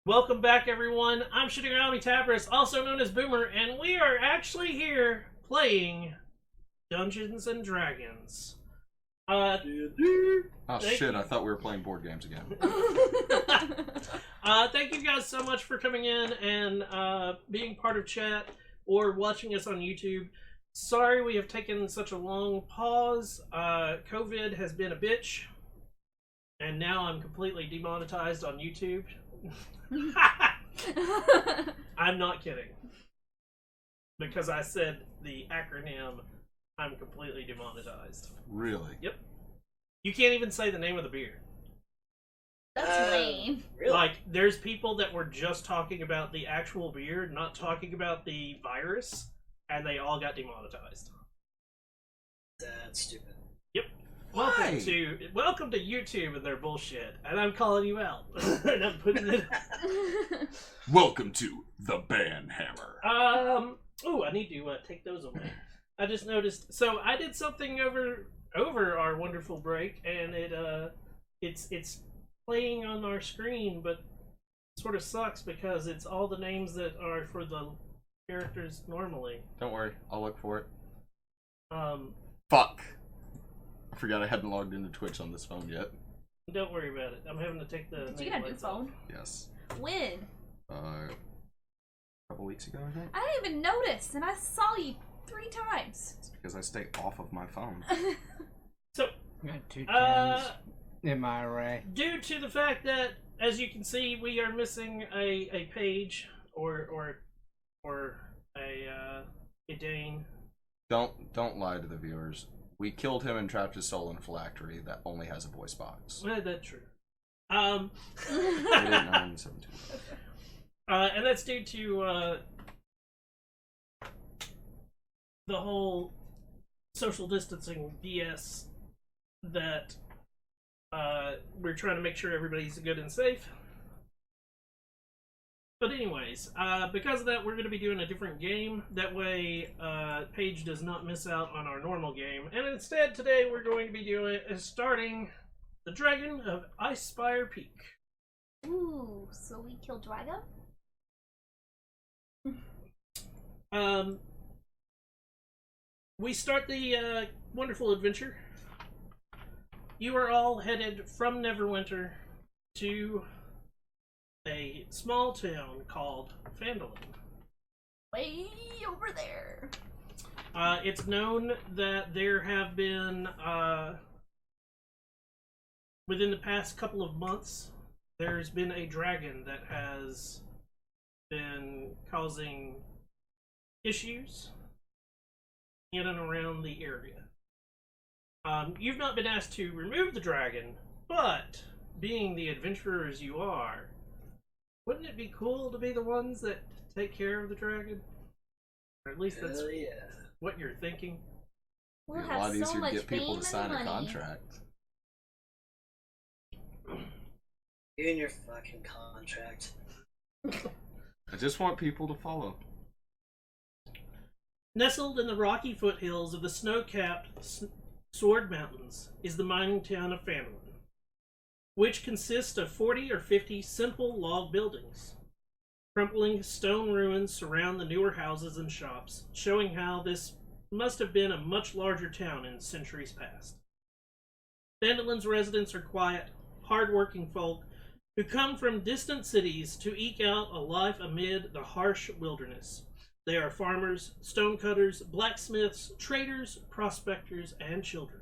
Welcome back, everyone. I'm Shinigami Tabris, also known as Boomer, and we are actually here playing Dungeons and Dragons. Oh shit, I thought we were playing board games again. Thank you guys so much for coming in and being part of chat or watching us on YouTube. Sorry we have taken such a long pause. COVID has been a bitch, and now I'm completely demonetized on YouTube. I'm not kidding. Because I said the acronym, I'm completely demonetized. Really? Yep. You can't even say the name of the beer. That's lame. Really? Like, there's people that were just talking about the actual beer, not talking about the virus, and they all got demonetized. That's stupid. Yep. Why? Welcome to YouTube and their bullshit, and I'm calling you out. And I'm putting it. Welcome to the Ban Hammer. Oh, I need to take those away. I just noticed. So I did something over our wonderful break, and it's playing on our screen, but it sort of sucks because it's all the names that are for the characters normally. Don't worry, I'll look for it. Fuck. I forgot I hadn't logged into Twitch on this phone yet. Don't worry about it. I'm having to take the. Did you get a new phone? Yes. When? A couple weeks ago, I think. I didn't even notice, and I saw you 3 times. It's because I stay off of my phone. So, Got 2 tens in my array. due to the fact that, as you can see, we are missing a page or a Dane. Don't lie to the viewers. We killed him and trapped his soul in a phylactery that only has a voice box. That's true. We didn't know in 17. And that's due to the whole social distancing BS that we're trying to make sure everybody's good and safe. But anyways, because of that, we're going to be doing a different game. That way, Paige does not miss out on our normal game. And instead, today, we're going to be starting the Dragon of Icespire Peak. Ooh, so we killed Drago? We start the wonderful adventure. You are all headed from Neverwinter to a small town called Phandalin. Way over there. It's known that there have been, within the past couple of months, there's been a dragon that has been causing issues in and around the area. You've not been asked to remove the dragon, but being the adventurers you are, wouldn't it be cool to be the ones that take care of the dragon? Or at least that's what you're thinking. We'll It'd be have a lot so easier much to get people fame to sign and a money. contract. You and your fucking contract. I just want people to follow. Nestled in the rocky foothills of the snow-capped Sword Mountains is the mining town of Phandalin, which consists of 40 or 50 simple log buildings. Crumbling stone ruins surround the newer houses and shops, showing how this must have been a much larger town in centuries past. Phandalin's residents are quiet, hard-working folk who come from distant cities to eke out a life amid the harsh wilderness. They are farmers, stonecutters, blacksmiths, traders, prospectors, and children.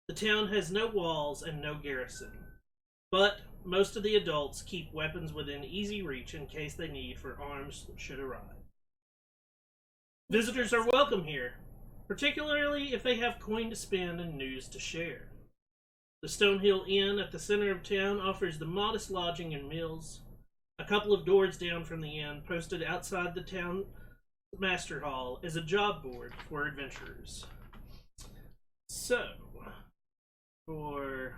The town has no walls and no garrison, but most of the adults keep weapons within easy reach in case they need for arms should arrive. Visitors are welcome here, particularly if they have coin to spend and news to share. The Stonehill Inn at the center of town offers the modest lodging and meals. A couple of doors down from the inn, posted outside the town Master Hall, is a job board for adventurers. So, for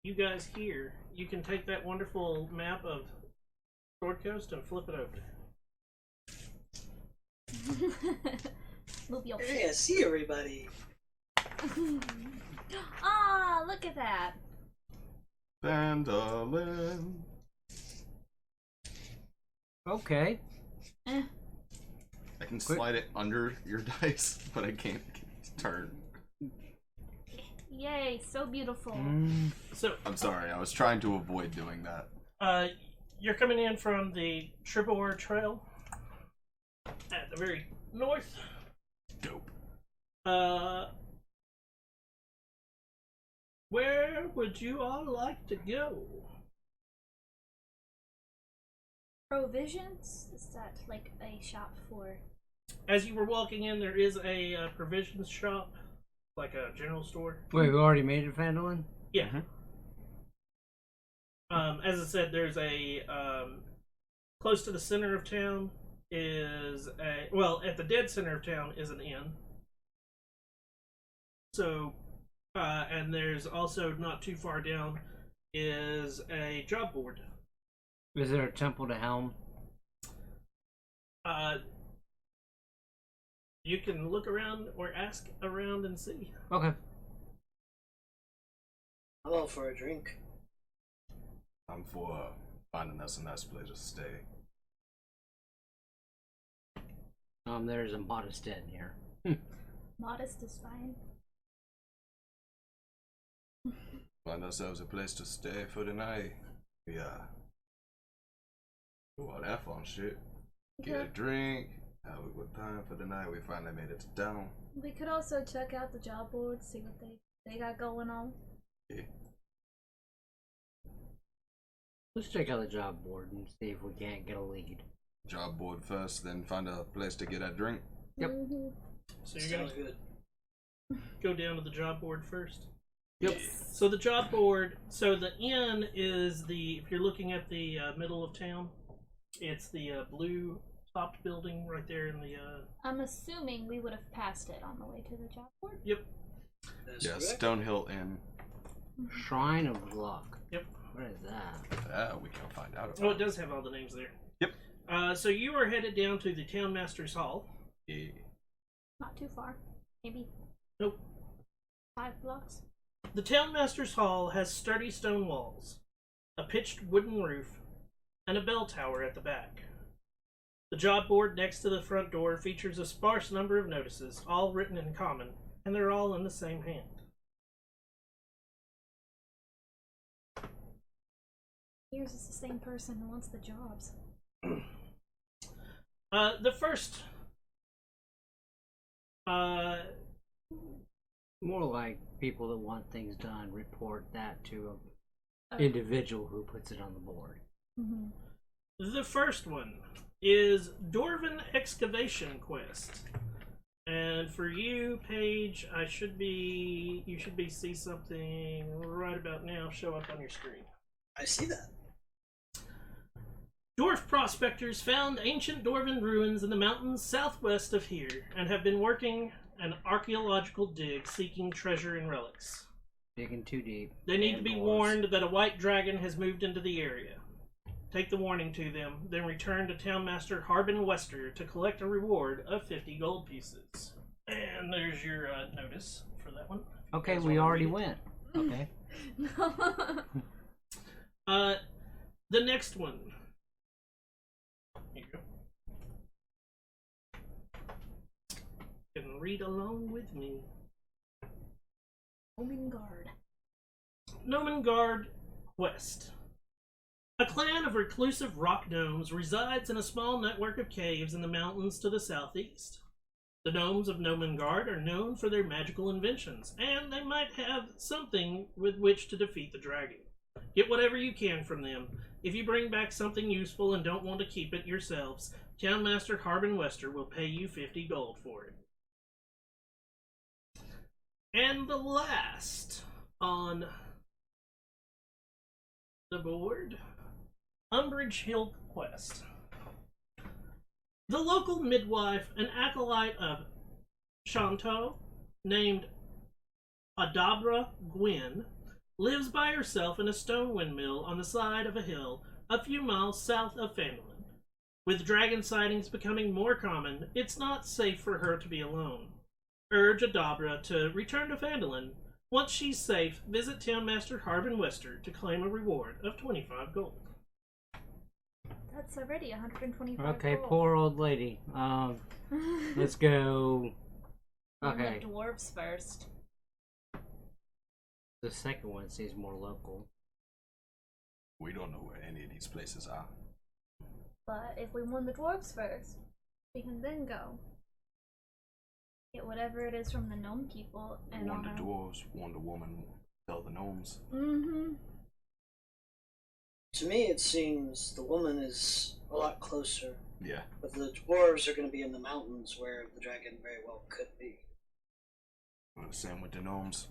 you guys here, you can take that wonderful map of Sword Coast and flip it over. Move your Yeah, see everybody. Ah, look at that. Phandalin. Okay. Eh. I can slide it under your dice, but I can't turn. Yay, so beautiful. So, I'm sorry, I was trying to avoid doing that. you're coming in from the Tribor Trail at the very north. Dope. Where would you all like to go? Provisions? Is that like a shop for? As you were walking in, there is a provisions shop, like a general store. Wait, we already made it, Phandalin? Yeah. Mhm. As I said, there's a close to the center of town is at the dead center of town is an inn. So, and there's also not too far down is a job board. Is there a temple to Helm? You can look around or ask around and see. Okay. I'm all for a drink. I'm for finding us a nice place to stay. There's a modest inn here. Modest is fine. Find ourselves a place to stay for the night. We do all that fun shit. Get a drink, have a good time for the night. We finally made it to town. We could also check out the job board, see what they got going on. Yeah. Let's check out the job board and see if we can't get a lead. Job board first, then find a place to get a drink. Yep. Mm-hmm. So you're gonna Sounds good. go down to the job board first. Yep. So the job board. So the inn is the. If you're looking at the middle of town, it's the blue topped building right there in the. I'm assuming we would have passed it on the way to the job board. Yep. That's Yeah, correct. Stonehill Inn. Shrine of Luck. Yep. What is that? We can find out about. Oh, it does have all the names there. Yep. So you are headed down to the townmaster's hall. Yeah. Not too far. Maybe Nope. 5 blocks. The townmaster's hall has sturdy stone walls, a pitched wooden roof, and a bell tower at the back. The job board next to the front door features a sparse number of notices, all written in common, and they're all in the same hand. Here's the same person who wants the jobs. The first. More like people that want things done report that to an individual who puts it on the board. Mm-hmm. The first one is Dwarven Excavation Quest. And for you, Paige, you should be see something right about now show up on your screen. I see that. Dwarf prospectors found ancient dwarven ruins in the mountains southwest of here and have been working an archaeological dig seeking treasure and relics. Digging too deep. They need to be Dwarves. warned that a white dragon has moved into the area. Take the warning to them, then return to Townmaster Harbin Wester to collect a reward of 50 gold pieces. And there's your notice for that one. Okay, Guys we wanna already read it? went. Okay. The next one. Here you go. You can read along with me. Omingard. Nomengard Quest. A clan of reclusive rock gnomes resides in a small network of caves in the mountains to the southeast. The gnomes of Nomengard are known for their magical inventions, and they might have something with which to defeat the dragon. Get whatever you can from them. If you bring back something useful and don't want to keep it yourselves, Townmaster Harbin Wester will pay you 50 gold for it. And the last on the board, Umbridge Hill Quest. The local midwife, an acolyte of Shanto, named Adabra Gwyn, lives by herself in a stone windmill on the side of a hill a few miles south of Phandalin. With dragon sightings becoming more common, it's not safe for her to be alone. Urge Adabra to return to Phandalin, Once she's safe, visit Townmaster Harbin Wester to claim a reward of 25 gold. That's already 125. Okay, gold. poor old lady. Let's go. Okay, The dwarves first. the second one seems more local. We don't know where any of these places are. But if we won the dwarves first, we can then go get whatever it is from the gnome people and One the on dwarves, one the woman, tell the gnomes. Mm-hmm. To me, it seems the woman is a lot closer, Yeah. but the dwarves are going to be in the mountains where the dragon very well could be. Well, same with the gnomes.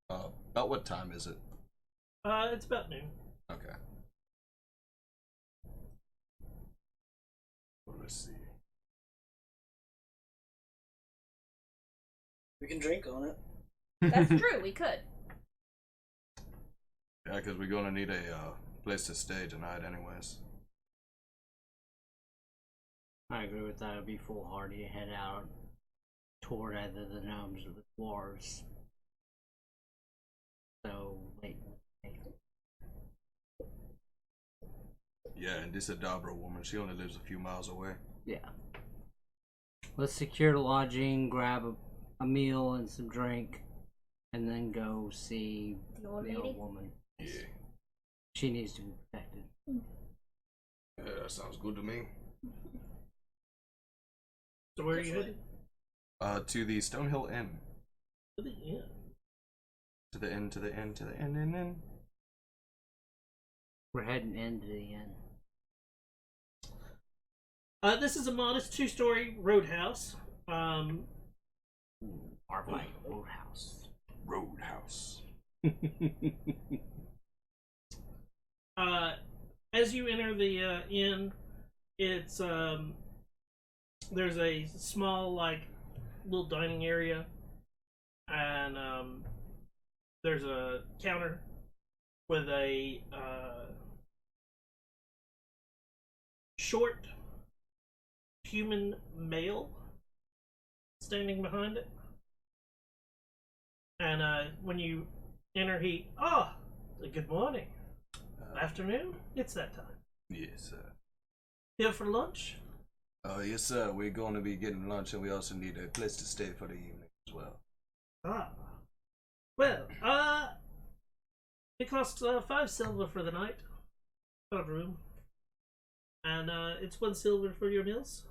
About what time is it? It's about noon. Okay. Well, let's see. We can drink on it. That's true. We could. Yeah, because we're gonna need a place to stay tonight, anyways. I agree with that. It'd be foolhardy to head out toward either the gnomes or the dwarves. So late. Yeah, and this Adabra woman, she only lives a few miles away. Yeah. Let's secure the lodging, grab a meal and some drink, and then go see The old the lady. old woman. Yeah. She needs to be protected. Yeah, that sounds good to me. So where are you headed? To the Stonehill Inn. To the inn. To the inn, to the inn, to the inn. We're heading into the inn. This is a modest 2-story roadhouse. Our white roadhouse. Roadhouse. As you enter the inn, it's there's a small little dining area, and there's a counter with a short human male standing behind it. And when you enter, good morning. Afternoon? It's that time. Yes, sir. Here for lunch? Yes, sir. We're going to be getting lunch, and we also need a place to stay for the evening as well. Well, it costs 5 silver for the night. Per room. And it's 1 silver for your meals.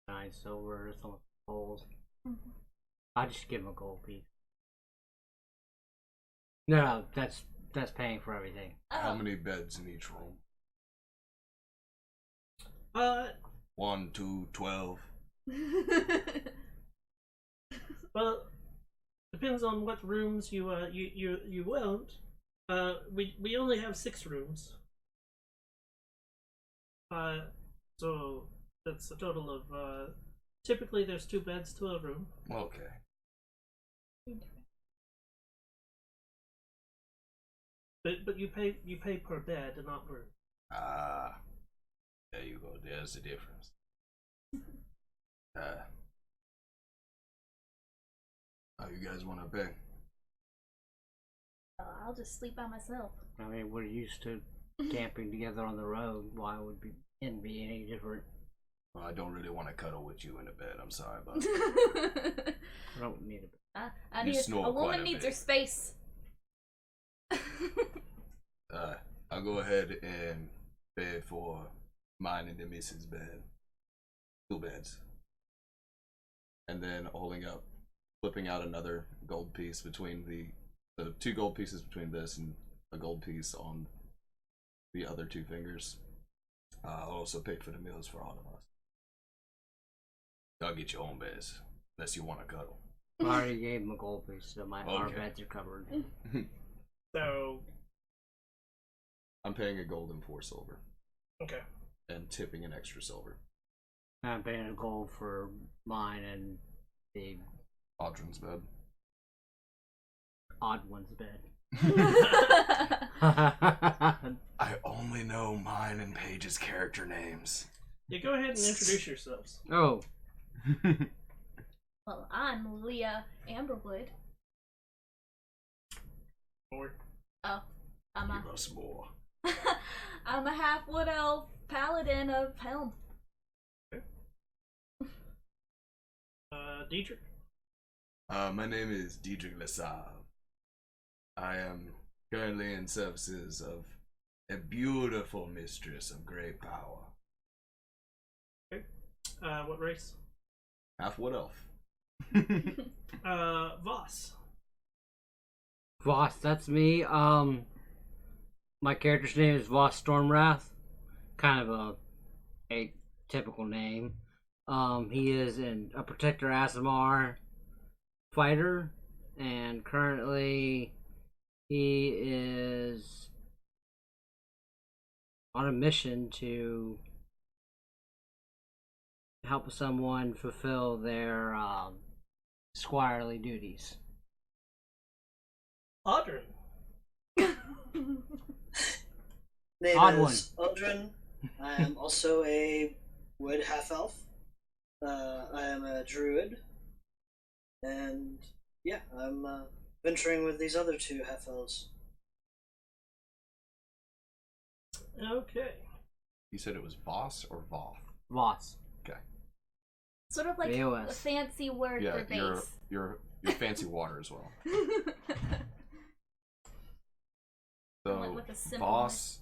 9 silver, some gold. Mhm. I just give him a gold piece. No, that's paying for everything. How Oh. many beds in each room? 1, 2, 12. Well, depends on what rooms you want. We only have 6 rooms. So that's a total of typically there's 2 beds to a room. Okay. But you pay per bed and not room. Ah, there you go. There's the difference. How you guys want to pay? I'll just sleep by myself. I mean, we're used to camping together on the road. Why would it be any different? Well, I don't really want to cuddle with you in the bed. I'm sorry about that. I don't need a I You need snore a quite woman a needs bit. her space. I'll go ahead and pay for mine and the missus' bed. 2 beds. And then flipping out another gold piece between the 2 gold pieces between this and a gold piece on the other 2 fingers. I'll also pay for the meals for all of us. Y'all get your own beds, unless you want to cuddle. I already gave him a gold piece, so our Okay. beds are covered. So I'm paying a gold and 4 silver, okay. and tipping an extra silver. I'm paying a gold for mine and the Audrin's bed. odd one's bed. I only know mine and Paige's character names. Yeah, go ahead and introduce yourselves. Oh, Well, I'm Leah Amberwood. Or Oh, I'm Give us more. I'm a half wood elf paladin of Helm. Dietrich. My name is Diedrich Lasalle. I am currently in services of a beautiful mistress of great power. What race? Half wood elf. Voss. Voss, that's me. My character's name is Voss Stormwrath. Kind of a typical name. He is a Protector Aasimar fighter, and currently he is on a mission to help someone fulfill their squirely duties. Audrin. Name Odd is Aldrin. I am also a wood half elf. I am a druid, and yeah, I'm venturing with these other two half elves. Okay. You said it was Voss or Voth? Voss. Okay. Sort of like VOS. a fancy word Yeah, for base. you're fancy water as well. I went So with a simple Voss,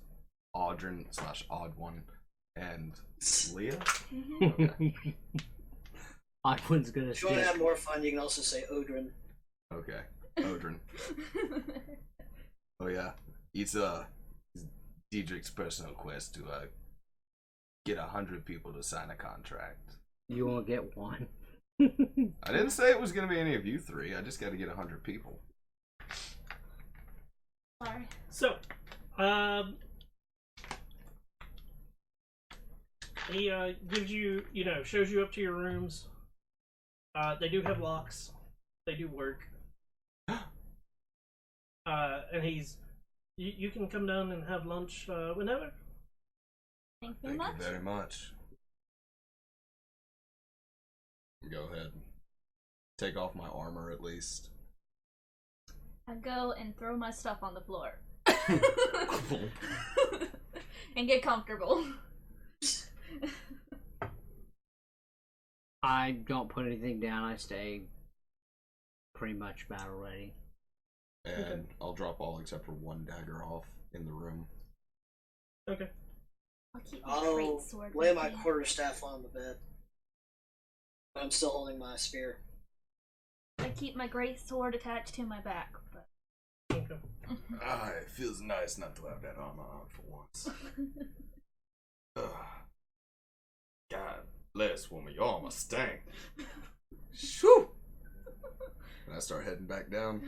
Audrin / Odd One, and Leah. Okay. Odd one's gonna If you want to stick. have more fun, you can also say Odrin. Okay. Odrin. Oh yeah, it's Diedrich's personal quest to get 100 people to sign a contract. You won't get one. I didn't say it was gonna be any of you three. I just got to get 100 people. Sorry. So, he gives you, shows you up to your rooms. They do have locks. They do work. And you can come down and have lunch whenever. Thank you Thank much. you very much. Go ahead. Take off my armor at least. I go and throw my stuff on the floor. And get comfortable. I don't put anything down. I stay pretty much battle ready. And Okay. I'll drop all except for one dagger off in the room. Okay. I'll keep my I'll great sword lay with my me. quarterstaff on the bed. I'm still holding my spear. I keep my great sword attached to my back. But... Okay. Ah, it feels nice not to have that armor on for once. Ugh. God bless, woman, your armor stank. Shoo! And I start heading back down.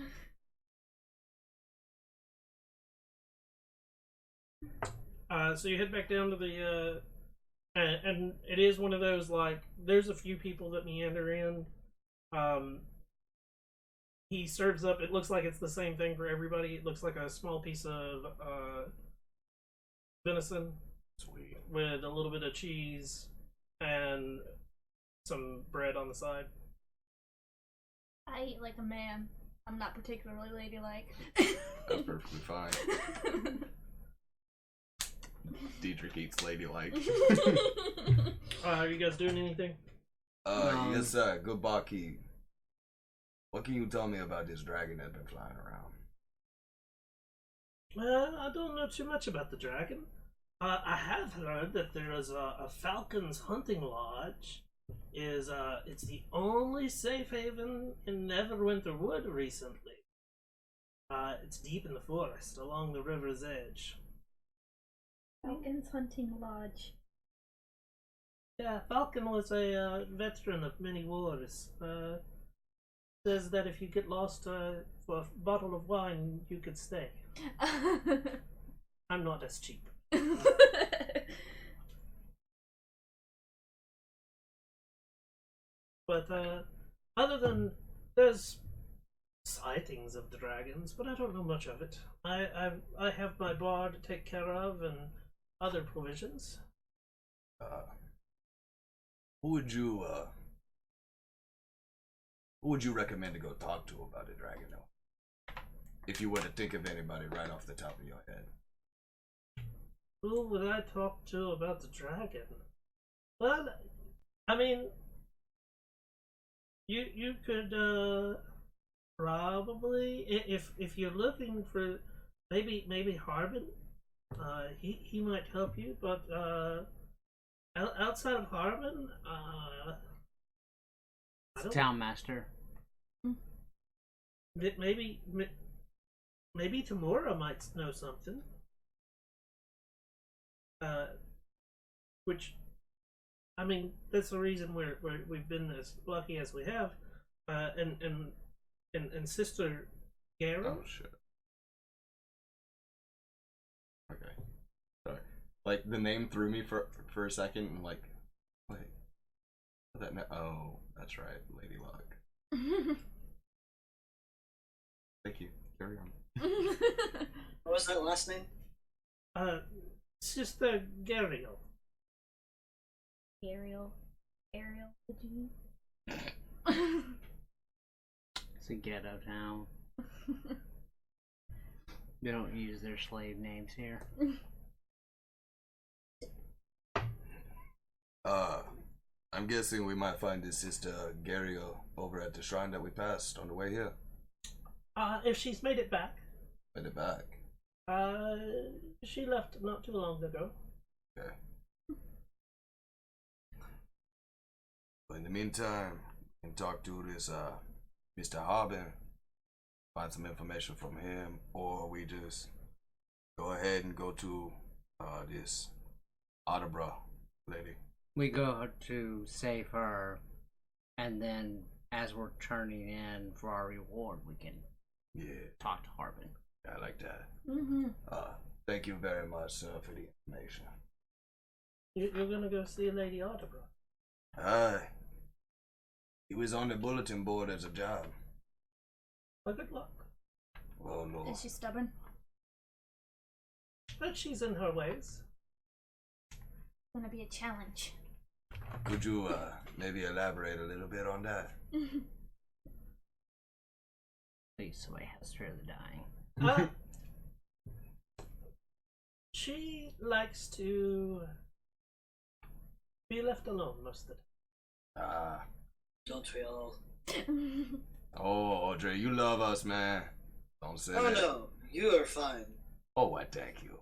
So you head back down to the, and it is one of those, like, there's a few people that meander in. He serves up, it looks like it's the same thing for everybody. It looks like a small piece of venison Sweet. with a little bit of cheese and some bread on the side. I eat like a man. I'm not particularly ladylike. That's perfectly fine. Diedrich eats ladylike. Are you guys doing anything? Yes, good barkeep. What can you tell me about this dragon that's been flying around? I don't know too much about the dragon. I have heard that there is a falcon's hunting lodge. It's the only safe haven in Neverwinter Wood recently. It's deep in the forest, along the river's edge. Falcon's Hunting Lodge. Yeah, Falcon was a veteran of many wars. Says that if you get lost for a bottle of wine, you could stay. I'm not as cheap. But other than there's sightings of the dragons, but I don't know much of it. I have my bar to take care of and other provisions. Who would you Who would you recommend to go talk to about a dragon, though? If you were to think of anybody right off the top of your head. Who would I talk to about the dragon? Well, I mean, you could probably, if you're looking for maybe Harbin, he might help you. But outside of Harbin, I don't. Town master. Maybe Tamura might know something. Which, I mean, that's the reason we've been as lucky as we have. And Sister Gara. Oh shit. Okay. Sorry. Like the name threw me for a second, and like, wait, oh, that's right, Lady Luck. Thank you. Carry on. What was that last name? Sister Gariel. Ariel, what do you mean? It's a ghetto town. They don't use their slave names here. I'm guessing we might find his sister Gariel over at the shrine that we passed on the way here. If she's made it back. Made it back. She left not too long ago. Okay. But in the meantime, we can talk to this Mr. Harbin, find some information from him, or we just go ahead and go to this Audibra lady. We go to save her, and then as we're turning in for our reward, we can talk to Harbin. I like that. Mm-hmm. Thank you very much, sir, for the information. You're gonna go see Lady Audibra. He was on the bulletin board as a job. Well, good luck. Oh no. Is she stubborn? But she's in her ways. Gonna be a challenge. Could you maybe elaborate a little bit on that? Please, somebody has to fear the dying. She likes to be left alone most of the time. Don't we all? Oh, Audrey, you love us, man. Don't say Oh that. no, you are fine. Oh, I thank you.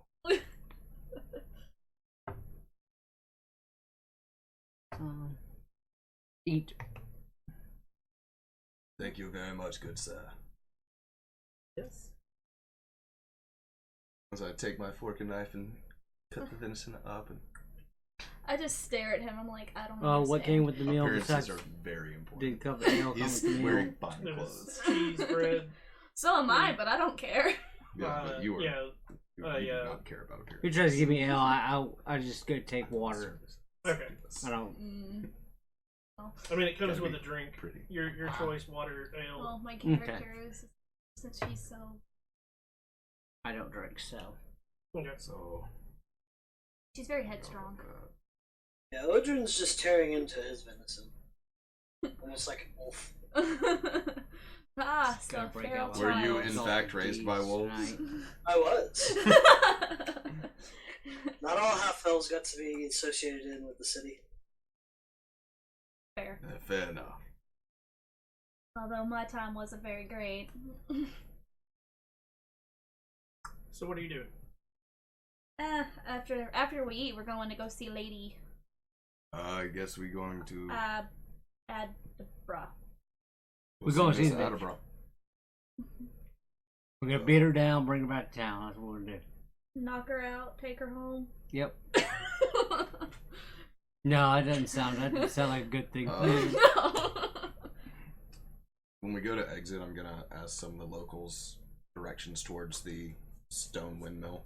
Eat. Thank you very much, good sir. Yes. As I take my fork and knife and cut the venison up, and I just stare at him. I'm like, I don't know. Oh, what came with the meal? appearances Besides, are very important. did come the meal come He's with the meal? wearing fine There clothes. was cheese, bread. So am I, but I don't care. Yeah, but you are. Yeah. You yeah. do not care about If he appearances. tries to give me ale, I just go take water. Okay. I don't. I mean, it comes Gotta with be a drink. pretty. Your choice, water, ale. Well, my character is, since she's so. I don't drink, so. Okay. So. She's very headstrong. Yeah, Odrin's just tearing into his venison. Almost like a wolf. Ah, Gotta so break feral out Were you child. in Salt fact and raised by cheese wolves? tonight. I was. Not all half elves got to be associated in with the city. Fair. Fair enough. Although my time wasn't very great. So what are you doing? After we eat, we're going to go see Lady I guess we're going to. Adbra. We're going to see Miss the bitch. Attleboro. We're gonna beat her down, bring her back to town. That's what we're gonna do. Knock her out, take her home. Yep. No, that doesn't sound like a good thing. No. When we go to exit, I'm gonna ask some of the locals directions towards the stone windmill.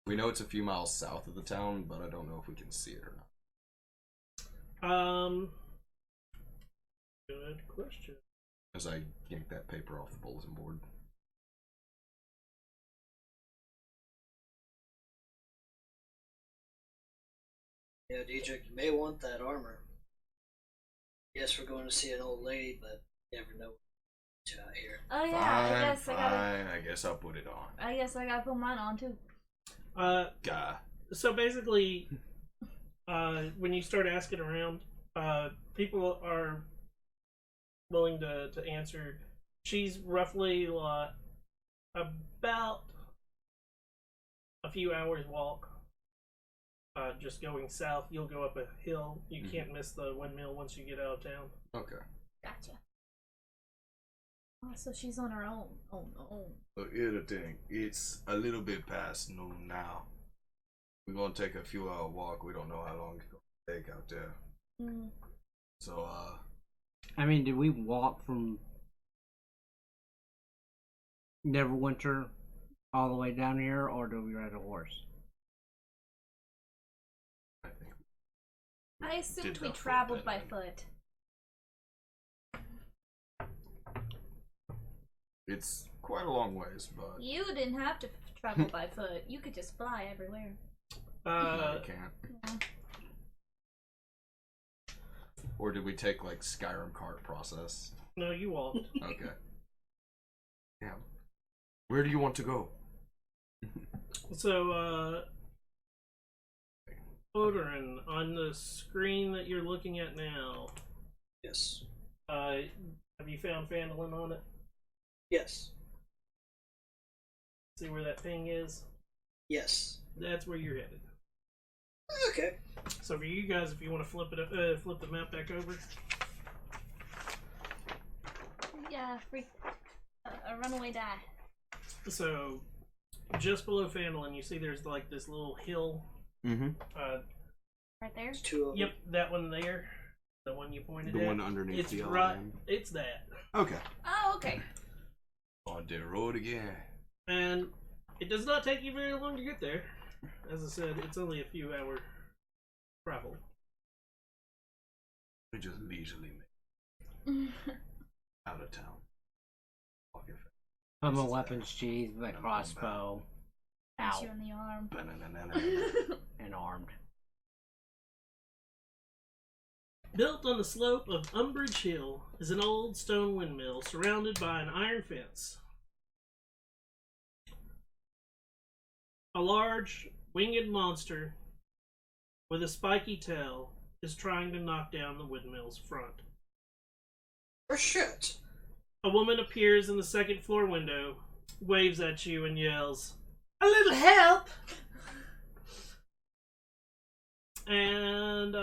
We know it's a few miles south of the town, but I don't know if we can see it or not. Good question. As I yank that paper off the bulletin board. Yeah, Dietrich, you may want that armor. Yes, we're going to see an old lady, but you never know what's out here. Oh yeah, Fine, I guess I'll put it on. I guess I gotta put mine on too. Gah. So basically, when you start asking around, people are willing to answer. She's roughly about a few hours walk. Just going south, you'll go up a hill. You can't miss the windmill once you get out of town. Okay. Gotcha. Oh, so she's on her own. Oh no. So here's the thing. It's a little bit past noon now. We're gonna take a few hour walk. We don't know how long it's gonna take out there. Mm. So, I mean, did we walk from Neverwinter all the way down here, or do we ride a horse? I think I assumed did we not traveled put by that in. foot. it's quite a long ways, but You didn't have to travel by foot. You could just fly everywhere. no, I can't. Yeah. Or did we take like Skyrim cart process? No, you walked. Okay. Yeah. Where do you want to go? So, Odorin, on the screen that you're looking at now, Yes. have you found Phandalin on it? Yes. See where that ping is? Yes. That's where you're headed. Okay. So for you guys, if you want to flip the map back over. Yeah, a runaway die. So, just below Phandalin, you see there's like this little hill. Mm-hmm. Right there? There's two of them. Yep, that one there. The one you pointed The at. one underneath It's the right. LM. It's that. Okay. Oh, okay. On the road again. And it does not take you very long to get there. As I said, it's only a few hour travel. We just leisurely make out of town. Walking fast. I'm a weapons cheese, my crossbow. Punch Ow. you in the arm. Ba-na-na-na-na. And armed. Built on the slope of Umbridge Hill is an old stone windmill surrounded by an iron fence. A large, winged monster with a spiky tail is trying to knock down the windmill's front. Oh shit. A woman appears in the second floor window, waves at you, and yells, "A little help!" And,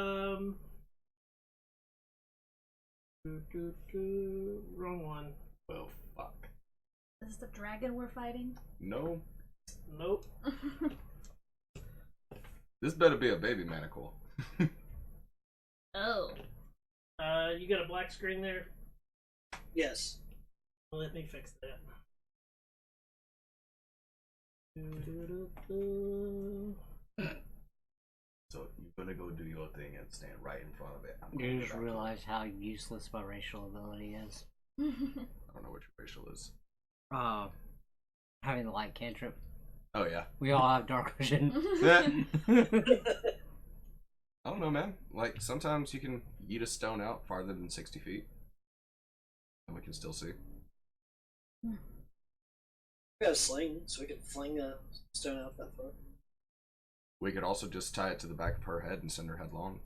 wrong one. Well, fuck. Is this the dragon we're fighting? No. Nope. This better be a baby manacle. Oh. You got a black screen there? Yes. Let me fix that. So you're gonna go do your thing and stand right in front of it. I'm You going just back. realize how useless my racial ability is. I don't know what your racial is. Having the light cantrip. Oh yeah. We all have dark vision. I don't know, man. Like sometimes you can yeet a stone out farther than 60 feet, and we can still see. We got a sling, so we can fling a stone out that far. We could also just tie it to the back of her head and send her headlong.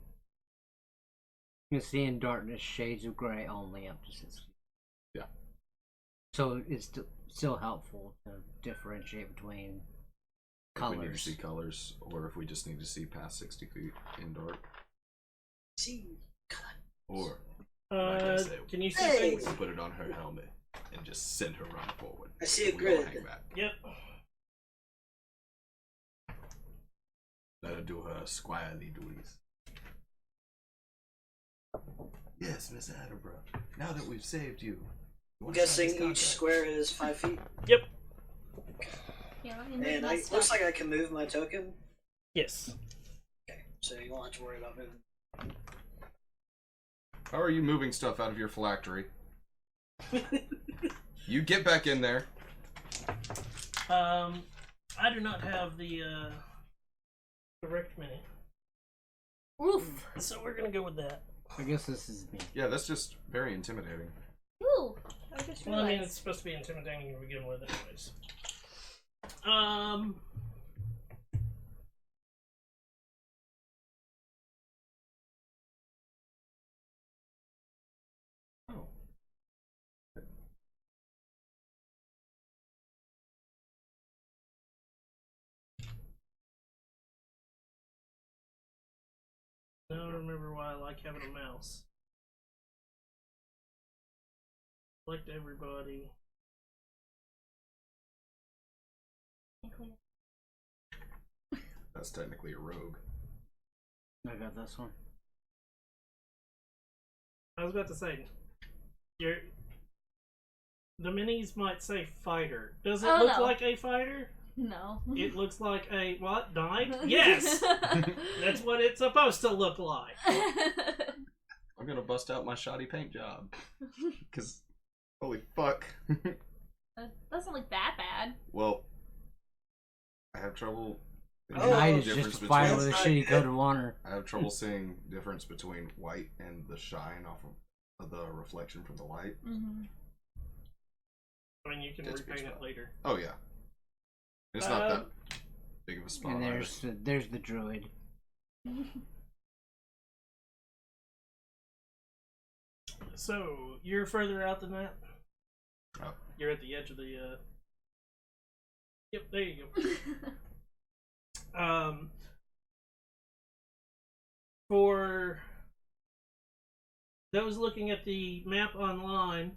You can see in darkness shades of gray only up to 60. Yeah. So it's still helpful to differentiate between If we need to colors. see colors, or if we just need to see past 60 feet in dark. See. Or, like I said, Can you see Hey! things? we'll put it on her helmet and just send her running forward. I see a We all grid. hang back. Yep. Let her do her squirely duties. Yes, Miss Attleboro. Now that we've saved you. I'm guessing each square is 5 feet. Yep. Yeah, let me move And my it stuff. looks like I can move my token. Yes. Okay, so you won't have to worry about moving. How are you moving stuff out of your phylactery? You get back in there. I do not have the correct menu, Oof. so we're gonna go with that. I guess this is me. Yeah, that's just very intimidating. Ooh, I just Well, I mean, realized. it's supposed to be intimidating to begin with, anyways. Oh. Now I remember why I like having a mouse. Select everybody. That's technically a rogue. I got this one. I was about to say, the minis might say fighter. Does it Oh, look no. like a fighter? No. It looks like a what? Knight? Yes! That's what it's supposed to look like. I'm gonna bust out my shoddy paint job. Because, holy fuck. That doesn't look that bad. Well, I have trouble. A Oh, knight is difference just a fighter between- with a That's shitty not coat good. of honor. I have trouble seeing difference between white and the shine off of the reflection from the light. Mm-hmm. I mean, you can Dead speech repaint it spot. later. Oh yeah, it's not that big of a spot. And either. there's the druid. So, you're further out than that? Oh. You're at the edge of the, Yep, there you go. For those looking at the map online,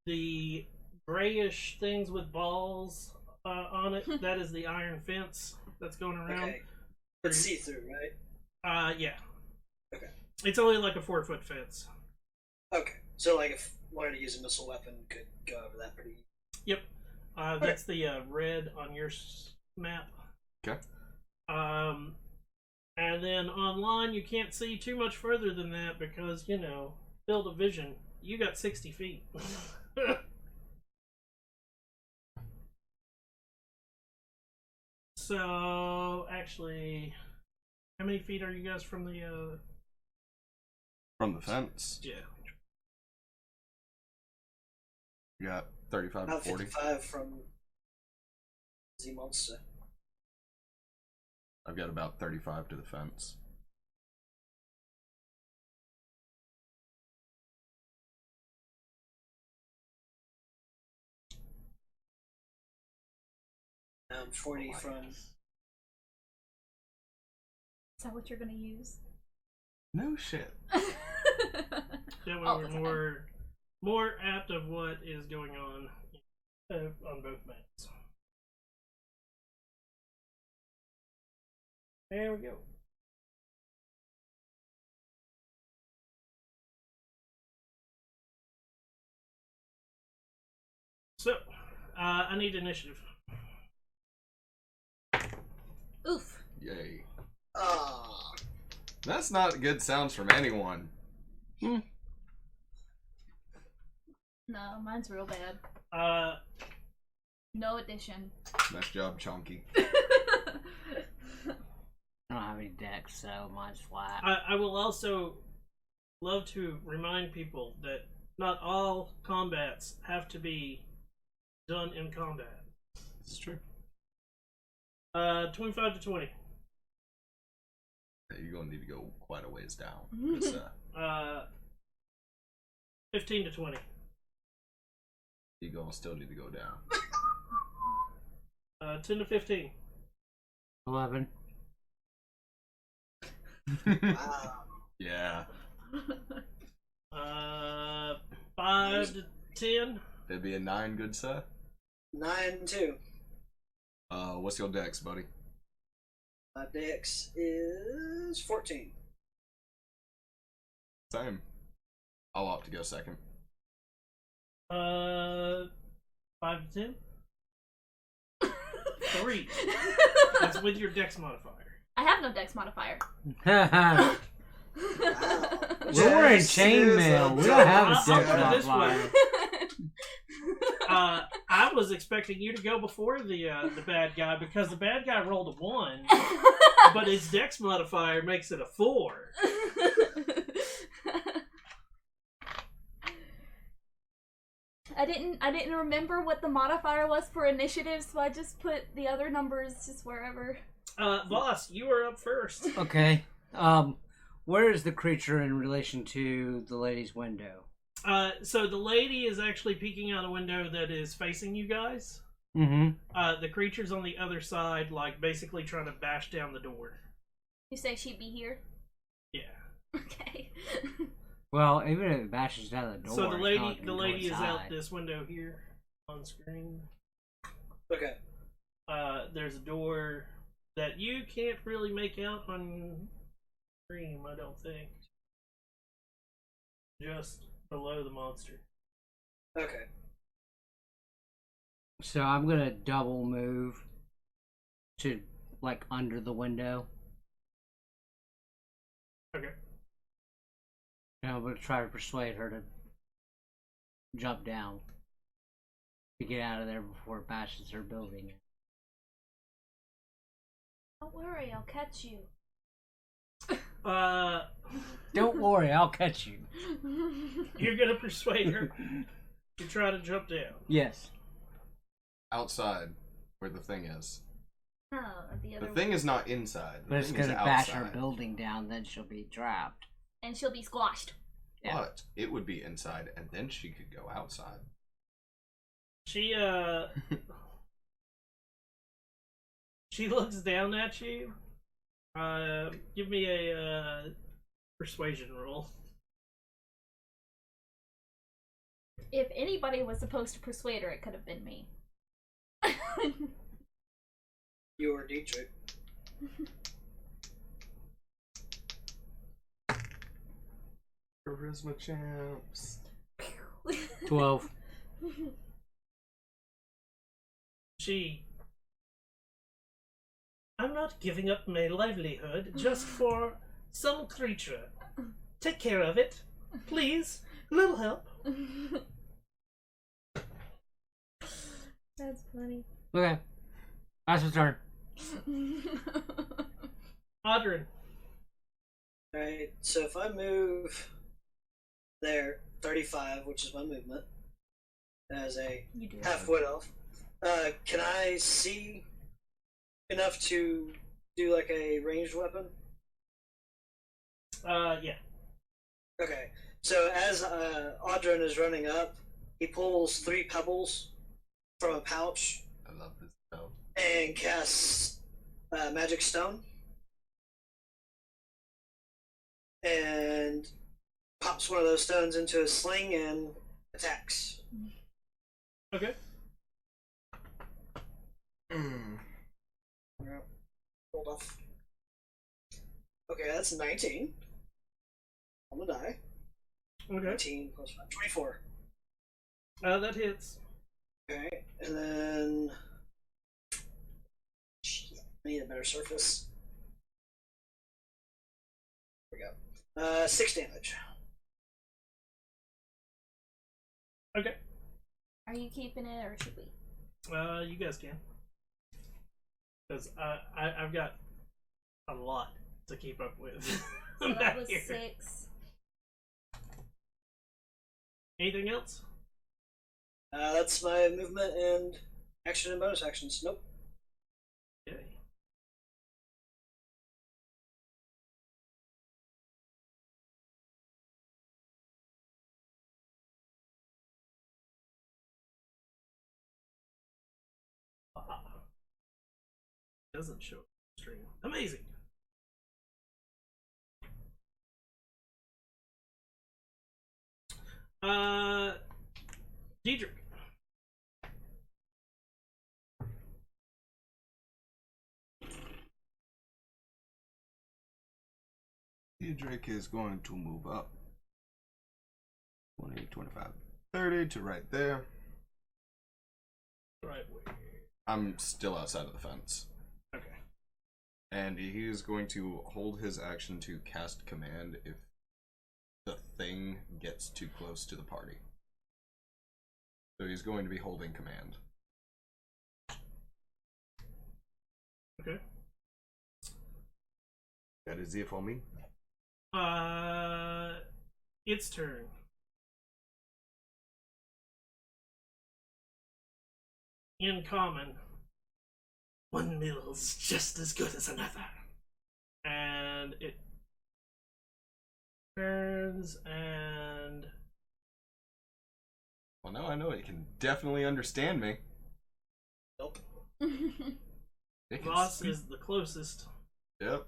the grayish things with balls on it, that is the iron fence that's going around. Okay. It's see-through, right? Yeah. Okay. It's only like a 4-foot fence. Okay. So, like, if wanted to use a missile weapon, could go over that pretty easy. Yep. That's the red on your map. Okay. And then online, you can't see too much further than that because, you know, field of vision. You got 60 feet. So, actually, how many feet are you guys from the, From the fence, yeah. you got 35 About to 40. 55 from Z-Monster. I've got about 35 to the fence. Oh, 40 from... Is that what you're gonna use? No shit. That way All we're the time. more apt of what is going on both maps. There we go. So, I need initiative. Oof. Yay. Ah. That's not good sounds from anyone. No, mine's real bad. No addition. Nice job, Chonky. I don't have any decks, so mine's flat. I will also love to remind people that not all combats have to be done in combat. This is true. 25 to 20. You're gonna need to go quite a ways down. 'Cause, 15 to 20. you're gonna still need to go down. 10 to 15. 11. Wow. Yeah. 5 to 10. That'd be a 9, good sir. 9-2. What's your dex, buddy? My dex is 14. Same. I'll opt to go second. 5 to 10. 3. That's with your dex modifier. I have no dex modifier. Wow. We're in Yes, chainmail. it We is. don't have a I'll deck put it this modifier. I was expecting you to go before the bad guy because the bad guy rolled a 1, but its dex modifier makes it a 4. I didn't remember what the modifier was for initiative, so I just put the other numbers just wherever. Voss, you are up first. Okay. Where is the creature in relation to the lady's window? So the lady is actually peeking out a window that is facing you guys. Mm-hmm. The creature's on the other side, like basically trying to bash down the door. You say she'd be here? Yeah. Okay. Well, even if it bashes down the door. So the it's lady, not gonna the go lady is out inside. this window here on screen. Okay. There's a door that you can't really make out on screen, I don't think. Just below the monster. Okay. So I'm gonna double move to like under the window. Okay. And I'm gonna try to persuade her to jump down to get out of there before it bashes her building. Don't worry, I'll catch you. Don't worry, I'll catch you. You're gonna persuade her to try to jump down. Yes. Outside, where the thing is. No, the other The thing is not inside. The But it's thing is gonna bash her outside. building down, then she'll be trapped. and she'll be squashed. Yeah. But it would be inside, and then she could go outside. She she looks down at you. Give me a persuasion roll. If anybody was supposed to persuade her, it could have been me. You or Dietrich. Charisma champs. 12. I'm not giving up my livelihood just for some creature. Take care of it. Please. A little help. That's funny. Okay. That's his turn. Audrin. Alright, so if I move there, 35, which is my movement, as a You do. half wood elf, can I see enough to do like a ranged weapon? Yeah. Okay, so as Audrin is running up, he pulls 3 pebbles from a pouch I love this spell. and casts Magic Stone. And pops one of those stones into a sling and attacks. Okay. Yeah. Hold off. Okay, that's 19 on the die. Okay. 19 plus 5, 24. That hits. Okay, and then shit, I need a better surface. There we go. 6 damage. Okay. Are you keeping it or should we? You guys can. Because I've got a lot to keep up with. So that back was here. 6. Anything else? That's my movement and action and bonus actions. Nope. Okay. Doesn't show stream. Amazing. Diedrich. Diedrich is going to move up 20, 25, 30 to right there. Right. I'm still outside of the fence. Okay. And he is going to hold his action to cast command if the thing gets too close to the party. So he's going to be holding command. Okay. That is it for me. Its turn. In common, one mill's just as good as another. And it turns and Well, now I know it can definitely understand me. Nope. It can Voss speak. is the closest, Yep.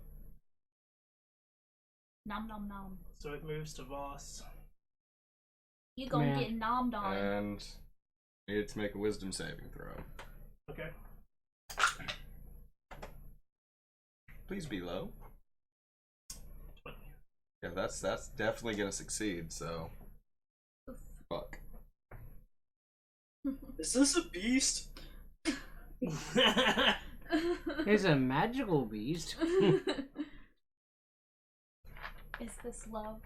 Nom nom nom. so it moves to Voss. You gonna Man. get nommed on. And I need to make a wisdom saving throw. Okay. Please be low. Yeah, that's definitely gonna succeed. So, fuck. Is this a beast? It's a magical beast. Is this love?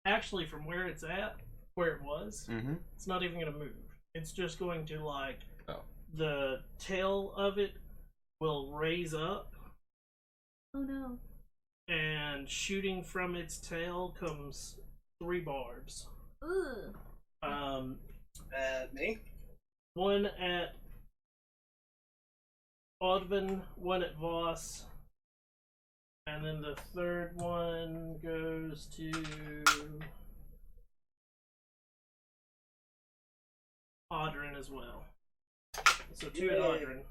Actually, from where it's at, where it was, Mm-hmm. it's not even going to move. It's just going to, like, Oh. the tail of it will raise up, Oh no. and shooting from its tail comes 3 barbs. Ugh. Me? One at Audvin, one at Voss, and then the third one goes to Audrin as well. So 2 at Yay. Audrin.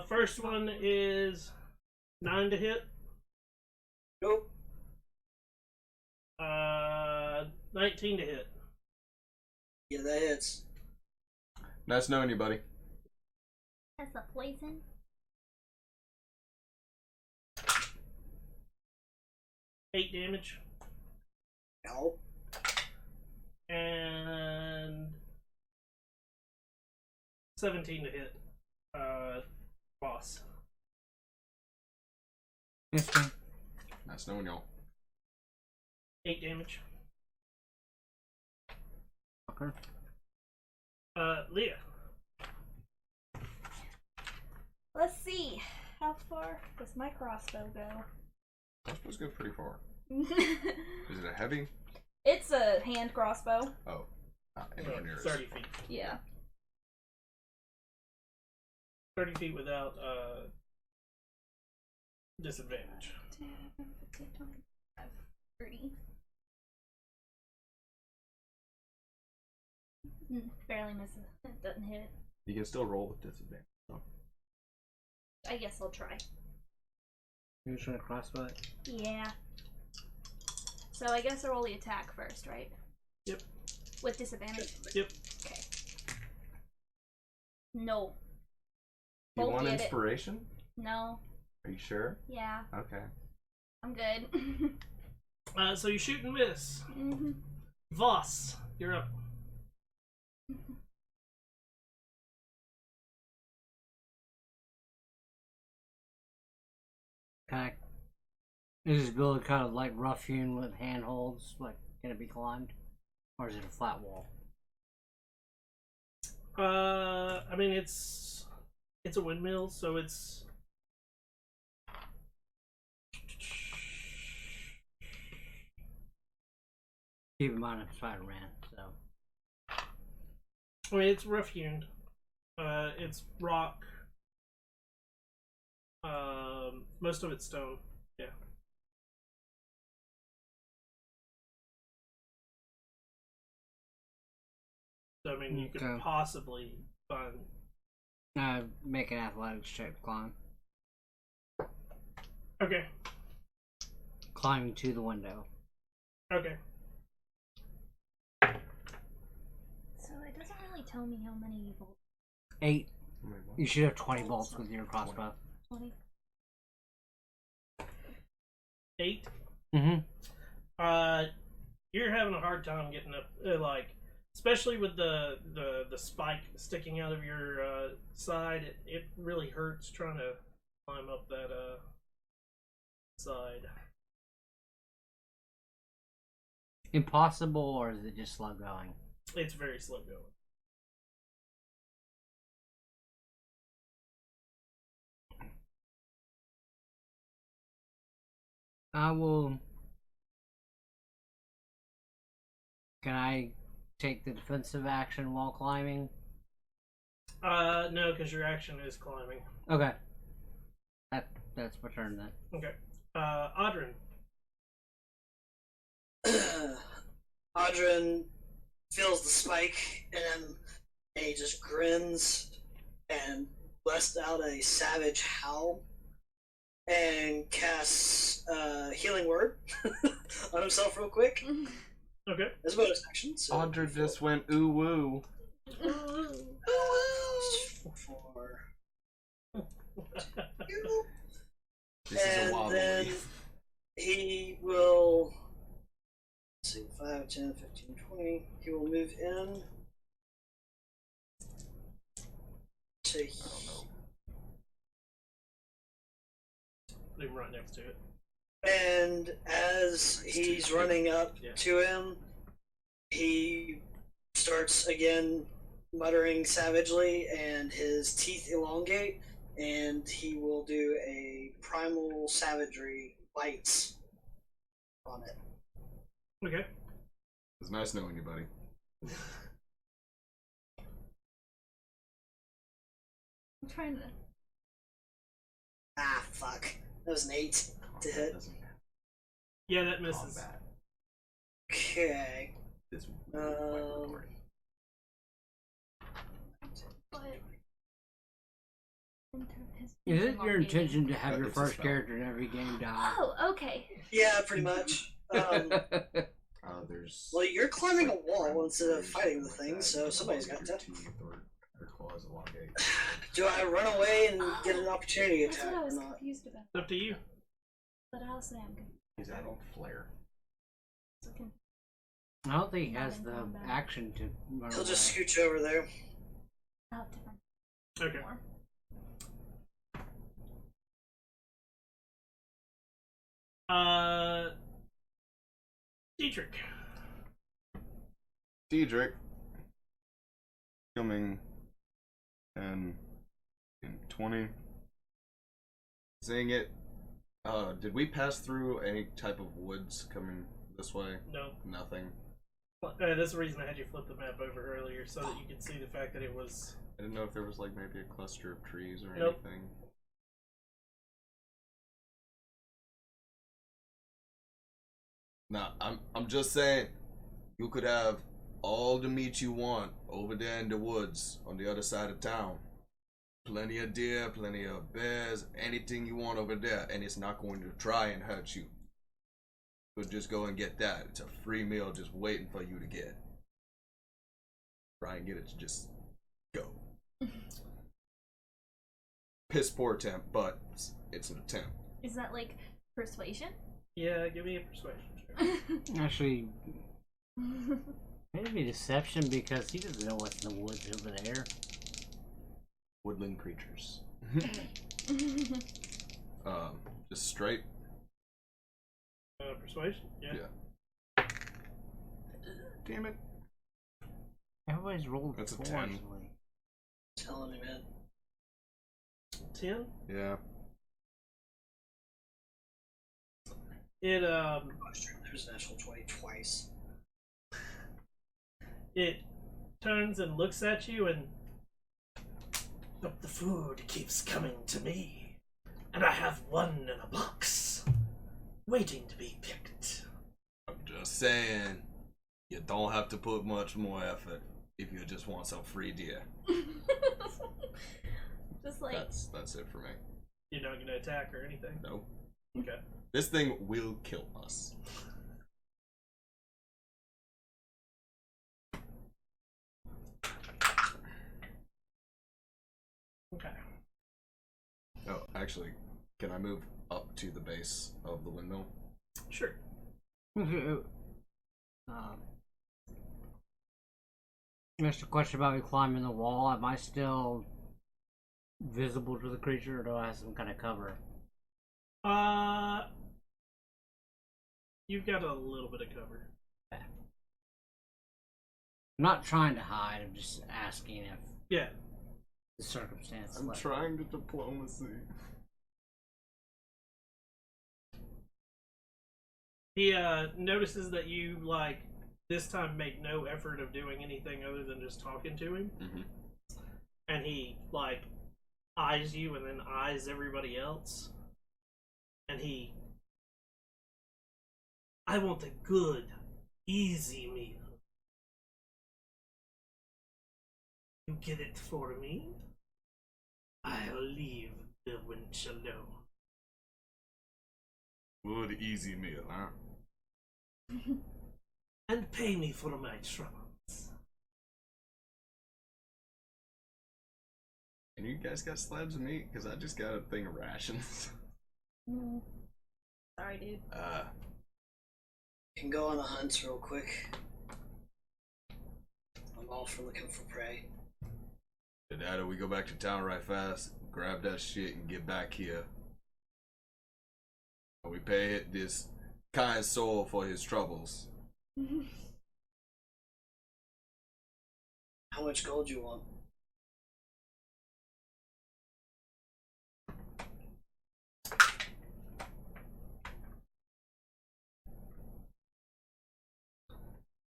First one is 9 to hit. Nope. 19 to hit. Yeah, that hits. Nice knowing you, buddy. That's a poison. Eight damage. No. And 17 to hit. Boss. Yes, sir. Nice knowing y'all. 8 damage. Fucker. Leah. Let's see. How far does my crossbow go? That's supposed to go pretty far. It's Is it a heavy? a hand crossbow. Oh, not anywhere near 30 feet. Yeah. 30 feet without disadvantage. 30. Barely misses. It doesn't hit. You can still roll with disadvantage. So. I guess I'll try. You're trying to crossbow it? Yeah. So I guess I roll the attack first, right? Yep. With disadvantage? Yep. Okay. No. You Both want get it. inspiration? No. Are you sure? Yeah. Okay. I'm good. So you shoot and miss. Mm-hmm. Voss, you're up. Okay. Is this building kind of like rough hewn with handholds? Like, can it be climbed? Or is it a flat wall? I mean, it's a windmill, so it's Keep in mind I'm Spider-Man, so. I mean, it's rough hewn. It's rock. Most of it's stone. Yeah. So I mean, you could Okay. possibly find. Make an athletics check to climb. Okay. Climbing to the window. Okay. So it doesn't really tell me how many bolts. 8. Wait, what? You should have 20 bolts with your crossbow. 20. 8. Mm-hmm. You're having a hard time getting up, like, especially with the spike sticking out of your side. It really hurts trying to climb up that side. impossible, or is it just slow going? It's very slow going. I will. Can I take the defensive action while climbing? No, because your action is climbing. Okay. That's my turn then. Okay. Audrin. Audrin feels the spike and he just grins and lets out a savage howl and casts Healing Word on himself real quick. Okay. As a bonus action. So Audra just went ooh woo. for This is a and wild then leaf. he will, let's see, 5, 10, 15, 20. He will move in to I don't know. Put him right next to it. and as he's running up Yeah. to him, he starts again muttering savagely, and his teeth elongate, and he will do a primal savagery bites on it. Okay. It's nice knowing you, buddy. I'm trying to. Ah, fuck. That was an 8 to hit. Doesn't Yeah, that misses. combat. Okay. This But Is it your intention to have your It's a first spell. character in every game die? Oh, okay. Yeah, pretty much. There's. Well, you're climbing a like wall primal instead of fury, fighting the something thing, like so that. somebody's Your got to. teeth or claws elongate. Do I run away and get an opportunity That's attack what I or was not? confused about. It's up to you. But I'll say I'm confused. He's adding flare. So can- I don't think he Not has in the combat. action to run He'll away. just scooch over there. I'll have to find Okay. more. Dietrich. Diedrich. Coming. 10 and 20. Seeing it. Did we pass through any type of woods coming this way? No. Nothing. That's the reason I had you flip the map over earlier, so that you could see the fact that it was. I didn't know if there was like maybe a cluster of trees or Nope. anything. Nah, I'm just saying, you could have all the meat you want over there in the woods on the other side of town. Plenty of deer, plenty of bears, anything you want over there, and it's not going to try and hurt you. So just go and get that. It's a free meal just waiting for you to get. Try and get it to just go. Piss poor attempt, but it's an attempt. Is that like persuasion? Yeah, give me a persuasion. Sure. Actually, maybe deception because he doesn't know what's in the woods over there. Woodland creatures. Just straight. Persuasion? Yeah. Yeah. Damn it. Everybody's rolled That's a 4s 10. lately. Telling you, man. 10? Yeah. It, There's an actual 20 twice. it turns and looks at you and. But the food keeps coming to me, and I have one in a box, waiting to be picked. I'm just saying, you don't have to put much more effort if you just want some free deer. Just like That's it for me. You're not gonna attack or anything? No. Okay. This thing will kill us. Okay. Oh, actually, can I move up to the base of the windmill? Sure. Just a question about me climbing the wall. Am I still visible to the creature, or do I have some kind of cover? You've got a little bit of cover. I'm not trying to hide. I'm just asking if Yeah. the circumstance. I'm trying to diplomacy. He notices that you, like, this time make no effort of doing anything other than just talking to him. Mm-hmm. And he, like, eyes you and then eyes everybody else. And I want a good, easy meal. You get it for me? I'll leave the wench alone. Good, easy meal, huh? And pay me for my troubles. And you guys got slabs of meat? Because I just got a thing of rations. Sorry, dude. You can go on the hunts real quick. I'm all for looking for prey. Dada, we go back to town right fast, grab that shit, and get back here. And we pay this kind soul for his troubles. How much gold you want?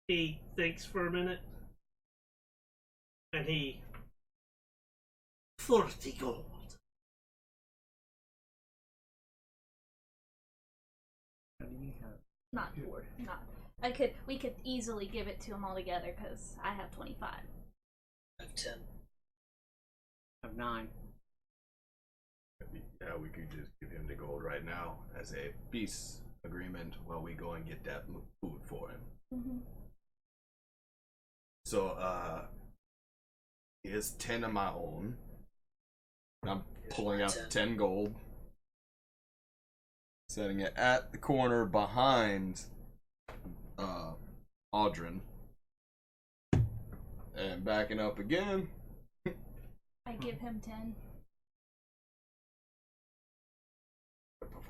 He thinks for a minute. And 40 gold. Not 4. Not. We could easily give it to him all together because I have 25. I have 10. I have 9. Yeah, we could just give him the gold right now as a peace agreement while we go and get that food for him. Mm-hmm. So, here's 10 of my own. I'm pulling out 10 gold. Setting it at the corner behind Audrin. And backing up again. I give him 10.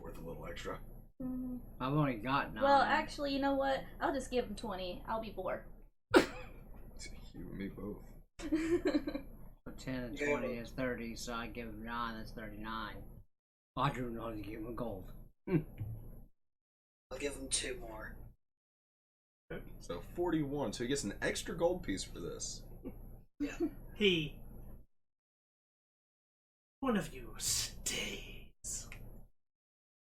Worth a little extra. Mm-hmm. I've only got 9. Well, actually, you know what? I'll just give him 20. I'll be 4. You and me both. 10 and 20 is 30, so I give him 9, that's 39. Audrey knows to give him a gold. I'll give him 2 more. Okay. So 41, so he gets an extra gold piece for this. Yeah. One of you stays.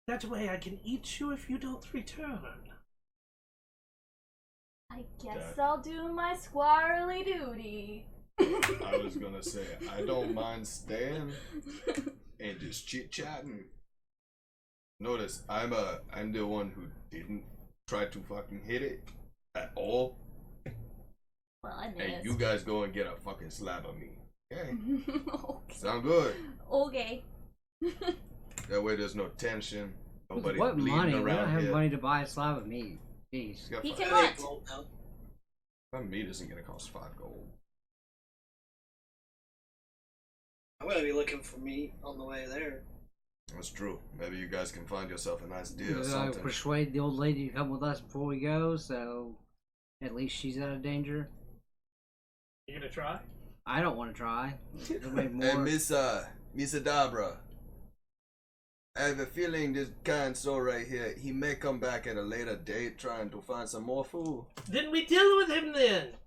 That way I can eat you if you don't return. I guess I'll do my squirrely duty. I was gonna say, I don't mind staying and just chit-chatting. Notice, I'm the one who didn't try to fucking hit it at all. Well, I missed. And you guys go and get a fucking slab of me. Okay? Okay. Sound good? Okay. That way there's no tension. Nobody What bleeding money? We around don't have here. money to buy a slab of meat. Jeez. He can I hunt. think gold now. My meat isn't gonna cost 5 gold. I'm gonna be looking for meat on the way there. That's true. Maybe you guys can find yourself a nice deal or I something. persuade the old lady to come with us before we go, so at least she's out of danger. You gonna try? I don't want to try. It'll make Hey, more. Miss Adabra. I have a feeling this kind soul right here, he may come back at a later date trying to find some more food. Then we deal with him then.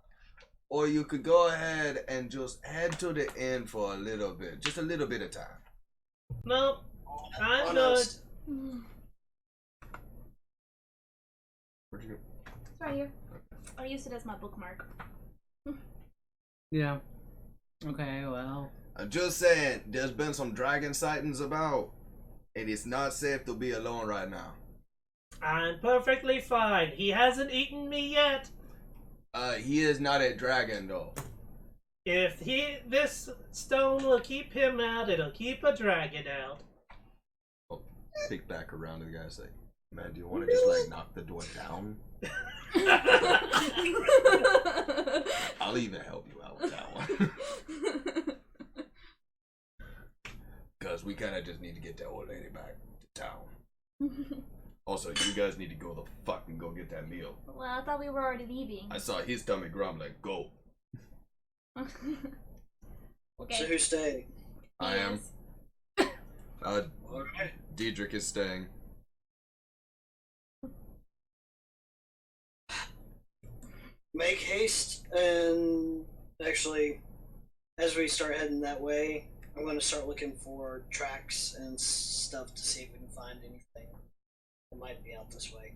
Or you could go ahead and just head to the inn for a little bit. Just a little bit of time. No, I'm good. Honest. Where'd you go? It's right here. I used it as my bookmark. Yeah. Okay, well. I'm just saying, there's been some dragon sightings about. And it's not safe to be alone right now. I'm perfectly fine. He hasn't eaten me yet. He is not a dragon though. If this stone will keep him out, it'll keep a dragon out. I'll peek back around to the guy and say, man, do you want to just like knock the door down? I'll even help you out with that one. Because we kind of just need to get that old lady back to town. Also, you guys need to go the fuck and go get that meal. Well, I thought we were already leaving. I saw his tummy grumbling. Go. Okay. So who's staying? I am. Yes. Alright. Diedrich is staying. Make haste, and actually, as we start heading that way, I'm going to start looking for tracks and stuff to see if we can find anything that might be out this way.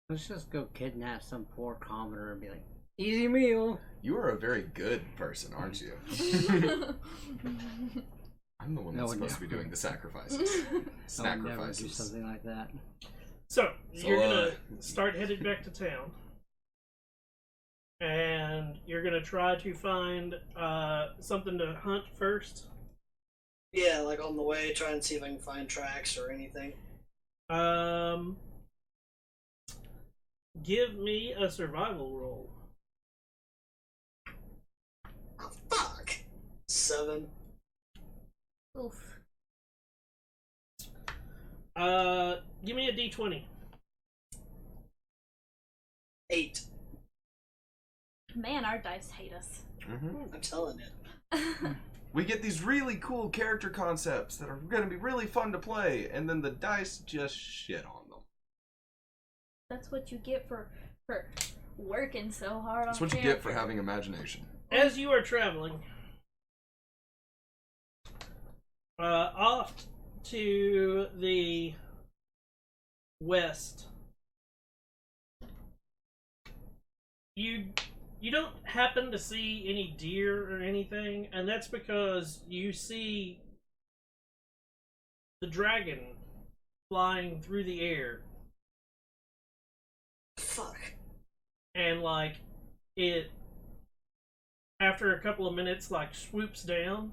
Let's just go kidnap some poor commoner and be like, easy meal. You are a very good person, aren't you? I'm the one that's supposed to be doing the sacrifices. I would never do Sacrifices. something like that. So, you're gonna uh, start headed back to town. And you're gonna try to find something to hunt first. Yeah, like on the way, try and see if I can find tracks or anything. Give me a survival roll. Oh, fuck! 7. Oof. Give me a d20. 8. Man, our dice hate us. Mhm. I'm telling you. We get these really cool character concepts that are going to be really fun to play, and then the dice just shit on them. That's what you get for working so hard on That's what you get for having imagination. As you are traveling, off to the west, you don't happen to see any deer or anything, and that's because you see the dragon flying through the air, Fuck. and like it after a couple of minutes like swoops down,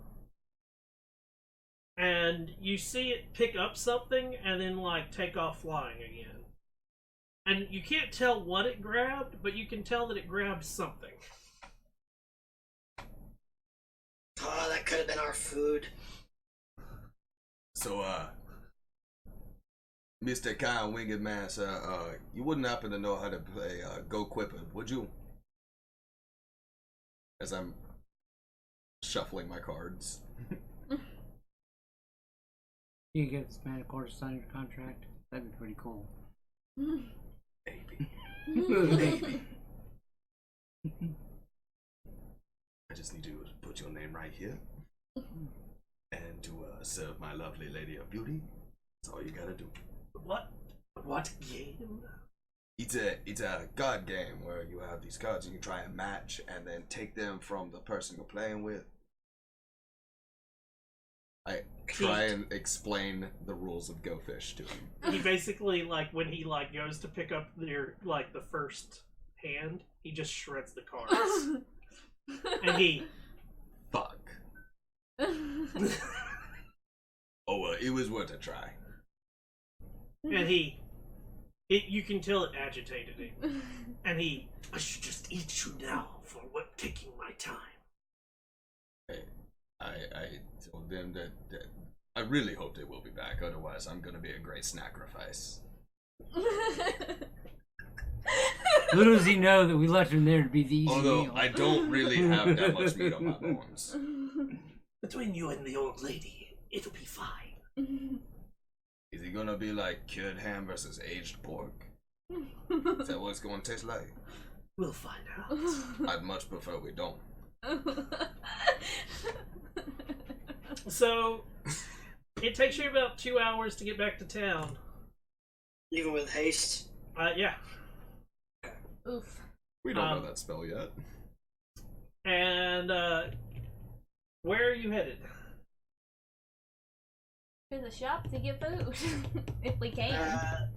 and you see it pick up something and then like take off flying again. And you can't tell what it grabbed, but you can tell that it grabbed something. Oh, that could have been our food. So, Mr. Kyle Winged Man, you wouldn't happen to know how to play Go Quipper, would you? As I'm shuffling my cards. You get Spanish quarter sign your contract. That'd be pretty cool. Maybe. Maybe. I just need to put your name right here. And to serve my lovely lady of beauty. That's all you gotta do. What game? It's a card game where you have these cards and you try and match and then take them from the person you're playing with. I try and explain the rules of Go Fish to him. He basically, like, when he like goes to pick up their like the first hand, he just shreds the cards. And he Fuck. Oh well, it was worth a try. and you can tell it agitated him. And I should just eat you now for what taking my time. I told them that I really hope they will be back, otherwise I'm gonna be a great sacrifice. Little does he know that we left him there to be the easy Although meal. I don't really have that much meat on my bones. Between you and the old lady, it'll be fine. Is it gonna be like cured ham versus aged pork? Is that what it's gonna taste like? We'll find out. I'd much prefer we don't. So, it takes you about 2 hours to get back to town. Even with haste. Yeah. Oof. We don't know that spell yet. And, where are you headed? To the shop to get food. If we can.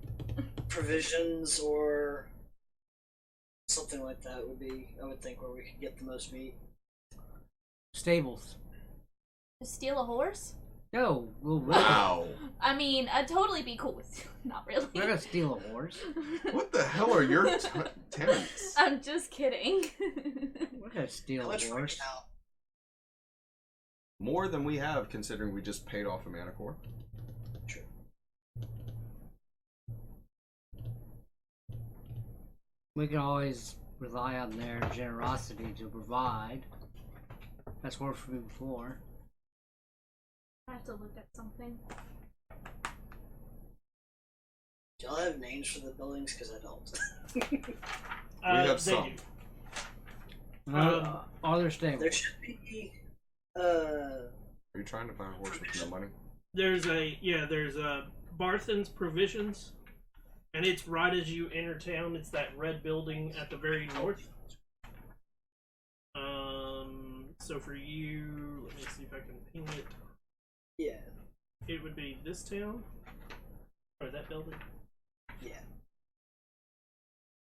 Provisions or something like that would be, I would think, where we could get the most meat. Stables. To steal a horse? No, we'll run. Wow. I mean, I'd totally be cool with not really. We're gonna steal a horse. What the hell are your tenants? I'm just kidding. We're gonna steal How a much horse. out? More than we have, considering we just paid off a mana core. True. We can always rely on their generosity to provide. That's worked for me before. I have to look at something. Do y'all have names for the buildings? Because I don't. We have they some. do. Are there stable? There should be. Are you trying to buy a horse with no money? There's a Barthen's Provisions, and it's right as you enter town. It's that red building at the very north. So for you, let me see if I can ping it. Yeah. It would be this town or that building. Yeah.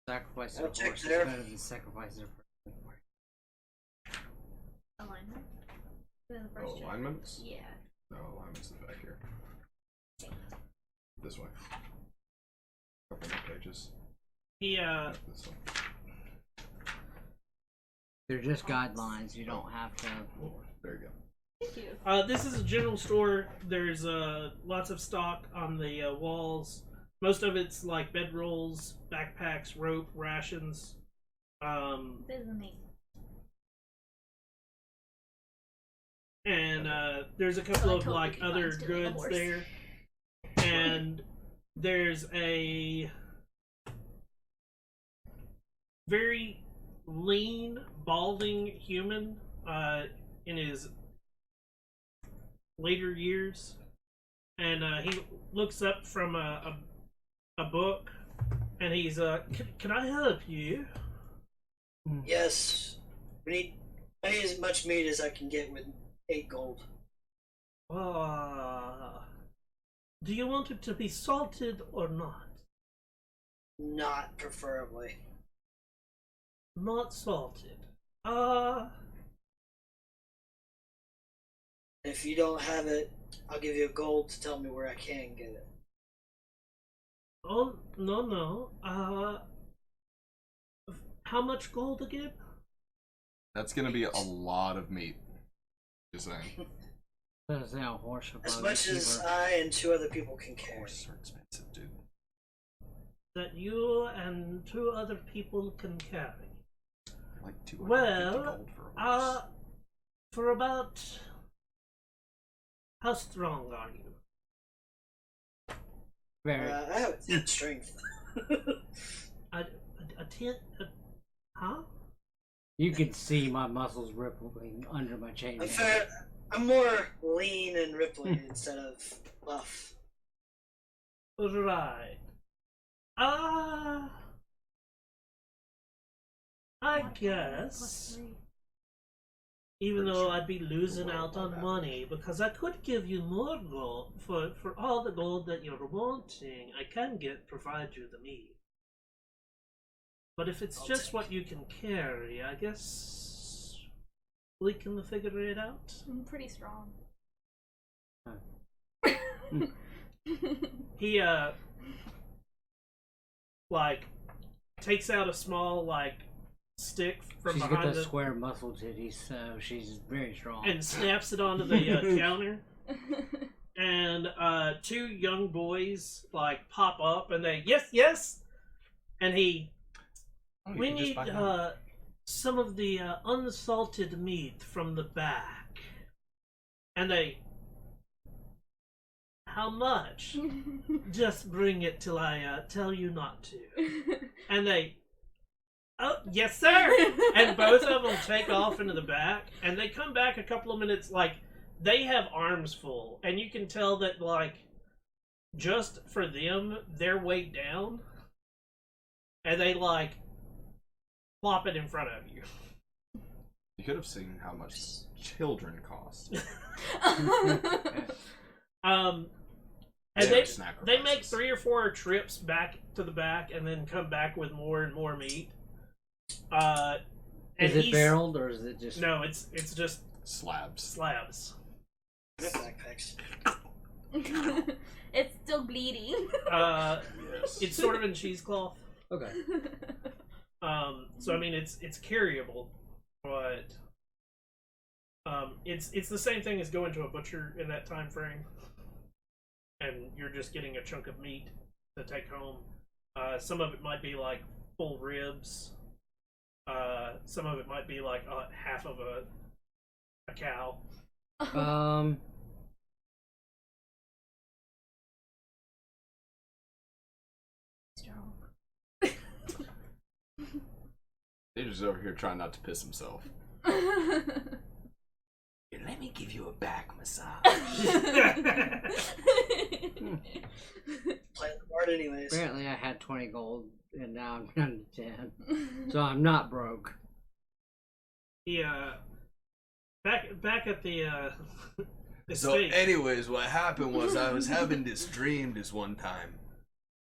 Sacrifice I'll of check horse is there. better than sacrifice of Alignment. The Oh, first check. alignments? Yeah. No, alignments is back here. This way. Couple more pages. He This way. They're just guidelines. You don't have to. Oh, there you go. Thank you. this is a general store. There's lots of stock on the walls. Most of it's like bedrolls, backpacks, rope, rations. This is amazing. And there's a couple I of totally like can other find stealing a goods horse. there. And there's a very lean, balding human in his later years, and he looks up from a book, and he's can I help you? Yes. I need as much meat as I can get with 8 gold. Do you want it to be salted or not? Not preferably. Not salted. If you don't have it, I'll give you a gold to tell me where I can get it. Oh, no. How much gold again? That's gonna be a lot of meat. Just saying. There's a horse As above much the as keeper. I and 2 other people can carry. Horses are expensive, dude. That you and 2 other people can carry. Like 250 Well, gold for a horse. For about... How strong are you? Very. I have a 10 strength. A 10... huh? You can see my muscles rippling under my chainmail. I'm more lean and rippling instead of buff. Right. I guess... Even though I'd be losing out on money, because I could give you more gold for all the gold that you're wanting. I can provide you the meat. But if it's just what you can carry, I guess we can figure it out. I'm pretty strong. He like takes out a small like stick from She's got behind those the square muscle titties, so she's very strong. and snaps it onto the counter. And 2 young boys like pop up and they yes, and he Oh, you we can just need buy that. some of the unsalted meat from the back. And they, how much? Just bring it till I tell you not to. And they, oh yes sir. And both of them take off into the back, and they come back a couple of minutes like they have arms full, and you can tell that like just for them they're weighed down, and they like plop it in front of you. You could have seen how much children cost. And They they are sacrifices. they make 3 or 4 trips back to the back and then come back with more and more meat. And Is it he's- barreled or is it just? No, it's just Slabs. slabs. Backpacks. It's still bleeding. Yes. It's sort of in cheesecloth. Okay. So I mean it's carryable, but It's the same thing as going to a butcher in that time frame, and you're just getting a chunk of meat to take home. Some of it might be like full ribs. Some of it might be like half of a cow. Strong. Daedrus over here trying not to piss himself. Let me give you a back massage. Playing the bard anyways. Apparently I had 20 gold, and now I'm down to 10. So I'm not broke. Yeah. Back at the So estate. anyways, what happened was I was having this dream this one time,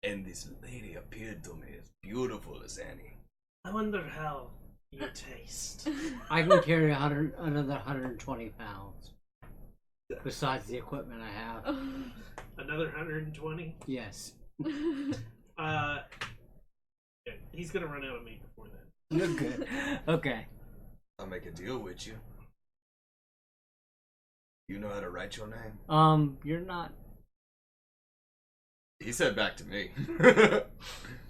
and this lady appeared to me as beautiful as any. I wonder how you taste. I can carry another 120 pounds. Besides the equipment I have. Another 120? Yes. Yeah, he's gonna run out of meat before then. Okay. Okay. I'll make a deal with you. You know how to write your name? You're not. He said back to me.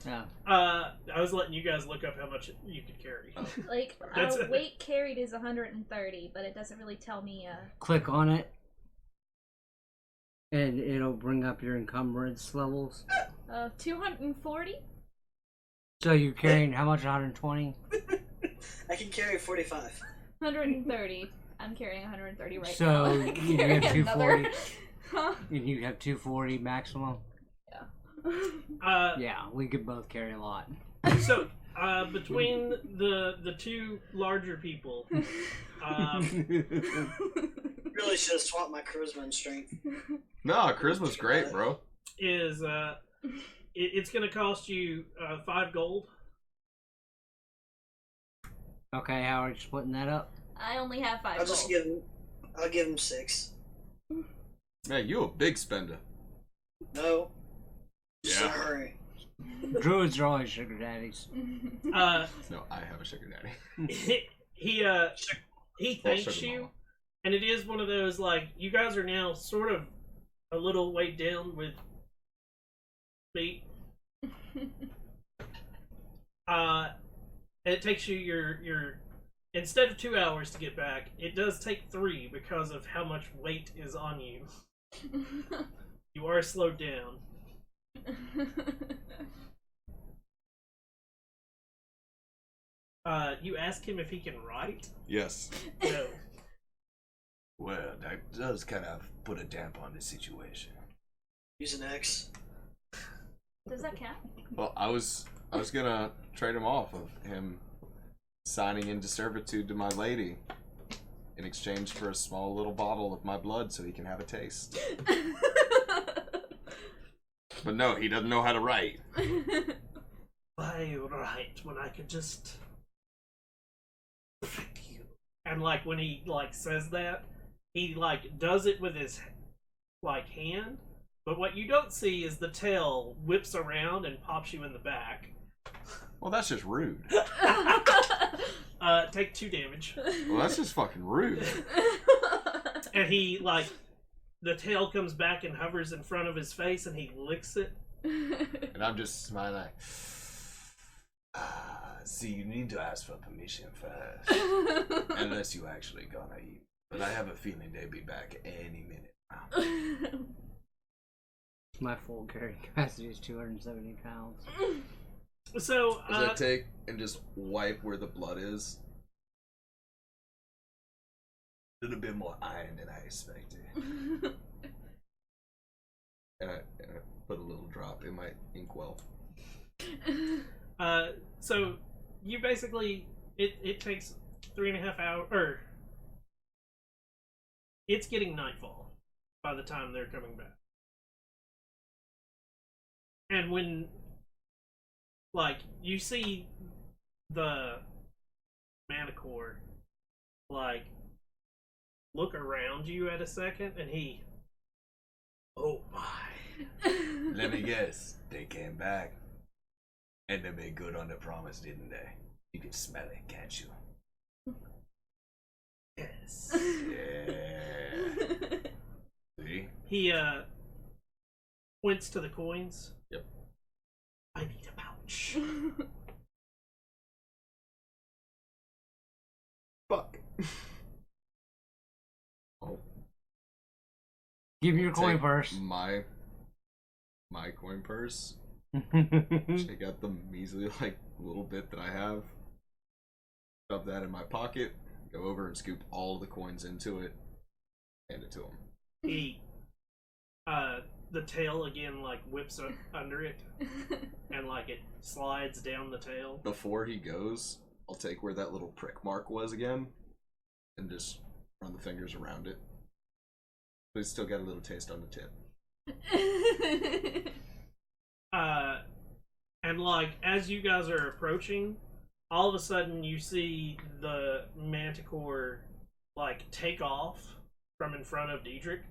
Yeah. I was letting you guys look up how much you could carry. Like, That's our weight carried is 130, but it doesn't really tell me. Click on it. And it'll bring up your encumbrance levels. 240. So you're carrying how much? 120? I can carry 45. 130. I'm carrying 130 right So now. you Carrying have 240. another- Huh? And you have 240 maximum? Yeah, we could both carry a lot. So, between the two larger people, Really should have swapped my charisma and strength. No, charisma's great, bro. is it's gonna cost you 5 gold. Okay, how are you splitting that up? I only have 5 I'll just gold. give him. I'll give him 6. Man, you a big spender. No. Just in a Yeah. hurry. Druids are always sugar daddies. No, I have a sugar daddy. he thanks sugar you, mama. and it is one of those like you guys are now sort of a little weighed down with meat. It takes you your instead of 2 hours to get back, it does take 3 because of how much weight is on you. You are slowed down. You ask him if he can write? Yes. No. Well, that does kind of put a damp on the situation. Use an X. Does that count? Well, I was gonna trade him off of him signing into servitude to my lady in exchange for a small little bottle of my blood so he can have a taste. But no, he doesn't know how to write. Why write when I could just prick you? And like when he like says that, he like does it with his like hand, but what you don't see is the tail whips around and pops you in the back. Well, that's just rude. Take 2 damage. Well, that's just fucking rude. And he like the tail comes back and hovers in front of his face and he licks it. And I'm just smiling like, see, you need to ask for permission first. Unless you actually gonna eat. But I have a feeling they'll be back any minute now. My full carrying capacity is 270 pounds. So Does that take and just wipe where the blood is? A little bit more iron than I expected. And I put a little drop in my inkwell. so you basically it takes 3.5 hours, or it's getting nightfall by the time they're coming back. And when like you see the Manicore like look around you at a second, and he, oh my. Let me guess, they came back. And they made good on their promise, didn't they? You can smell it, can't you? Yes. this. Yeah. See? He points to the coins. Yep. I need a pouch. Fuck. Oh. Give me your coin Take purse. My coin purse. Take out the measly little bit that I have. Shove that in my pocket. Go over and scoop all the coins into it. Hand it to him. He, the tail again whips under it, and it slides down the tail. Before he goes, I'll take where that little prick mark was again, and just run the fingers around it. But it's still got a little taste on the tip. And as you guys are approaching, all of a sudden you see the manticore take off from in front of Diedrich,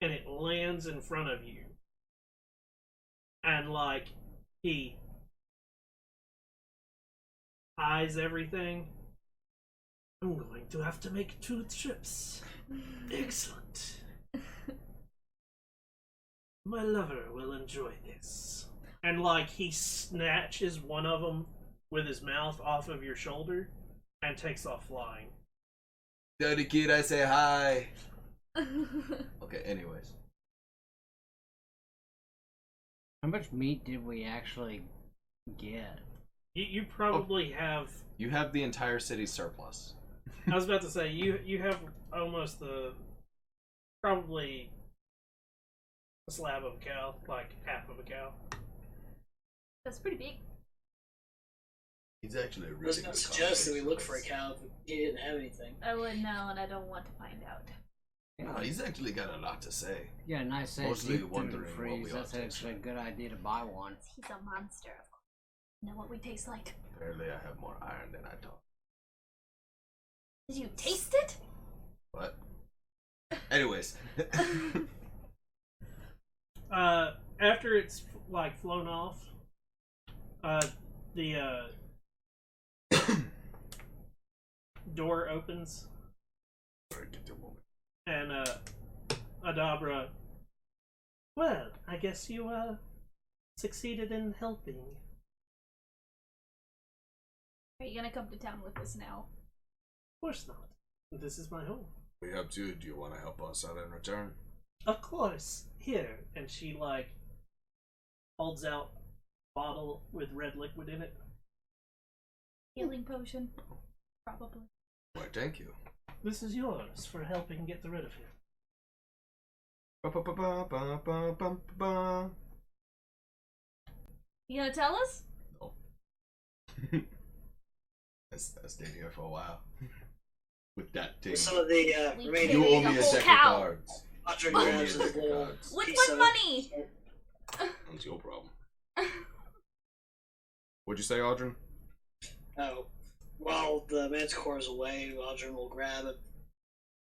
and it lands in front of you. And he eyes everything. I'm going to have to make 2 trips. Excellent. My lover will enjoy this. And he snatches one of them with his mouth off of your shoulder and takes off flying. Dirty kid, I say hi. Okay, anyways. How much meat did we actually get? You probably have... You have the entire city surplus. I was about to say, you have almost probably a slab of a cow, half of a cow. That's pretty big. He's actually a really I was going good to suggest that we look for a conversationalist. cow if he didn't have anything. I wouldn't know, and I don't want to find out. No, he's actually got a lot to say. Yeah, nice size Mostly deep wondering what freeze. we That's ought to actually a expect. good idea to buy one. He's a monster, of course. Know what we taste like? Apparently I have more iron than I thought. Did you taste it? What? Anyways. After it's flown off, the door opens, Sorry, get to a moment. and Adabra. Well, I guess you succeeded in helping. Are you gonna come to town with us now? Of course not. This is my home. We have to. Do you want to help us out in return? Of course. Here. And she holds out a bottle with red liquid in it. Healing potion. Probably. Why, thank you. This is yours for helping get rid of him. Ba-ba-ba-ba-ba-ba-ba. You gonna tell us? No. I stayed here for a while. With that thing. Some of the We remaining. You owe the me a whole deck cow. of cards. Audrey You owe me a grabs deck a of little cards. With piece what of- money? That's your problem. What'd you say, Audrey? Oh, while the manticore is away, Aldrin will grab a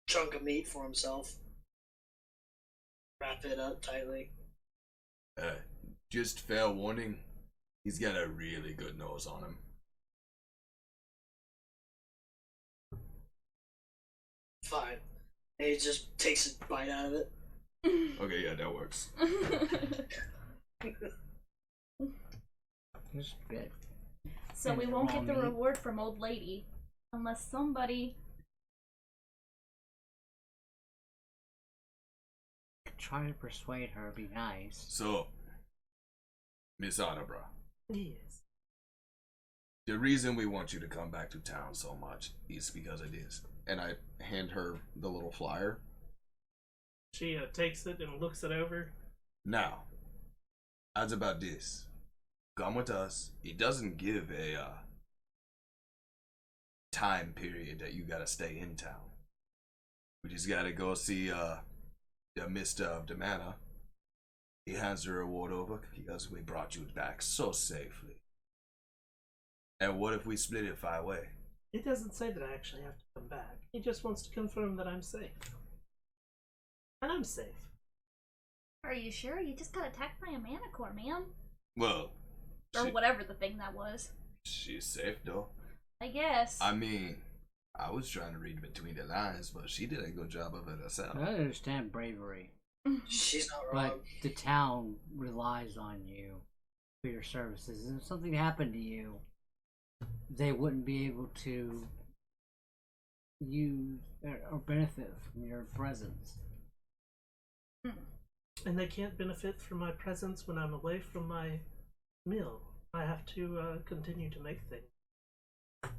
chunk of meat for himself, wrap it up tightly. Just fair warning. He's got a really good nose on him. Fine. And he just takes a bite out of it. Okay, yeah, that works. It's good. So we And won't raw get the meat. reward from old lady unless somebody. Try to persuade her. Be nice. So, Miss Adabra, Yes. the reason we want you to come back to town so much is because of this. And I hand her the little flyer. She takes it and looks it over. Now, as about this, come with us. It doesn't give a time period that you gotta stay in town. We just gotta go see the Mr. of Damana. He hands the reward over because we brought you back so safely. And what if we split it 5 ways? It doesn't say that I actually have to come back. He just wants to confirm that I'm safe. And I'm safe. Are you sure? You just got attacked by a manicore, man. Well, Or whatever the thing that was. she's safe though. I guess. I mean, I was trying to read between the lines, but she did a good job of it herself. I understand bravery, She's not wrong. but the town relies on you for your services. And if something happened to you, they wouldn't be able to use or benefit from your presence. And they can't benefit from my presence when I'm away from my mill. I have to continue to make things.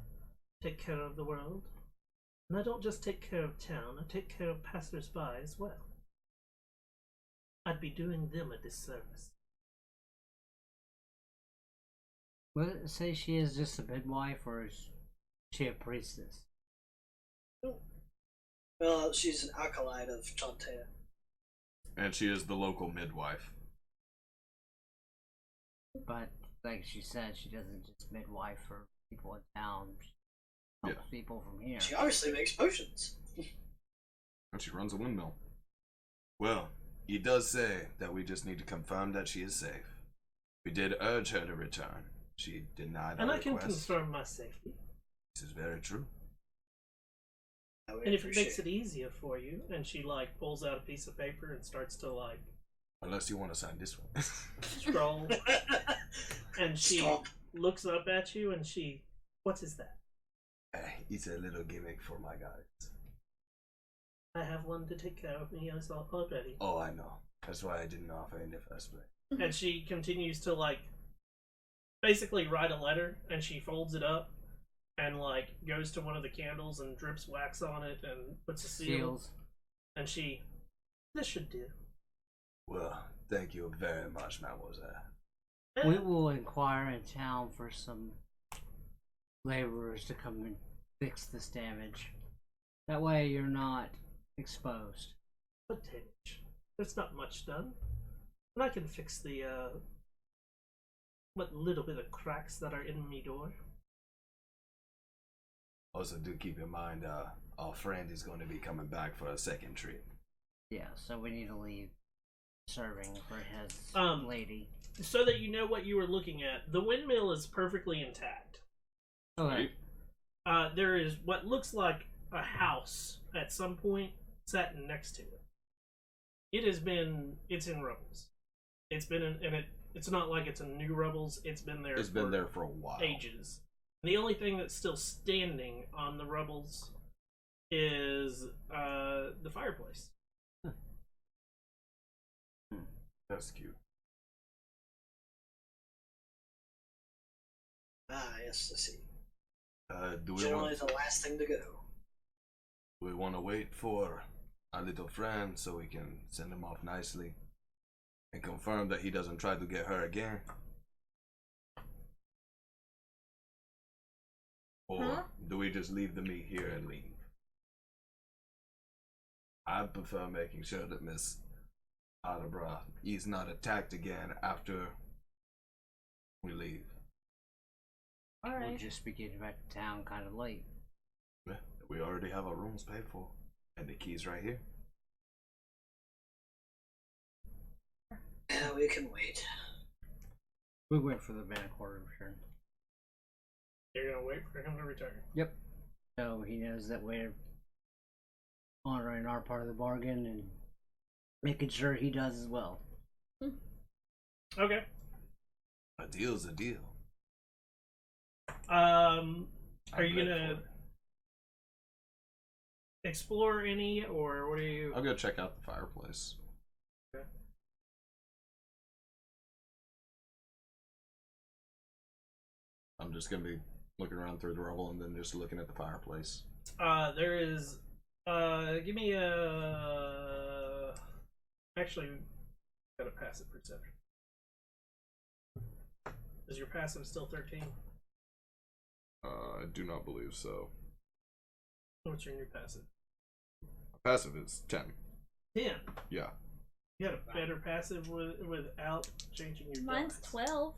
Take care of the world. And I don't just take care of town, I take care of passers-by as well. I'd be doing them a disservice. Will it say she is just a midwife, or is she a priestess? Well, she's an acolyte of Chantea. And she is the local midwife. But like she said, she doesn't just midwife for people in town. She helps people from here. She obviously makes potions. And she runs a windmill. Well, he does say that we just need to confirm that she is safe. We did urge her to return. She denied our And I can request. confirm my safety. This is very true. And if it makes it easier for you, and she like pulls out a piece of paper and starts to like Unless you want to sign this one. scroll, and she Stop. looks up at you and she, what is that? It's a little gimmick for my guys. I have one to take care of me as already. Oh, I know. That's why I didn't offer in the first place. And she continues to like basically write a letter, and she folds it up and like goes to one of the candles and drips wax on it and puts a seal. Seals. And she, this should do. Well, thank you very much, mademoiselle. We will inquire in town for some laborers to come and fix this damage. That way you're not exposed. What damage? There's not much done. And I can fix the what little bit of cracks that are in me door. Also, do keep in mind, our friend is going to be coming back for a second trip. Yeah, so we need to leave serving for his lady. So that you know what you were looking at, the windmill is perfectly intact. Okay. There is what looks like a house at some point sat next to it. It's in rubbles. It's not like it's in new rubbles. It's been there. It's been there for a while. Ages. The only thing that's still standing on the rubbles is the fireplace. That's cute. Ah, yes, I see. Do we Generally want? the last thing to go. Do we want to wait for our little friend so we can send him off nicely and confirm that he doesn't try to get her again? Or do we just leave the meat here and leave? I prefer making sure that Miss Adabra is not attacked again after we leave. We'll Alright. just be getting back to town kind of late. Yeah, we already have our rooms paid for, and the keys right here. Yeah, we can wait. We wait for the Manticore to return. You're gonna wait for him to return. Yep. So he knows that we're honoring our part of the bargain and making sure he does as well. Okay. A deal's a deal. Are I'm you ready gonna for it. explore any, or what are you? I'll go check out the fireplace. Okay. I'm just gonna be looking around through the rubble and then just looking at the fireplace. There is. Give me a. Actually, got a passive perception. Is your passive still 13? I do not believe so. What's your new passive? Passive is 10. 10. Yeah. You had a better passive without changing your. Mine's dice. 12.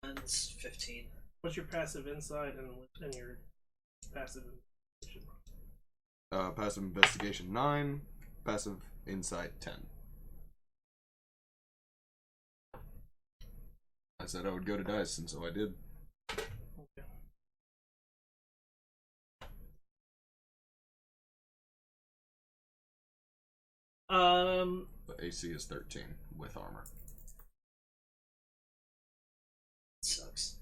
Mine's 15. What's your passive insight and your passive investigation? Passive investigation 9. Passive insight 10. I said I would go to dice, and so I did. Okay. AC is 13 with armor. Sucks.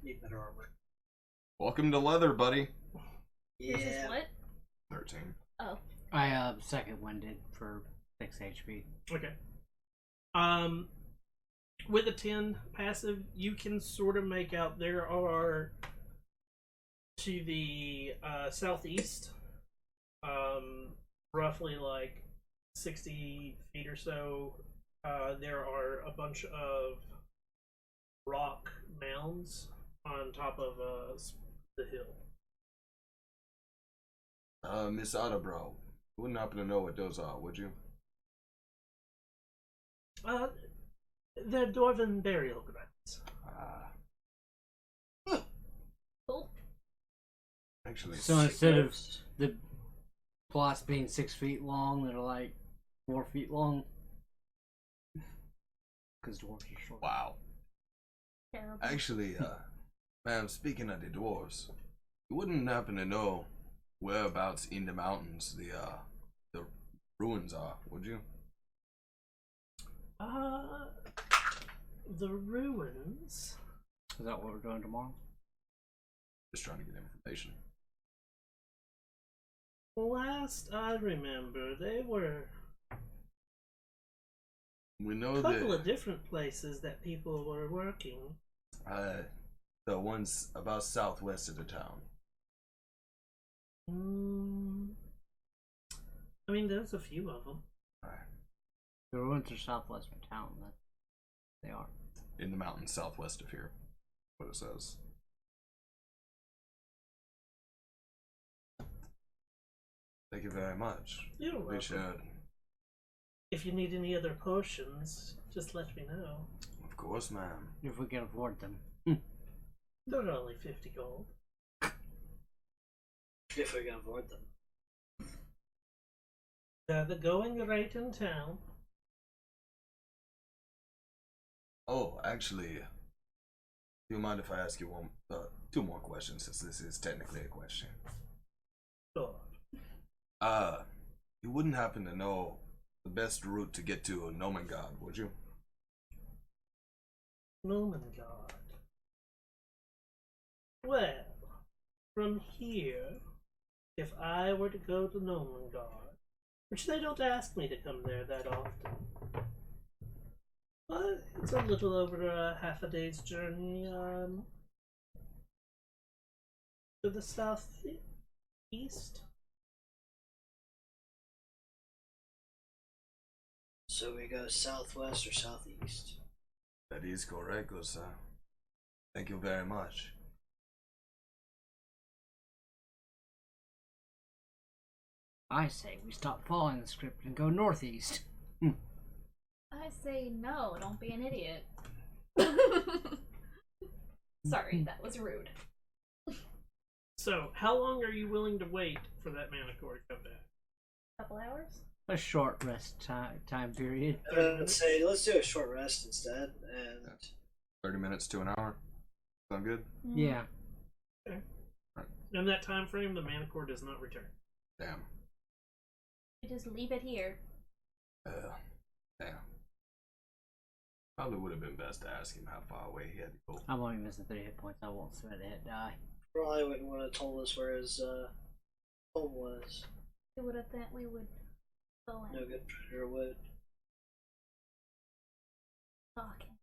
Need better armor. Welcome to leather, buddy. Yours is Yeah. what? 13. Oh. I second winded for 6 HP. Okay. With a 10 passive, you can sort of make out there are to the southeast, roughly like 60 feet or so, there are a bunch of rock mounds on top of the hill. Miss Otterbrow, you wouldn't happen to know what those are, would you? They're dwarven burial grounds. Cool. Actually, So instead of the plots being 6 feet long, they're like 4 feet long. Because dwarves are short. wow. Terrible. Actually, ma'am, speaking of the dwarves, you wouldn't happen to know whereabouts in the mountains the ruins are, would you? The ruins. Is that what we're doing tomorrow? Just trying to get information. Last I remember, they were We know a couple that of different places that people were working. the ones about southwest of the town. I mean, there's a few of them. The ruins are southwest of town. They are. In the mountains southwest of here. What it says. Thank you very much. You're We welcome. should. If you need any other potions, just let me know. Of course, ma'am. If we can afford them. They're only 50 gold. If we can avoid them. They're the going rate in town. Oh, actually, do you mind if I ask you two more questions, since this is technically a question? Sure. You wouldn't happen to know the best route to get to Nomengard, would you? Nomengard. Well, from here, if I were to go to Nomengard, which they don't ask me to come there that often, but it's a little over a half a day's journey to the southeast. So we go southwest or southeast. That is correct, good sir. Thank you very much. I say we stop following the script and go northeast. I say no, don't be an idiot. Sorry, that was rude. So, how long are you willing to wait for that Manicore to come back? Couple hours? A short rest time period. Let's say let's do a short rest instead, and 30 minutes to an hour. Sound good? Yeah. In that time frame, the Manicore does not return. Damn. You just leave it here. Damn. Probably would have been best to ask him how far away he had to go. I'm only missing 3 hit points. I won't spend a hit die. probably wouldn't want to told us where his home was. We would have thought we would go in. No good predator would. Talking.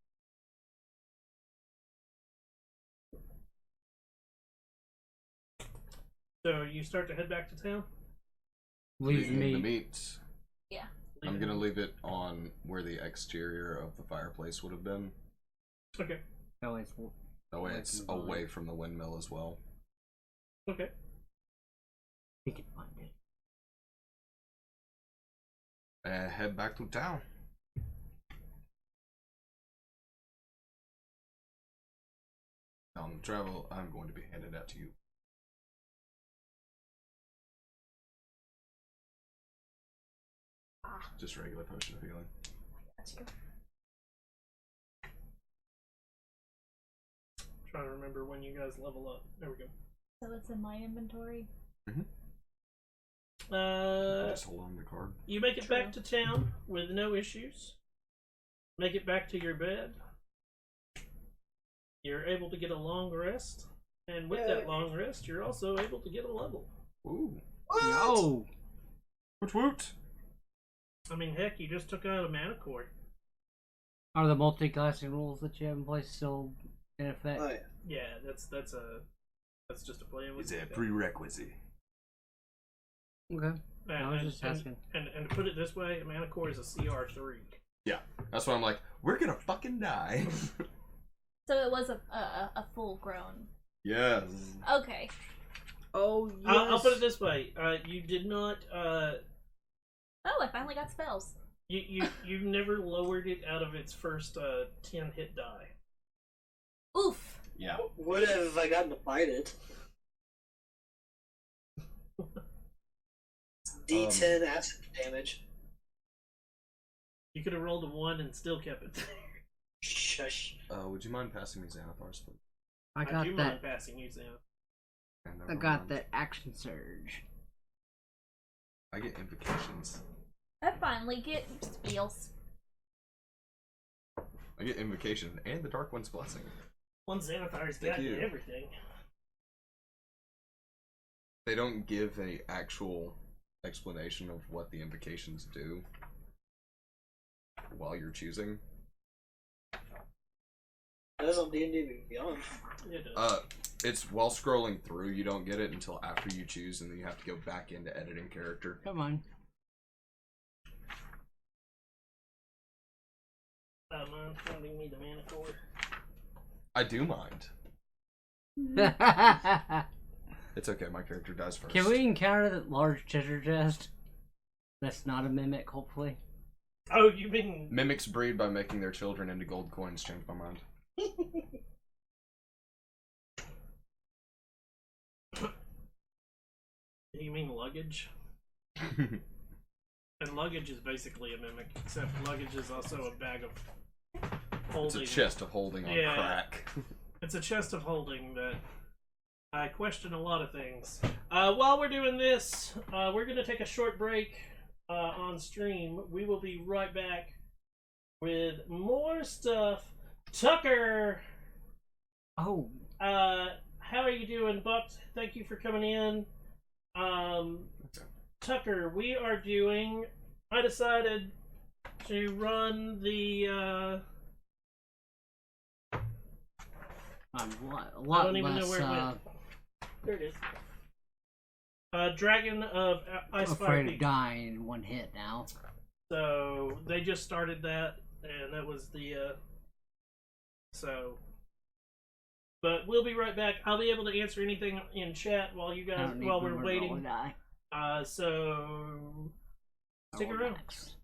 So you start to head back to town? Leave Leaving the me. meat. Yeah. I'm gonna leave it on where the exterior of the fireplace would have been. Okay. No, it's That way Away it's from the away vine. from the windmill as well. Okay. he can find it. And head back to town. On the travel, I'm going to be handing that to you. Ah, Just regular potion of healing. that's you. Trying to remember when you guys level up. There we go. So it's in my inventory. Just hold on to the card. You make it back to town with no issues. Make it back to your bed. You're able to get a long rest, and with that long rest, you're also able to get a level. Ooh. No. Woot woot. I mean, heck, you just took out a mana core. Are the multi-classing rules that you have in place still in effect? Oh, yeah. Yeah, that's just a plan. It's a prerequisite. Okay. I was just asking. And to put it this way, a mana core is a CR3. Yeah, that's why I'm like, we're gonna fucking die. So it was a full grown. Yes. Okay. Oh, yes. I'll put it this way: you did not. Oh, I finally got spells. You never lowered it out of its first 10 hit die. Oof. Yeah. Would have if I gotten to bite it. D10 acid damage. You could have rolled a 1 and still kept it there. Shush. Would you mind passing me Xanathars, please? I I got do that. mind passing you, Sam. And I got that action surge. I get invocations. I finally get spells. I get invocation and the Dark One's blessing. One Xanathar's Thank got you. everything. They don't give a actual explanation of what the invocations do while you're choosing. That's on D&D Beyond. It does. It's while scrolling through, you don't get it until after you choose, and then you have to go back into editing character. Come on. Mind handing me the mana core. I do mind. It's okay, my character dies first. Can we encounter that large treasure chest? That's not a mimic, hopefully. Oh, you mean Mimics breed by making their children into gold coins. Change my mind. you mean luggage? And luggage is basically a mimic, except luggage is also a bag of It's holding. a chest of holding on Yeah. crack. It's a chest of holding that I question a lot of things. While we're doing this, we're going to take a short break on stream. We will be right back with more stuff. Tucker! Oh, How are you doing, Buck? Thank you for coming in. Tucker, we are doing... I decided to run the... I'm a I lot don't even know less where it went. There it is. Dragon of Icespire afraid of Peak. dying in one hit now. So they just started that, and that was the But we'll be right back. I'll be able to answer anything in chat while you I guys don't need while we're to roll waiting. a die. So stick Roll around. max.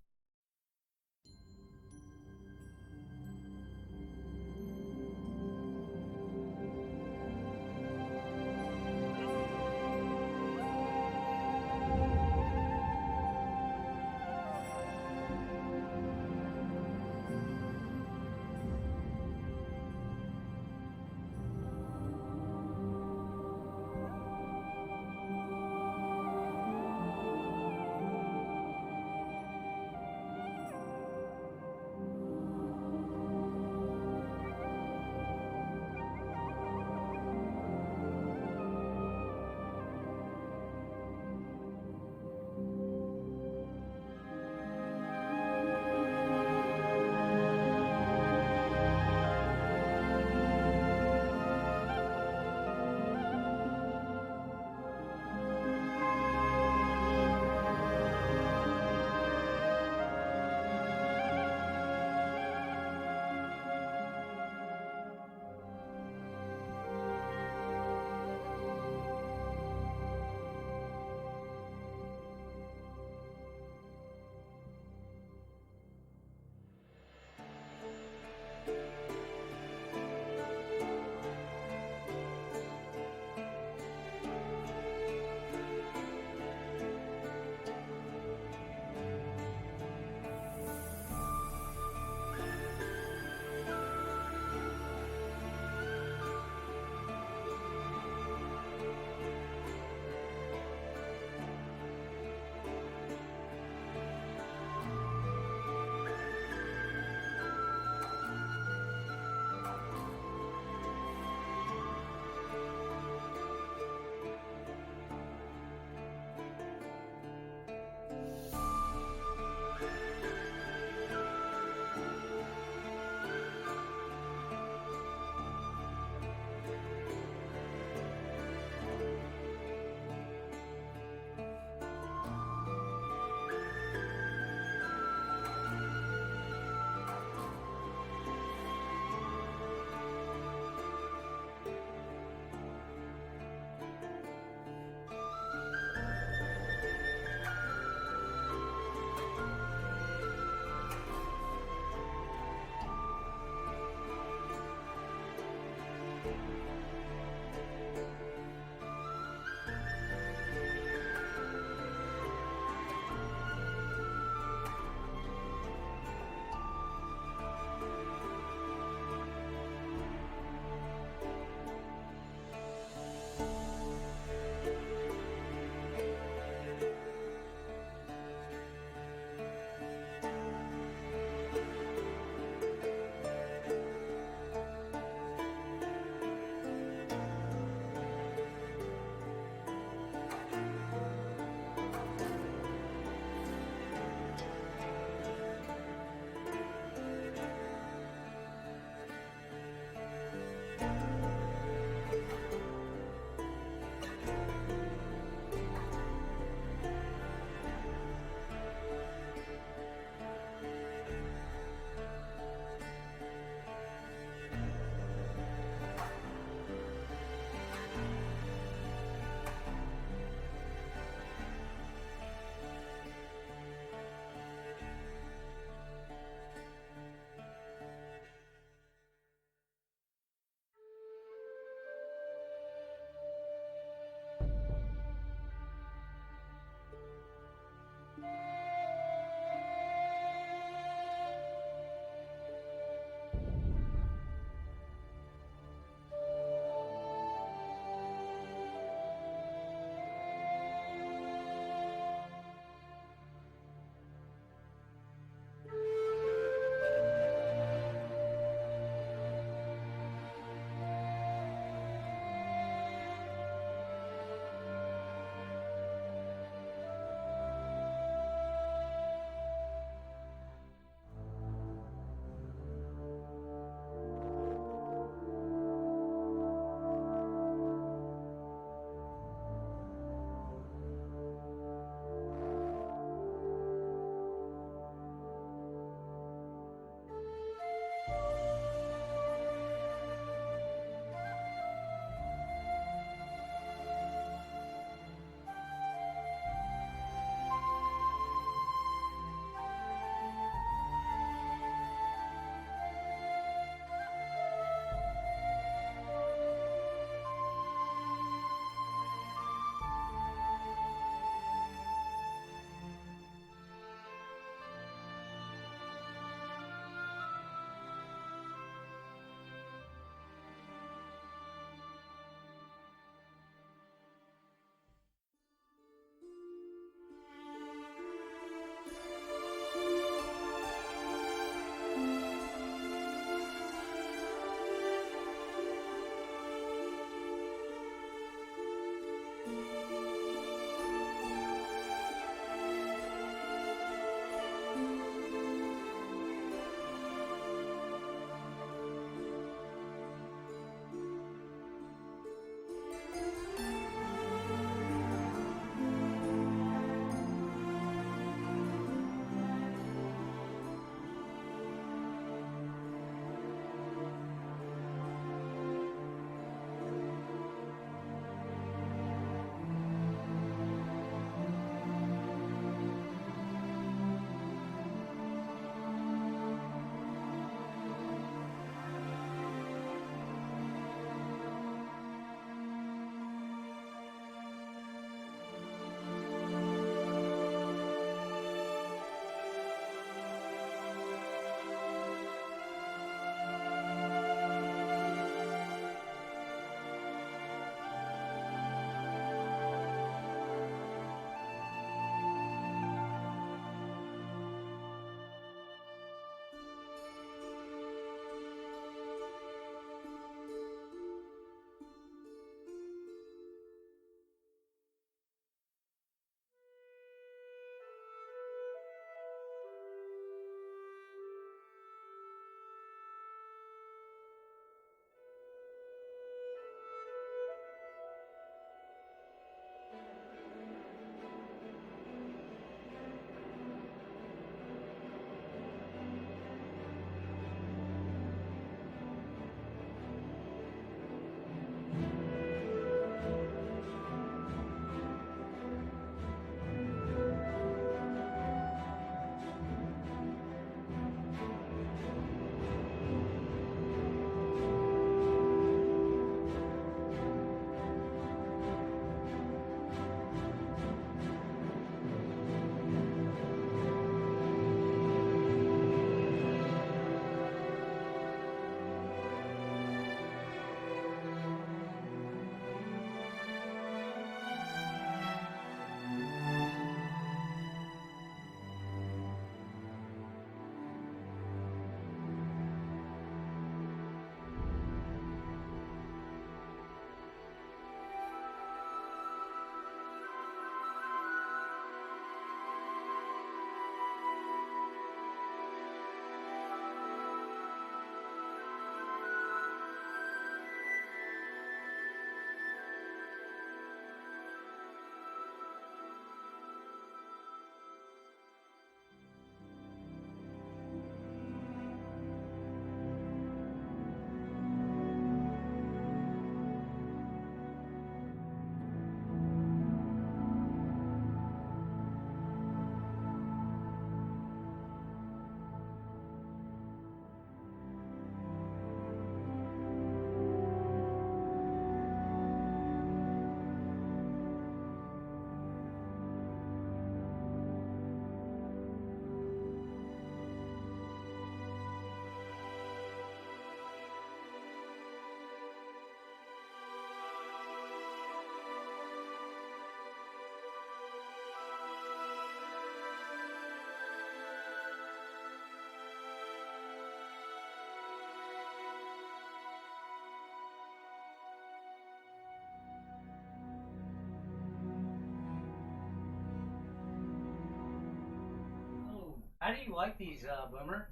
How do you like these, Boomer?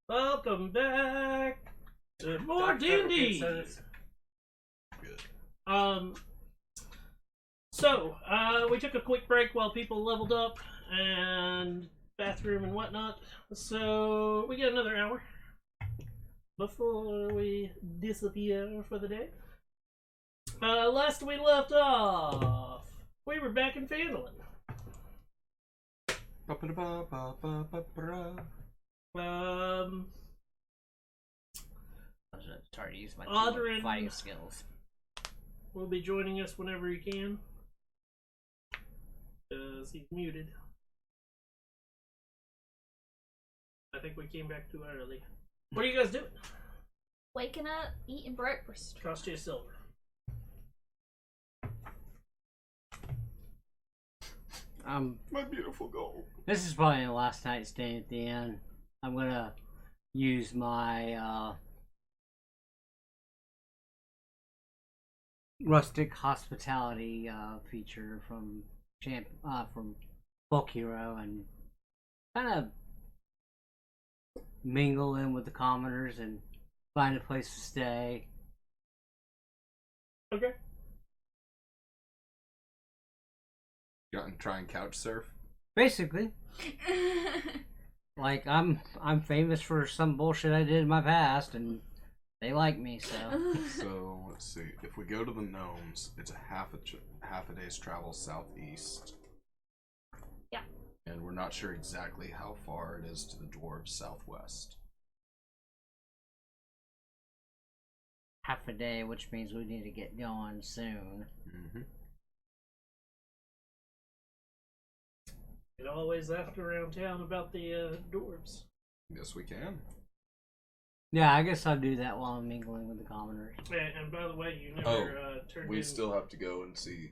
Welcome back to more Dr. Pepper D&D. Kids. Good. So, we took a quick break while people leveled up and bathroom and whatnot. So, we got another hour before we disappear for the day. Last we left off, we were back in Phandalin. I was gonna start to use my Audrin fighting skills. will be joining us whenever he can. Because he's muted. I think we came back too early. What are you guys doing? Waking up, eating breakfast. Cost you a silver. My beautiful gold. This is probably the last night staying at the inn. I'm gonna use my rustic hospitality feature from Bulk Hero and kind of mingle in with the commoners and find a place to stay. Okay. You want to try and couch surf? Basically, like I'm famous for some bullshit I did in my past, and they like me. So So let's see. If we go to the gnomes, it's a half a day's travel southeast. Yeah. And we're not sure exactly how far it is to the dwarves southwest. half a day, which means we need to get going soon. Mm-hmm. You always ask around town about the dwarves. Yes, we can. Yeah, I guess I'll do that while I'm mingling with the commoners. And by the way, you never turned We in... still have to go and see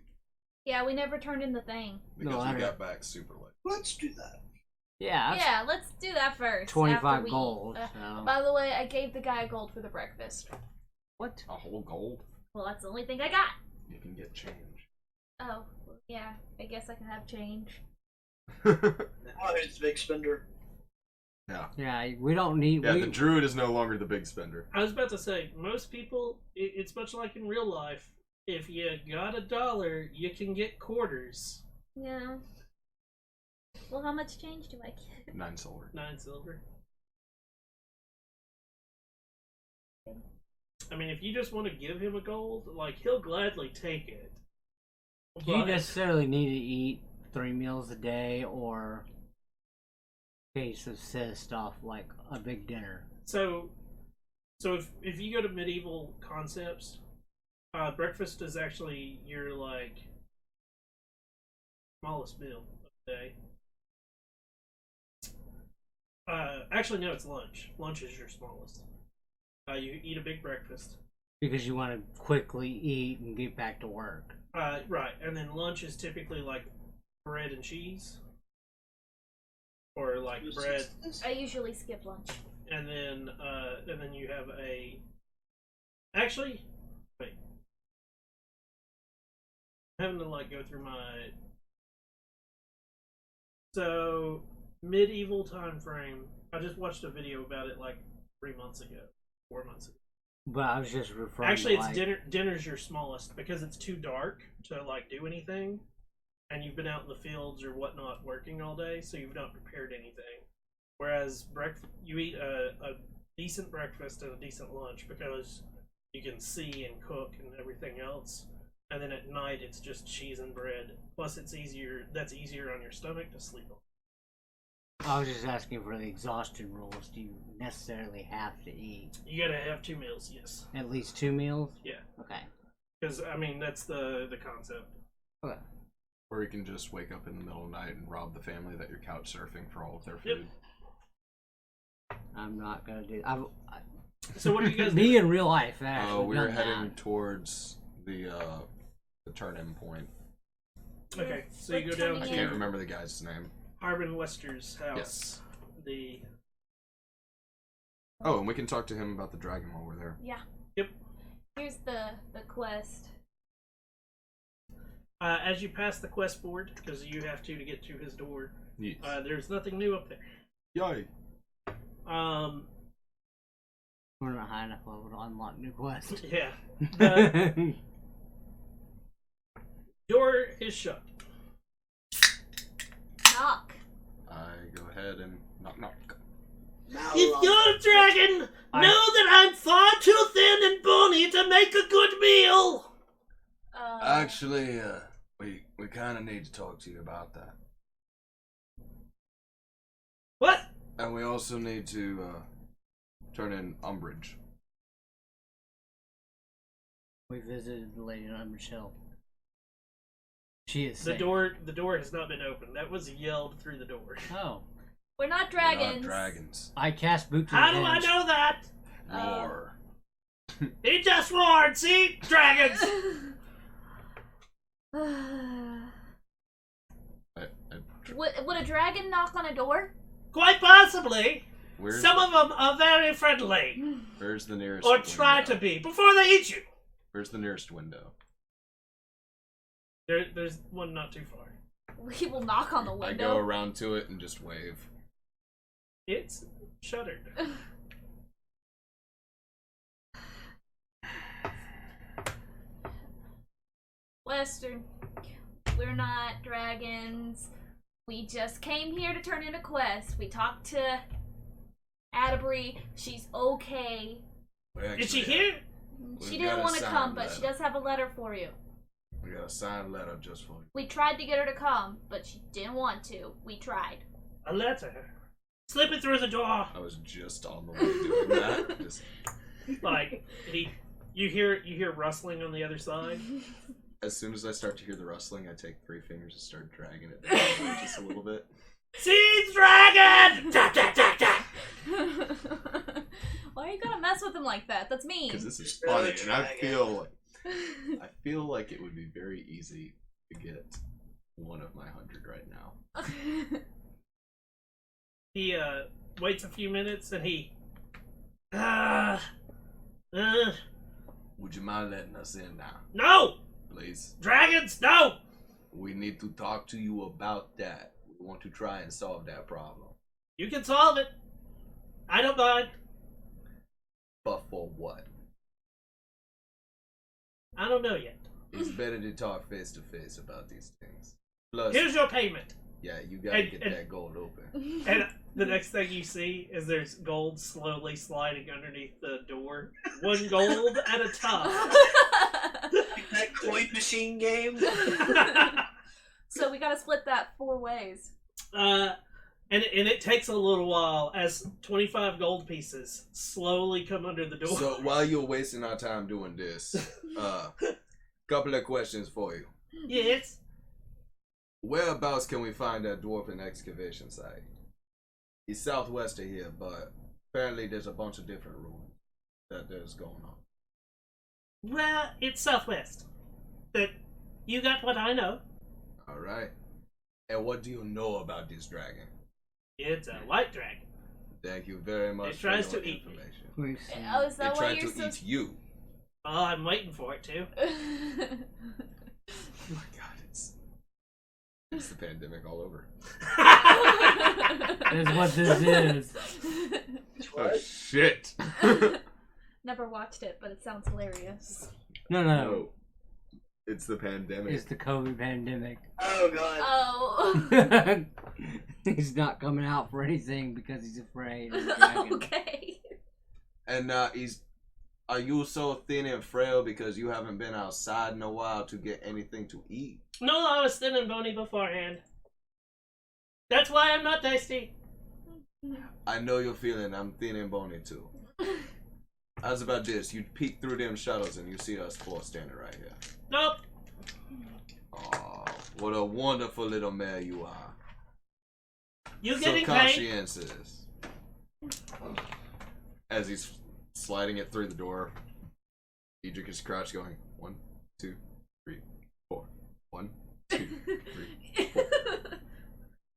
Yeah, we never turned in the thing. because No, I we don't- got back super late. Let's do that. Yeah, that's Yeah, let's do that first. 25 after we gold. eat. So. By the way, I gave the guy gold for the breakfast. What? A whole gold? Well, that's the only thing I got. You can get change. Oh, well, yeah. I guess I can have change. Oh, he's a big spender. Yeah, we don't need. Yeah, we, the druid is no longer the big spender. I was about to say, most people, it's much like in real life. If you got $1, you can get quarters. Yeah. Well, how much change do I get? 9 silver. 9 silver. I mean, if you just want to give him a gold, like, he'll gladly take it. do you But- necessarily need to eat 3 meals a day or case of stuff like a big dinner? So if you go to medieval concepts, breakfast is actually your like smallest meal of the day. Actually, no, it's lunch. Lunch is your smallest. You eat a big breakfast. Because you want to quickly eat and get back to work. Right, and then lunch is typically like bread and cheese, or like bread, I usually skip lunch. and then you have a. Actually, wait. I'm having to like go through my. So medieval time frame. I just watched a video about it like 3 months ago, 4 months ago. But I was just referring Actually, to it's like, dinner. Dinner's your smallest because it's too dark to like do anything, and you've been out in the fields or whatnot working all day, so you've not prepared anything. Whereas you eat a decent breakfast and a decent lunch because you can see and cook and everything else. And then at night, it's just cheese and bread. Plus, it's easier. That's easier on your stomach to sleep on. I was just asking for the exhaustion rules. Do you necessarily have to eat You gotta have 2 meals, yes. at least 2 meals? Yeah. Okay. Because I mean, that's the concept. Okay. Or you can just wake up in the middle of the night and rob the family that you're couch surfing for all of their food. I'm not gonna do. So what are you guys Me doing? in real life. I've actually We're done heading that. towards the turn-in point. Okay, so you go We're down turning I to can't remember the guy's name. Harbin Wester's house. Yes. The Oh, and we can talk to him about the dragon while we're there. Yeah. Yep. Here's the quest. as you pass the quest board, because you have to get to his door. Yes. There's nothing new up there. Yay! We're not high enough level to unlock new quests. Yeah. The door is shut. Knock. I go ahead and knock. Now, If you're a dragon, know that I'm far too thin and bony to make a good meal. Actually, we kind of need to talk to you about that. What? And we also need to turn in umbrage. We visited the lady on Umbrage Hill. She is The safe. door has not been opened. That was yelled through the door. Oh. We're not We're dragons. not dragons. I cast Boot to How the do I Hinge. know that? Roar. He just roared. See, dragons. Would a dragon knock on a door? Quite possibly. Where's Some of them are very friendly, Where's the nearest? or try to window? be, before they eat you. Where's the nearest window? There's one not too far. We will knock on the I window. go around to it and just wave. It's shuttered. Western, we're not dragons. We just came here to turn in a quest. We talked to Atterbury. She's okay. Is she here? She We've didn't got a want to signed come, but she letter. does have a letter for you. We got a signed letter just for you. We tried to get her to come, but she didn't want to. We tried. A letter. Slip it through the door. I was just on the way doing that. Just, Like you hear rustling on the other side. as soon as I start to hear the rustling, I take 3 fingers and start dragging it down just a little bit. See, dragon! Da, da, da, da. Why are you gonna mess with him like that? That's mean. Because this is Really funny, and I dragging. feel like it would be very easy to get one of my 100 right now. He waits a few minutes and he. Would you mind letting us in now, No! please? Dragons, no! We need to talk to you about that. We want to try and solve that problem. You can solve it. I don't mind. But for what? I don't know yet. It's better to talk face to face about these things. Plus, Here's your payment. yeah, you gotta And- get and- that gold open. And the next thing you see is there's gold slowly sliding underneath the door. 1 gold at a time. That coin machine game. So we gotta split that 4 ways. And it takes a little while as 25 gold pieces slowly come under the door. So while you're wasting our time doing this, couple of questions for you. Yes. Whereabouts can we find that dwarven excavation site? He's southwest of here, but apparently there's a bunch of different ruins that there's going on. Well, it's southwest. But you got what I know. Alright. And what do you know about this dragon? It's a white dragon. Thank you very much It tries for your to eat me. information. We've seen. Oh, is It that why tried you're to so... eat you. Oh, I'm waiting for it to. Oh my god, it's the pandemic all over. That's what this is. Oh shit. Never watched it, but it sounds hilarious. No. No. It's the pandemic. It's the COVID pandemic. Oh god. Oh. He's not coming out for anything because he's afraid of the dragon. Okay. And are you so thin and frail because you haven't been outside in a while to get anything to eat? No, I was thin and bony beforehand. That's why I'm not tasty. I know your feeling. I'm thin and bony too. How's about this? You peek through them shutters and you see us 4 standing right here. Nope. Oh, what a wonderful little mare you are. You So getting paid? conscientious. As he's sliding it through the door, Edric is crouched going 1, 2, 3, 4. 1, 2, 3, 4.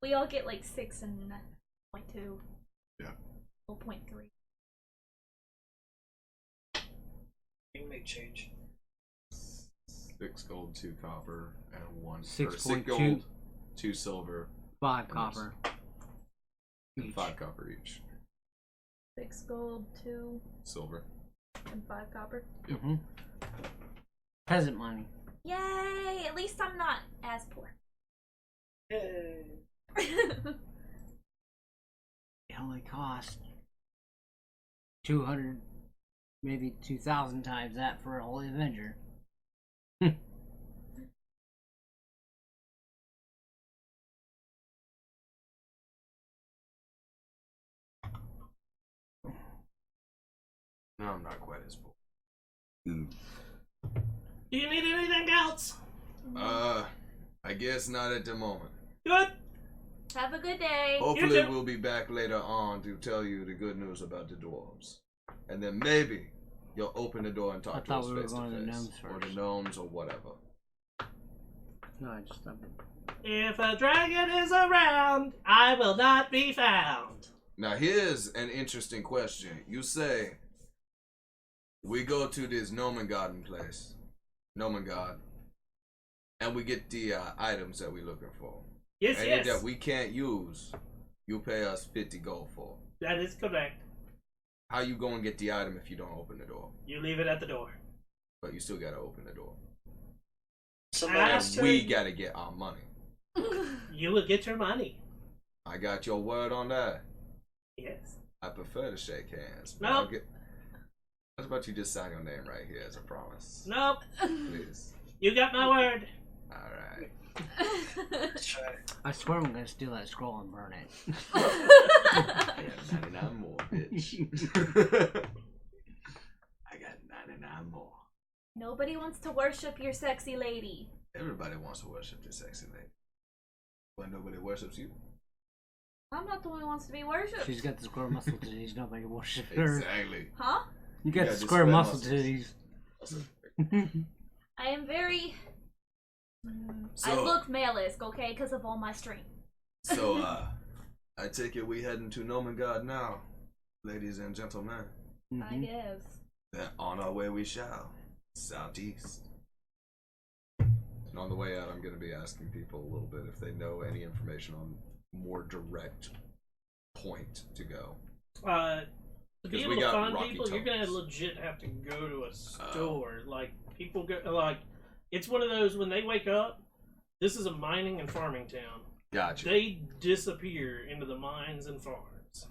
We all get like 6 and 0.2. Yeah. 0.3. You can make change. 6 gold, 2 copper, and 1 or 6 6.2. gold, 2 silver, 5 copper. And Each. 5 copper each. 6 gold, 2, Silver. and 5 copper. Mm-hmm. Peasant money. Yay! At least I'm not as poor. Yay. It only cost 200, maybe 2,000 times that for a Holy Avenger. No, I'm not quite as poor. Do you need anything else? I guess not at the moment. Good. Have a good day. Hopefully too. we'll be back later on to tell you the good news about the dwarves. And then maybe you'll open the door and I talk to thought us we were face to going to the face. gnomes Or the first. gnomes or whatever. No, I just If a dragon is around, I will not be found. Now here's an interesting question. You say we go to this Gnomon Garden place, Gnomon God, and we get the items that we're looking for. Yes, Any yes. that we can't use, you pay us 50 gold for. That is correct. How you gonna get the item if you don't open the door? You leave it at the door. But you still gotta open the door. Somebody Ah. And has to. we gotta get our money. You will get your money. I got your word on that. Yes. I prefer to shake hands. but Nope. I'll get... How about you just sign your name right here as a promise? Nope. Please. You got my word. Alright. Let's try. I swear I'm gonna steal that scroll and burn it. I got 99 more, bitch. I got 99 more. Nobody wants to worship your sexy lady. Everybody wants to worship this sexy lady. But nobody worships you. I'm not the one who wants to be worshipped. She's got the square muscle titties. Nobody worships her. Exactly. Huh? You got Yeah, the the square square muscle muscles. titties. I am very. I So- look male-esque, okay, because of all my strength. So, I take it we heading to Gnomon God now, ladies and gentlemen. I Mhm. guess. Then on our way we shall. Southeast. And on the way out, I'm going to be asking people a little bit if they know any information on more direct point to go. To be Because able we to got find Rocky people, you're gonna Tunnels. legit have to go to a store. Like people go, like it's one of those when they wake up. This is a mining and farming town. Gotcha. They disappear into the mines and farms.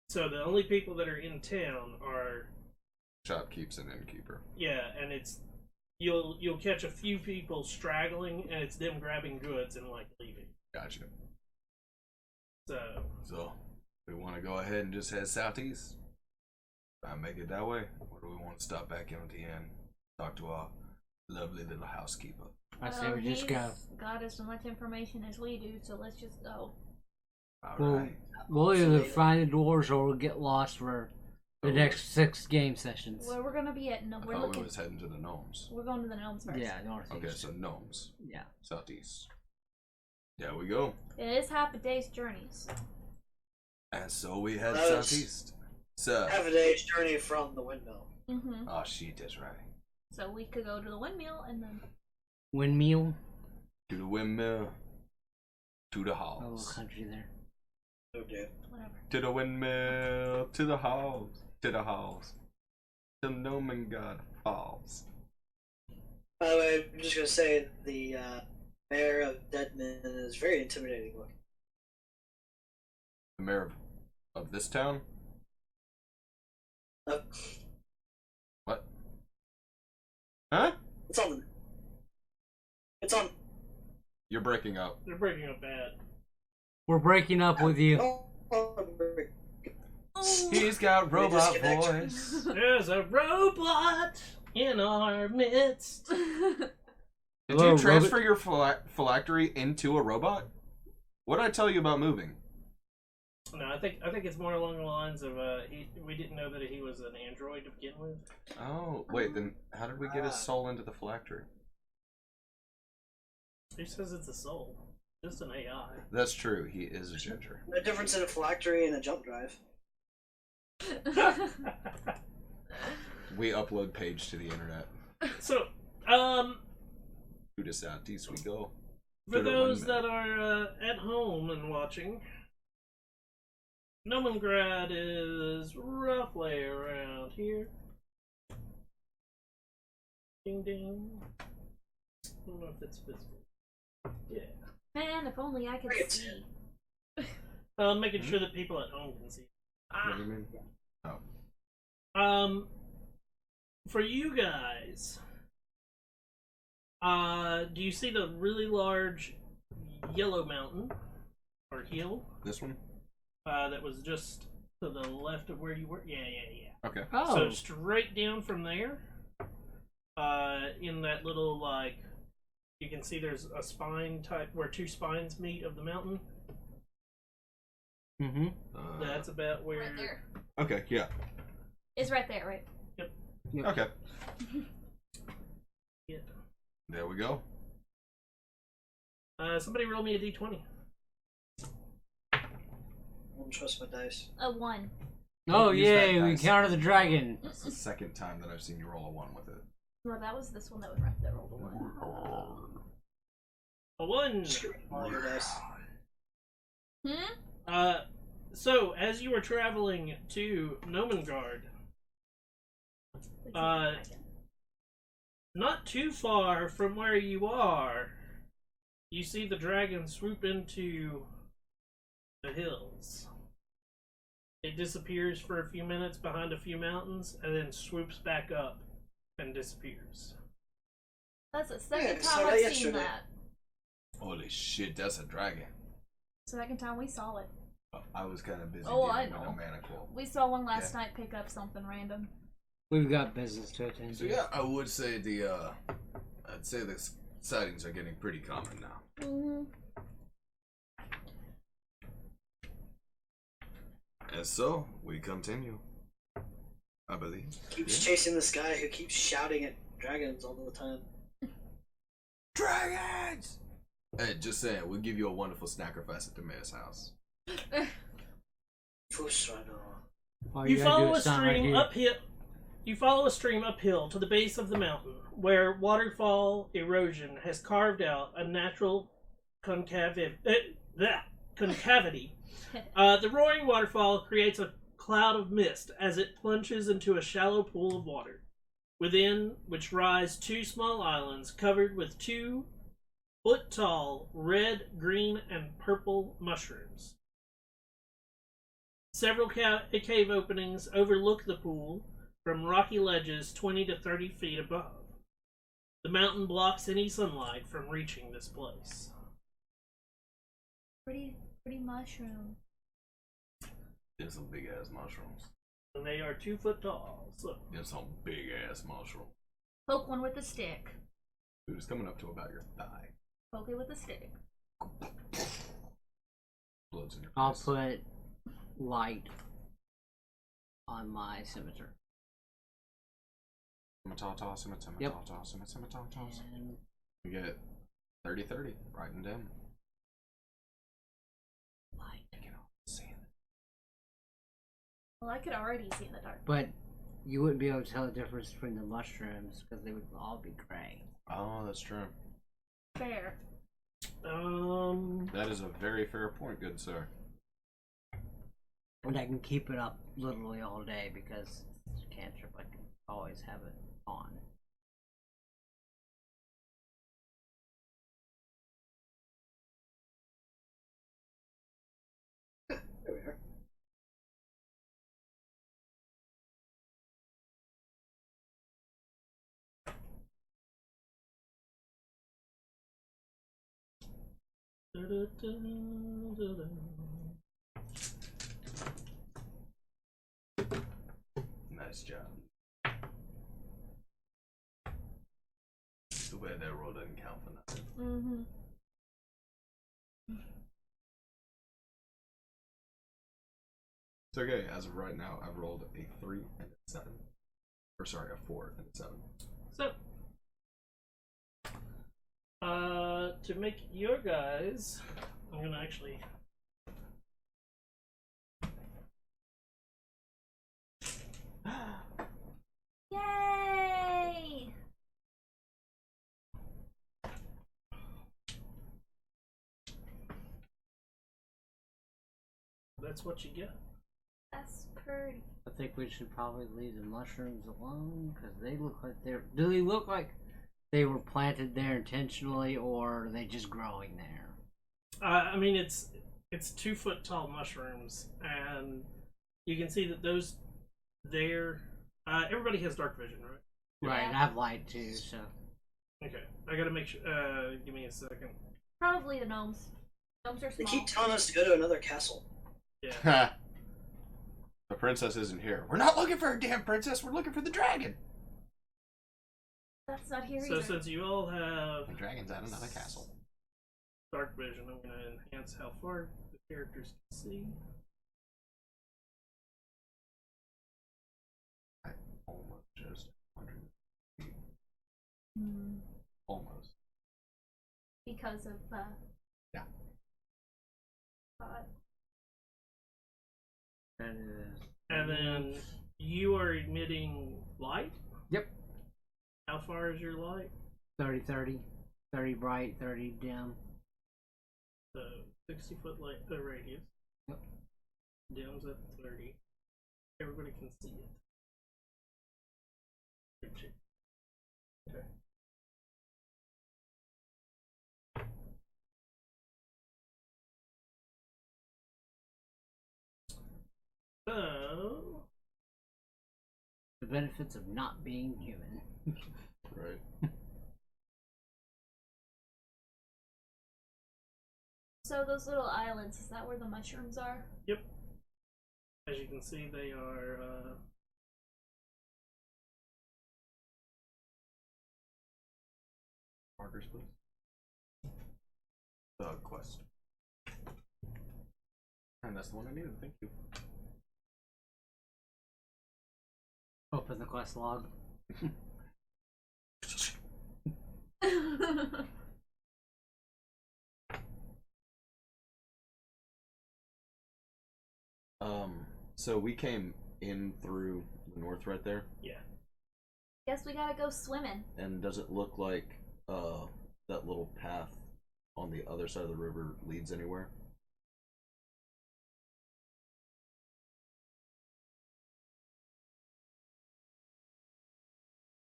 So the only people that are in town are Shopkeeps and innkeeper. and it's you'll catch a few people straggling, and it's them grabbing goods and like leaving. Gotcha. So We want to go ahead and just head southeast. Try and make it that way. Or do we want to stop back in at the end, talk to our lovely little housekeeper? I say we just go. Got as much information as we do, so let's just go. All Well, right. we'll either find the doors or we'll get lost for the next 6 game sessions. Where we're gonna be at? No, I we're thought looking. we was heading to the gnomes. We're going to the gnomes first. Yeah, northeast. Okay, so gnomes, Yeah. southeast. There we go. It is half a day's journey. So. And so we head That was- southeast. So, Have a day's journey from the windmill. Mm-hmm. oh shit, that's right. So we could go to the windmill and then. Windmill. To the windmill, to the A little halls. country there. Oh, dude. Whatever. To the windmill, to the halls, to the halls. The Gnomon God falls. By the way, I'm just gonna say the mayor of Deadman is very intimidating looking. The mayor of this town? Uh, What? Huh? it's on the. It's on. You're breaking up. they're breaking up bad. We're breaking up with you. He's got We robot disconnect. voice. There's a robot in our midst. Did Hello, you transfer your phylactery into a robot? What did I tell you about moving? No, I think it's more along the lines of we didn't know that he was an android to begin with. Oh, wait, then how did we get his soul into the phylactery? Who says it's a soul? Just an AI. That's true, he is a ginger. No difference in a phylactery and a jump drive. We upload page to the internet. So, To the southeast we go. For Put it those one that are at home and watching, Nomengrad is roughly around here. Ding ding. I don't know if that's visible. Yeah. Man, if only I could Bring it. see. Making sure that people at home can see. What do you mean? For you guys, do you see the really large yellow mountain or hill This one? that was just to the left of where you were? Yeah. Okay. Oh, So straight down from there, in that little you can see there's a spine type where two spines meet of the mountain. mm-hmm. That's about where. Right there. Okay, yeah. It's right there, right? Okay. Yeah. There we go. Somebody roll me a d20. I don't trust my dice. A 1. Oh, Use that yay, we dice. counted the dragon. That's the second time that I've seen you roll a 1 with it. Well, that was this one that rolled a 1. A 1. Screw all your dice. So as you were traveling to Nomengard, not too far from where you are, you see the dragon swoop into the hills. It disappears for a few minutes behind a few mountains and then swoops back up and disappears. That's the second Yeah, I saw time that I've seen yesterday. that. Holy shit, that's a dragon. Second time we saw it. I was kind of busy Oh, dealing I with know. no mana quill. We saw one last night pick up something random. We've got business to attend So to. yeah, I would say I'd say the sightings are getting pretty common now. Mm-hmm. And so, we continue. I believe. Keeps chasing this guy who keeps shouting at dragons all the time. Dragons! Hey, just saying, we'll give you a wonderful sacrifice at the mayor's house. Fusrano. All You gotta do follow a is sound like stream you. uphill. You follow a stream uphill to the base of the mountain, where waterfall erosion has carved out a natural concavity. The roaring waterfall creates a cloud of mist as it plunges into a shallow pool of water, within which rise two small islands covered with 2-foot-tall red, green, and purple mushrooms. Several cave openings overlook the pool from rocky ledges 20 to 30 feet above. The mountain blocks any sunlight from reaching this place. Pretty mushroom. There's some big ass mushrooms. And they are 2 foot tall, so There's some big ass mushrooms. Poke one with a stick. Dude, it's coming up to about your thigh. Poke it with a stick. Blood's in your I'll face. put light on my scimitar. Scimitar. Yep. And We get 30-30, right and dim. light. Well, I could already see in the dark. But you wouldn't be able to tell the difference between the mushrooms because they would all be gray. Oh, that's true. Fair. That is a very fair point, good sir. And I can keep it up literally all day because it's a cantrip. I can always have it on. There we are. Nice job. Too bad that roll doesn't count for nothing. Mm-hmm. It's okay, as of right now, I've rolled a 3 and a 7. Or sorry, a 4 and a 7. So, to make your guys, I'm gonna actually. Yay! that's what you get. That's pretty. I think we should probably leave the mushrooms alone because they look like they're. Do they look like they were planted there intentionally, or are they just growing there? I mean, it's 2 foot tall mushrooms, and you can see that those there. Everybody has dark vision, right? Right, Yeah. I have light too, so. Okay, I gotta make sure. Give me a second. Probably the gnomes. Gnomes are They small. keep telling us to go to another castle. Yeah. The princess isn't here. We're not looking for a damn princess. We're looking for the dragon. That's not here So either. since you all have The dragon's at another castle. dark vision, I'm gonna enhance how far the characters can see. I almost just 100 feet. Hmm. Almost. Because of Yeah. That is. And then you are emitting light. Yep. How far is your light? 30, 30. 30 bright, 30 dim. So 60-foot light radius. Yep. Dim's at 30. Everybody can see it. Okay. So The benefits of not being human. Right. So those little islands, is that where the mushrooms are? yep. As you can see, they are. Markers, please. The quest. And that's the one I needed. Thank you. Open the quest log. So we came in through the north right there, Yeah. Guess we gotta go swimming. and does it look like that little path on the other side of the river leads anywhere?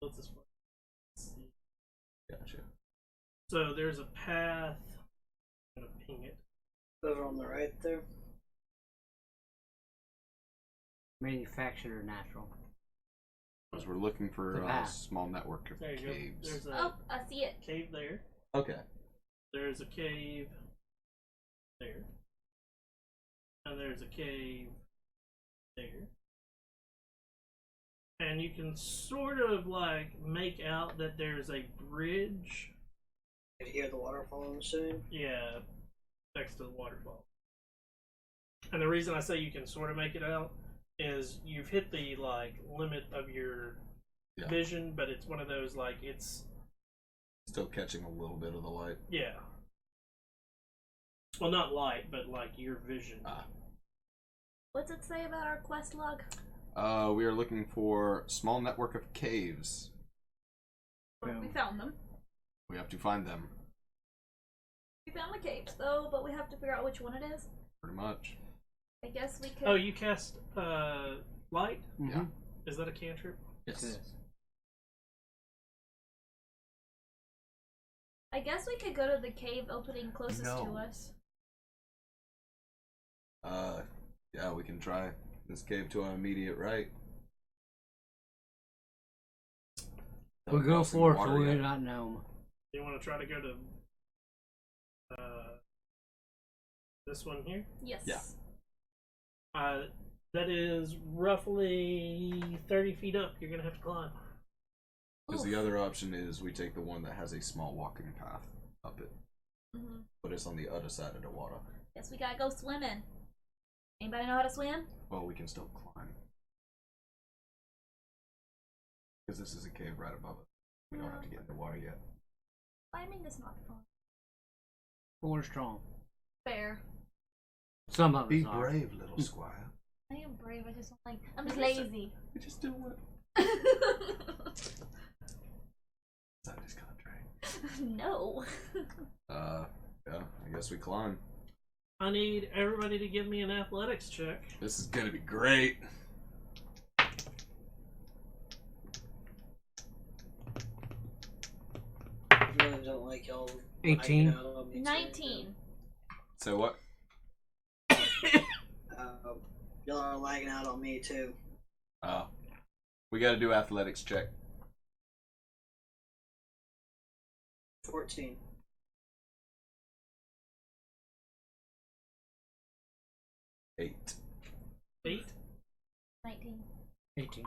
Let's just see. Gotcha. So there's a path. I'm gonna ping it. Over on the right there. Manufactured or natural. Because we're looking for The a path. small network of There you go. caves. There's a Oh, I see it. cave there. Okay. There's a cave there. And there's a cave there. And you can sort of like make out that there's a bridge. You can hear the waterfall, I'm assuming. Yeah, next to the waterfall. And the reason I say you can sort of make it out is you've hit the like limit of your Yeah. vision, but it's one of those like it's Still catching a little bit of the light. yeah. Well, not light, but like your vision. What's it say about our quest log? We are looking for small network of caves. We found them. We have to find them. We found the caves though, but we have to figure out which one it is. Pretty much. I guess we could. Oh, you cast light? Yeah. Is that a cantrip? Yes. I guess we could go to the cave opening closest to No. us. Yeah, we can try this cave to our immediate right. We'll go Crossing for it, water so we yet. do not know. You want to try to go to this one here? Yes. Yeah. That is roughly 30 feet up. You're gonna have to climb. Because Oof. the other option is we take the one that has a small walking path up it, Mhm. but it's on the other side of the water. Guess we gotta go swimming. Anybody know how to swim? Well, we can still climb. Because this is a cave right above us. We don't have to get in the water yet. Climbing is not fun. We're strong. Fair. Some of Be us are. brave, little squire. I am brave. I just don't like. I'm just Yes, sir. lazy. We just do it. Sign this contract. No. Yeah, I guess we climb. I need everybody to give me an athletics check. This is gonna be great. I really don't like y'all. 18. lagging out on me too. 19. So what? Y'all are lagging out on me too. We gotta do athletics check. 14. 8. 8. 19. 18.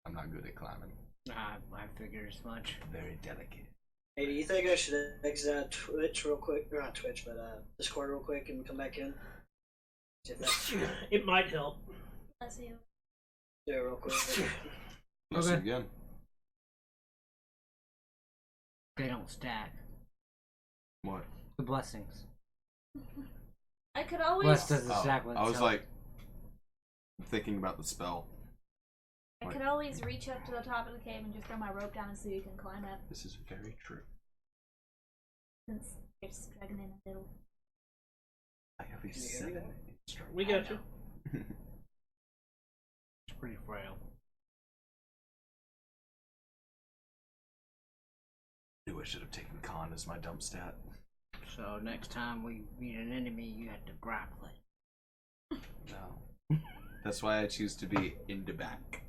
I'm not good at climbing. I figured as much. Very delicate. Hey, do you think I should exit out Twitch real quick? Or not Twitch, but Discord real quick and come back in? See if that's It might help. Bless you. do it real quick. Let's Okay. do it again. They don't stack. What? The blessings. I could always. Blessed doesn't Oh, stack with I was itself. like thinking about the spell. I could always reach up to the top of the cave and just throw my rope down and see who can climb it. This is very true. Since it's dragging in the middle. I have a Can you hear me 7. now? We got you. It's pretty frail. Knew I should have taken con as my dump stat. So next time we meet an enemy, you have to grapple it. No. That's why I choose to be in the back.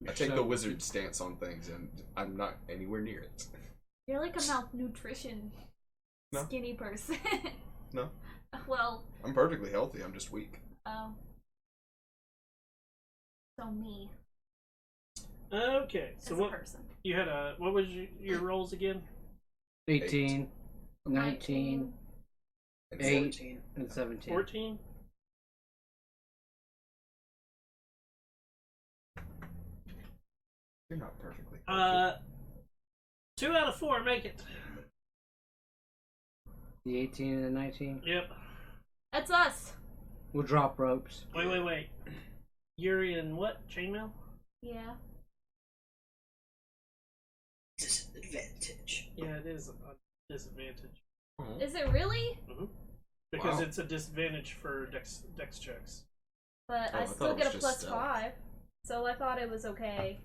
I take So- the wizard stance on things, and I'm not anywhere near it. You're like a malnutrition No. skinny person. No. Well, I'm perfectly healthy, I'm just weak. oh. So me, Okay, as so a what person. you had what was your rolls again? 18, 19, 8, 14. and 17. 14. You're not perfectly healthy. 2 out of 4 make it. The 18 and the 19. Yep. That's us. We'll drop ropes. Wait. You're in what? Chainmail? Yeah. Disadvantage. Yeah, it is a disadvantage. Is it really? Because Wow. it's a disadvantage for dex checks. But Oh, I I thought still it get a was plus just stealth. 5. So I thought it was okay.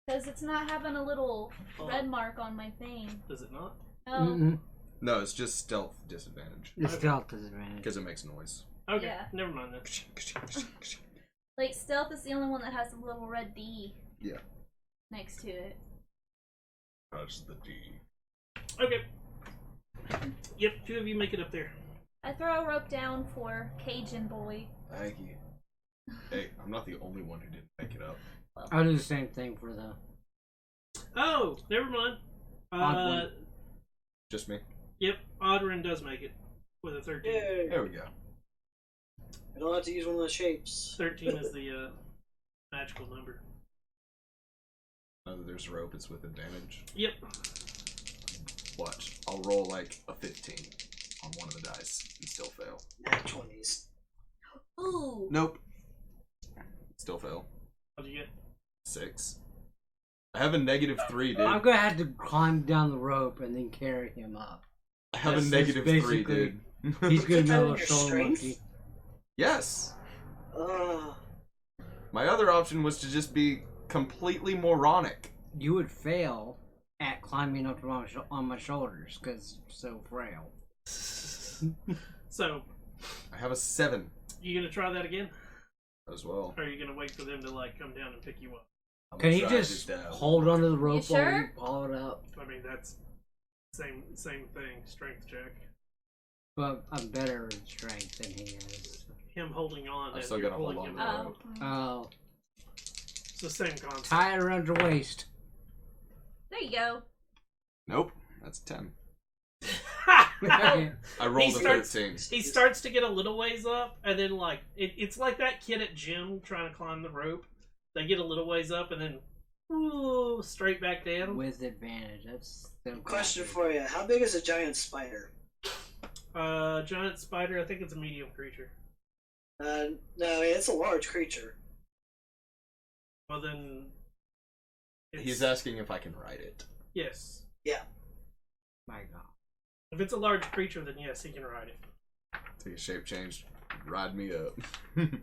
Because it's not having a little Oh. red mark on my thing. Does it not? Oh, Mm-mm. No, it's just stealth disadvantage. The stealth disadvantage. Because it makes noise. Okay, Yeah. never mind then. like stealth is the only one that has a little red D Yeah. next to it. That's the D. Okay. Yep, 2 of you make it up there. I throw a rope down for Cajun boy. Thank you. Hey, I'm not the only one who didn't make it up. I'll do the same thing for the. Oh, never mind. Odd one. Just me. Yep, Audrin does make it with a 13. Yay! There we go. I don't have to use one of the shapes. 13 is the magical number. Now that there's rope, it's with advantage. Yep. Watch. I'll roll like a 15 on one of the dice and still fail. Nat 20s. Ooh. Nope. Still fail. What'd you get? 6. I have a -3, dude. I'm gonna have to climb down the rope and then carry him up. I have a That's -3, basically- dude. He's gonna Put that know in a your shoulder strength? monkey. Yes. Ugh. My other option was to just be completely moronic. You would fail at climbing up on my shoulders because so frail. So, I have a 7 you gonna try that again? as well. Or are you gonna wait for them to like come down and pick you up? I'm Can gonna he try just to hold onto the rope while sure? we pull it up? I mean, that's same thing. Strength check. But I'm better in strength than he is. Him holding on. I'm as still you're gonna hold pulling on him to the up. rope. Oh, It's the same concept. tie it around your waist. There you go. Nope. That's 10. Okay. I rolled He a starts- 13. He starts to get a little ways up, and then like it's like that kid at gym trying to climb the rope. They get a little ways up, and then ooh, straight back down. With advantage. That's so Question crappy. for you. How big is a giant spider? Giant spider. I think it's a medium creature. No, I mean, it's a large creature. Well then, He's asking if I can ride it. yes. My God. If it's a large creature, then yes, he can ride it. Take a shape change. Ride me up. I'm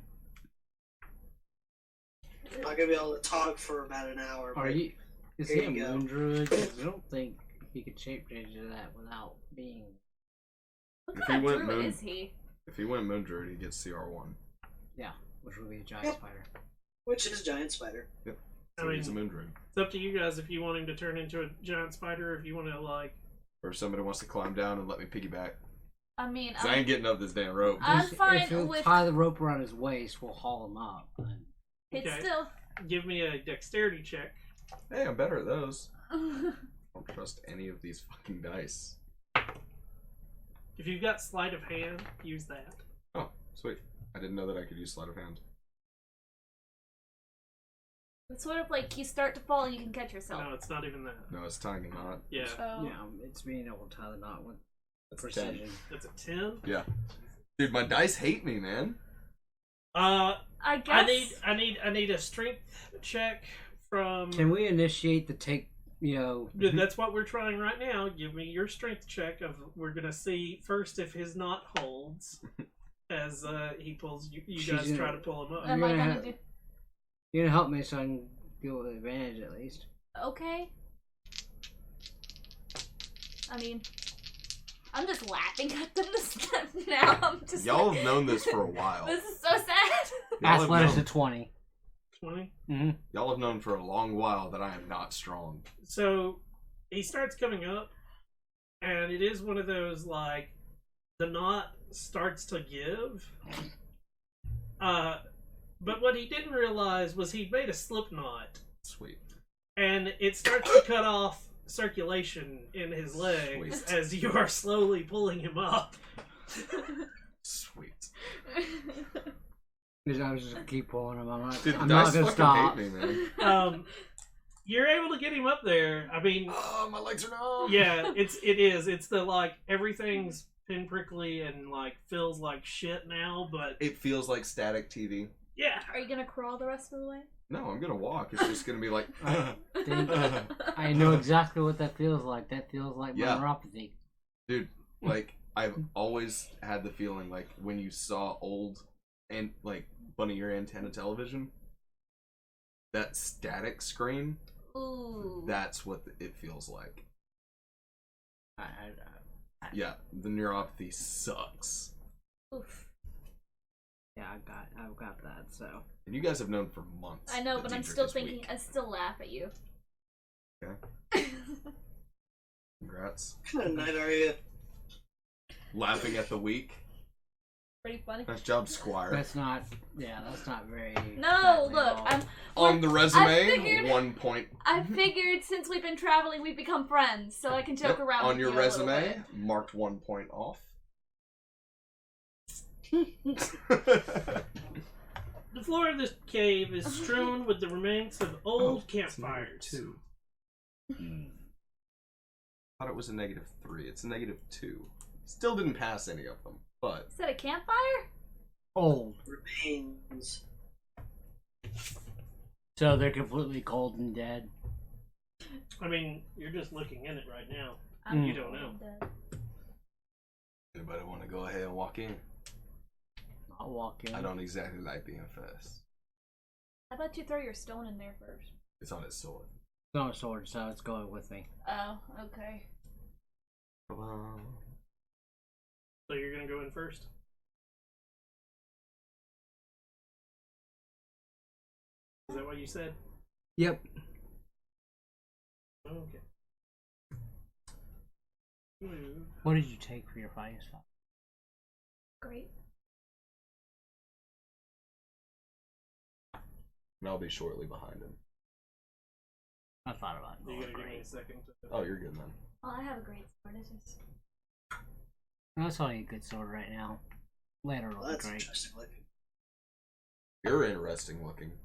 not gonna be able to talk for about an hour. Are but you? Is Here he a you go. moon druid? 'Cause I don't think he could shape change to that without being. What If kind he of went druid moon- is he? If he went Moon Druid, he gets CR1. Yeah, which would be a giant Yep. spider. Which is giant spider. Yep. I So mean, he's a Moon Druid. it's up to you guys if you want him to turn into a giant spider, or if you want to like. Or if somebody wants to climb down and let me piggyback. I mean, 'Cause I ain't getting up this damn rope. I'm Just- fine if he'll with- tie the rope around his waist, we'll haul him up. it's Okay. still. Give me a dexterity check. Hey, I'm better at those. I don't trust any of these fucking dice. If you've got sleight of hand, use that. Oh, sweet. I didn't know that I could use sleight of hand. It's sort of like you start to fall and you can catch yourself. No, it's not even that. No, it's tying a knot. Yeah, Oh. Yeah, it's being able to tie the knot with That's a 10. precision. that's a 10. Yeah. Dude, my dice hate me, man. I guess. I need a strength check from. Can we initiate the take? That's what we're trying right now. Give me your strength check. We're gonna see first if his knot holds, as he pulls. You She's guys gonna- try to pull him up. Am I You're gonna gonna do? You're gonna help me so I can deal with advantage at least. Okay. I mean, I'm just laughing at them now. I'm just. Y'all like, have known this for a while. This is so sad. Y'all have Athletics known- at 20. 20. Mm-hmm. Y'all have known for a long while that I am not strong. So he starts coming up, and it is one of those like the knot starts to give. But what he didn't realize was he made a slip knot, Sweet. and it starts to cut off circulation in his legs Sweet. as you are slowly pulling him up. Sweet. Because I was just gonna keep pulling him. Dude, I'm the not dice gonna fucking stop. hate me, man. You're able to get him up there. I mean, Oh, my legs are numb. yeah, it is. It's the like everything's pinprickly and like feels like shit now, but It feels like static TV. yeah. Are you gonna crawl the rest of the way? No, I'm gonna walk. It's just gonna be like. I know exactly what that feels like. That feels like Yeah. neuropathy. Dude, like I've always had the feeling like when you saw old and like bunny ear antenna television, that static screen, Ooh. that's what it feels like. I Yeah, the neuropathy sucks. Oof. Yeah, I've got that. So And you guys have known for months. I know, that but I'm Dietrich still is thinking. weak. I still laugh at you. Okay. Congrats. What kind of night are you? Laughing at the weak. Pretty funny. Nice job, Squire. that's not. Yeah, that's not very. No, friendly look, at all. I'm. On the resume, figured- 1 point. I figured since we've been traveling, we've become friends, so I can joke Yep, around on with your you a little resume, bit. marked 1 point off. The floor of this cave is strewn with the remains of old Oh, campfires. It's -2. Thought it was a -3. It's a -2. Still didn't pass any of them, but Is that a campfire? Old. Remains. So they're completely cold and dead. I mean, you're just looking in it right now. Mm. You don't know. anybody want to go ahead and walk in? I'll walk in. I don't exactly like being first. How about you throw your stone in there first? It's on its sword. No sword, so it's going with me. Oh, okay. So you're gonna go in first. Is that what you said? Yep. Okay. Move. What did you take for your fighting style? Great. And I'll be shortly behind him. I thought about You going gotta give me a great. second. Oh, you're good then. Well, I have a great sword. It's just. That's only a good sword right now. Later it'll Well, be that's great. interesting looking. You're interesting looking.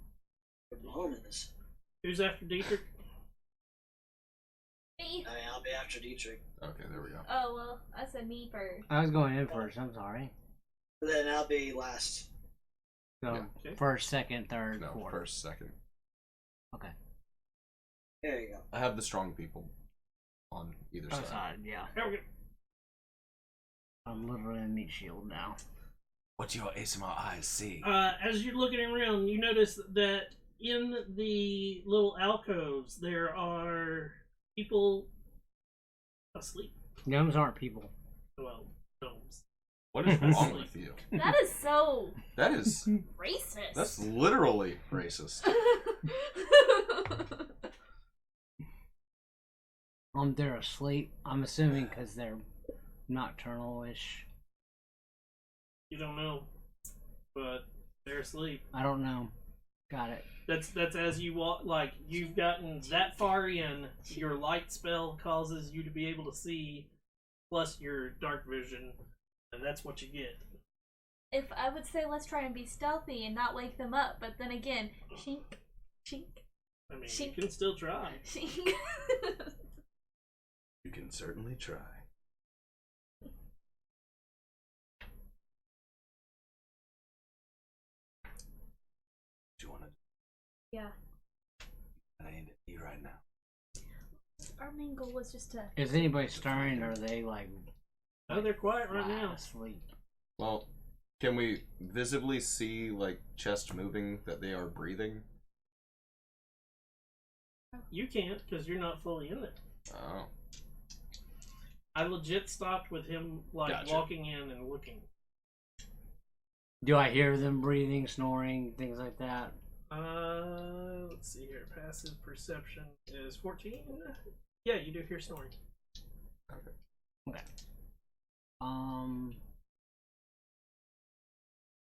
Your mom is. Who's after Dietrich? Me? I mean, I'll be after Dietrich. Okay, there we go. Oh, well, I said me first. I was going in first, I'm sorry. Then I'll be last. So Yeah. Okay. first, second, third, No, fourth. first, second. Okay. There you go. I have the strong people on either Other side. side, yeah. There we go. I'm literally in meat shield now. What your ASMR eyes see? As you're looking around, you notice that in the little alcoves there are people asleep. Gnomes aren't people. Well, gnomes. What is wrong with you? That is so That is. racist. That's literally racist. They're asleep. I'm assuming because they're nocturnal-ish. You don't know, but they're asleep. I don't know. Got it. That's as you walk. Like you've gotten that far in, your light spell causes you to be able to see, plus your dark vision, and that's what you get. If I would say let's try and be stealthy and not wake them up, but then again, shink, shink, I mean, She- you can still try. shink. You can certainly try. Do you want to? Yeah. I ain't at you right now. Our main goal was just to. Is anybody stirring, or are they like Oh, they're quiet right now. asleep? Well, can we visibly see like chest moving that they are breathing? You can't because you're not fully in there. Oh, I legit stopped with him like Gotcha. walking in and looking. Do I hear them breathing, snoring, things like that? Let's see here. Passive perception is 14. Yeah, you do hear snoring. okay. Okay.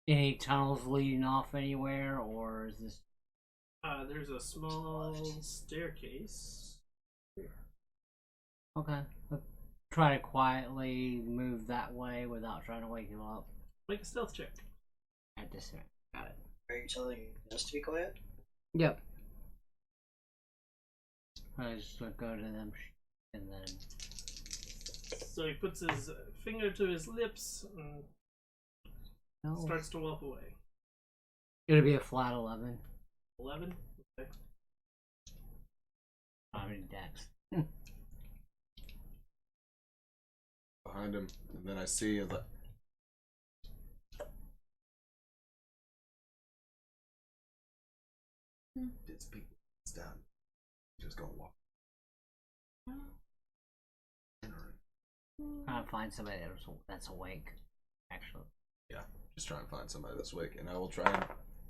Any tunnels leading off anywhere, or is this? There's a small staircase. Okay. Let's try to quietly move that way without trying to wake him up. Make a stealth check. At this point. Got it. Are you telling us to be quiet? Yep. I just go to them and then. So he puts his finger to his lips and No. starts to walk away. It'll be a flat 11. 11? Okay. How many decks? Behind him, and then I see the. Did speak down. Just gonna walk. Trying to find somebody that's awake. Actually. Yeah, just try and find somebody that's awake, and I will try and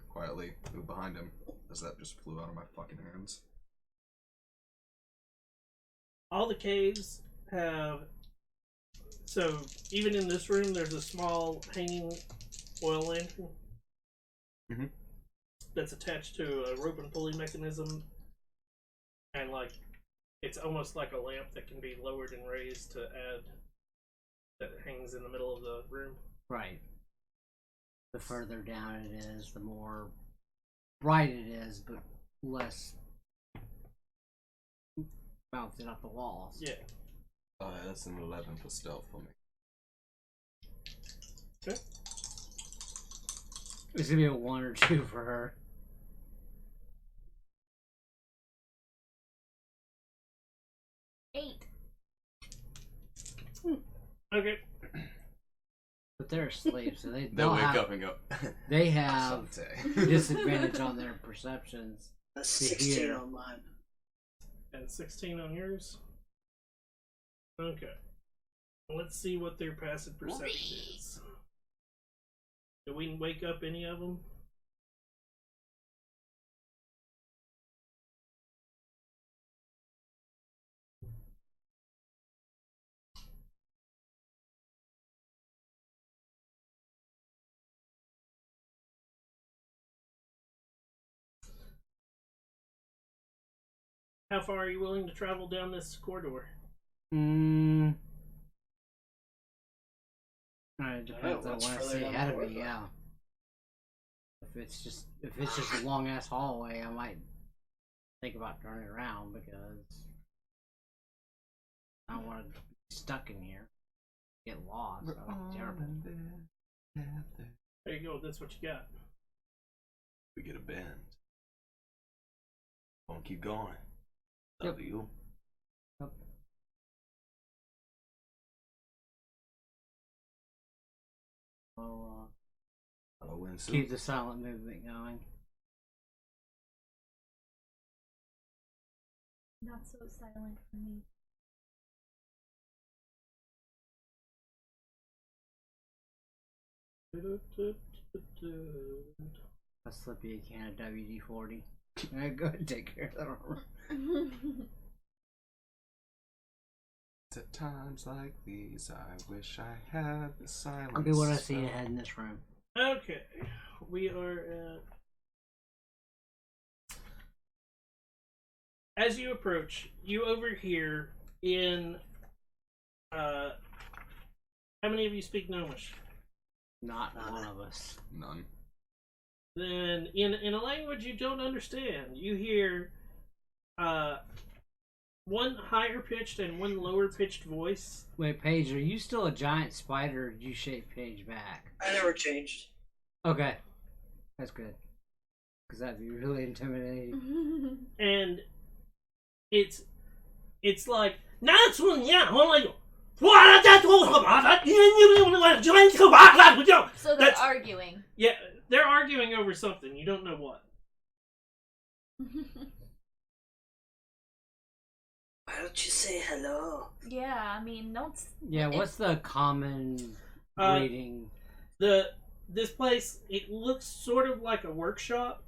quietly move behind him, as that just flew out of my fucking hands. All the caves have. So, even in this room, there's a small hanging oil lantern Mhm. that's attached to a rope and pulley mechanism. And, like, it's almost like a lamp that can be lowered and raised to add. That hangs in the middle of the room. Right. The further down it is, the more bright it is, but less bouncing up the walls. Yeah. That's an 11 for stealth for me. Okay. It's gonna be a 1 or 2 for her. Eight. Okay. But they're asleep, so They'll they'll wake have, up and go. They have Asante. disadvantage on their perceptions. That's To 16 hear. on mine. And 16 on yours? Okay. Let's see what their passive perception is. Do we wake up any of them? How far are you willing to travel down this corridor? It depends Oh, on what's what I further see down ahead the of me, corridor? yeah. If it's just a long ass hallway, I might think about turning around because I don't want to be stuck in here. Get lost. That would be terrible. There you go, that's what you got. We get a bend. Gonna keep going. Yep. W. Yep. I'll Hello, Winsu. keep the silent movement going. Not so silent for me. I'll slip you a can of WD-40. Go ahead and take care of that armor. At times like these, I wish I had the silence. I'll be what I see ahead in this room. Okay, we are at. As you approach, you overhear in. How many of you speak Gnomish? Not one of us. None. Then, in a language you don't understand, you hear one higher pitched and one lower pitched voice. Wait, Paige, are you still a giant spider or did you shape Paige back? I never changed. Okay. That's good. Because that'd be really intimidating. And it's like so So they're arguing. Yeah, they're arguing over something. You don't know what. Why don't you say hello? Yeah, I mean, don't. Yeah, what's the common greeting? This place, it looks sort of like a workshop.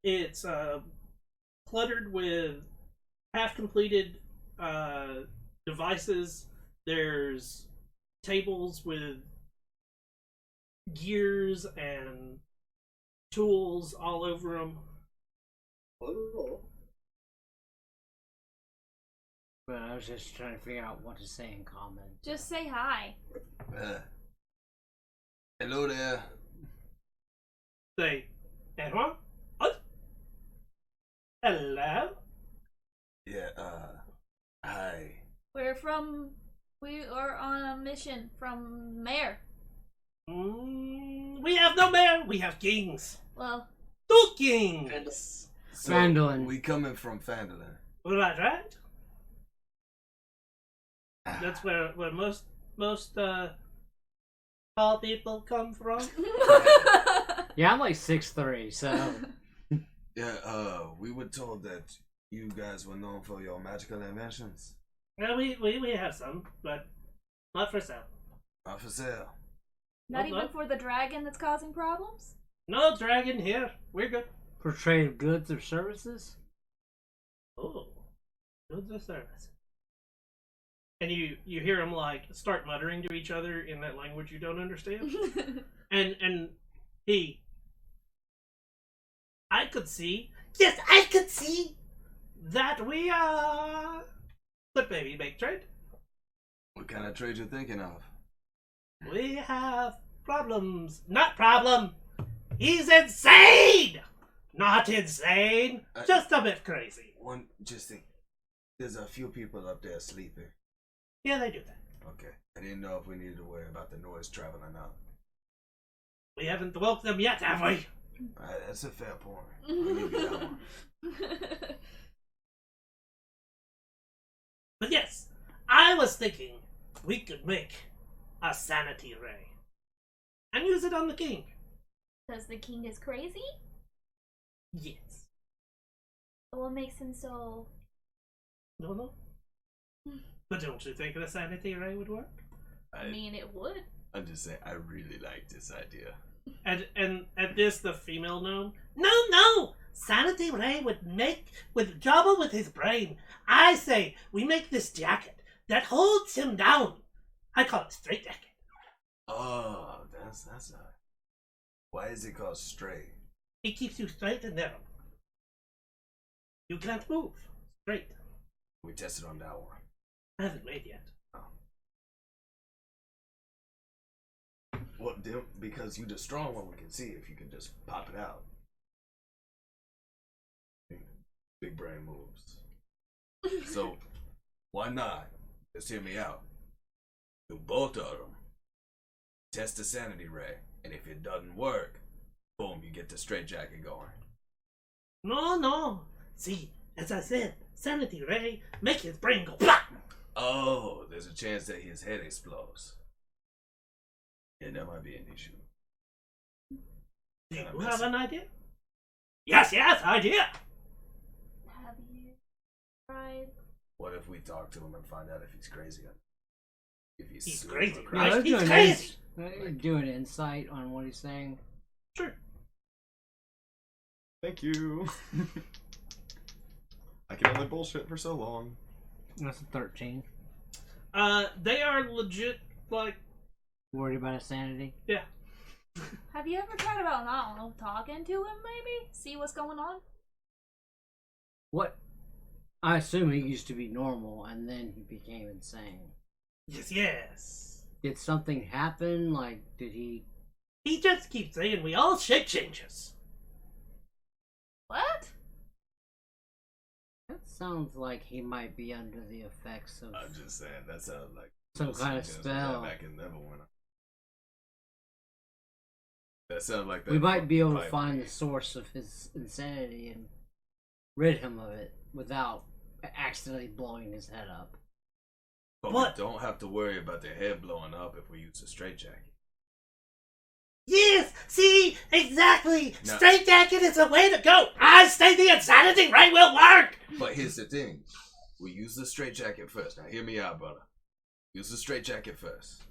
It's cluttered with half-completed devices. There's tables with gears and tools all over them. Oh. But I was just trying to figure out what to say in common. Just say hi. Hello there. Say, hello? Hello? Yeah, hi. We are on a mission from Mayor. We have no mayor, we have kings. Well, Two kings. So, Fandolin. We coming from Fandolin. Right? That's where most tall people come from. Yeah, I'm like 6'3", so... Yeah, we were told that you guys were known for your magical inventions. Yeah, we have some, but not for sale. Not for sale. not Nope, even nope. for the dragon that's causing problems? No dragon here. We're good. For trade of goods or services? Oh, goods or service. And you hear them like start muttering to each other in that language you don't understand. and I could see. Yes, I could see that we could maybe make trade. What kind of trade you thinking of? We have problems. Not problem. He's insane. Not insane. Just a bit crazy. Just think. There's a few people up there sleeping. Yeah, they do that. Okay. I didn't know if we needed to worry about the noise traveling up. We haven't woke them yet, have we? That's a fair point. I'll give you that one. But yes, I was thinking we could make a sanity ray and use it on the king. Because the king is crazy? Yes. What makes him so... No. But don't you think a sanity ray would work? I mean, it would. I'm just saying, I really like this idea. And at this, the female gnome. No! Sanity ray would trouble with his brain. I say we make this jacket that holds him down. I call it straight jacket. Oh, that's a... Why is it called straight? It keeps you straight and narrow. You can't move. Straight. We tested on that one. I haven't made yet. Well, because you're the strong one, we can see if you can just pop it out. Big brain moves. So, why not? Just hear me out. Do both of them. Test the sanity ray, and if it doesn't work, boom, you get the straight jacket going. No. See, As I said, sanity ray, make his brain go blah! Oh, there's a chance that his head explodes. Yeah, that might be an issue. Do Kinda you have messy. an idea? Yes, idea! Have you tried? What if we talk to him and find out if he's crazy? If He's super crazy, Yeah, right? let's He's do an crazy! do an insight on what he's saying. Sure. Thank you. I can only bullshit for so long. That's a 13. They are legit, like, Worried about his sanity? yeah. Have you ever tried about, I don't know, talking to him maybe? See what's going on? What? I assume he used to be normal and then he became insane. Yes. Did something happen? Like, did he... He just keeps saying we all shape changes. What? That sounds like he might be under the effects of I'm just saying, that sounds like some kind of something that was spell. back in Neverwinter. That sounds like that. We might be able to pipe. find the source of his insanity and rid him of it without accidentally blowing his head up. But What? we don't have to worry about their head blowing up if we use a straitjacket. Yes, see, exactly. No. Straitjacket is the way to go. I say the insanity ray will work. But here's the thing. We use the straitjacket first. Now hear me out, brother. Use the straitjacket first.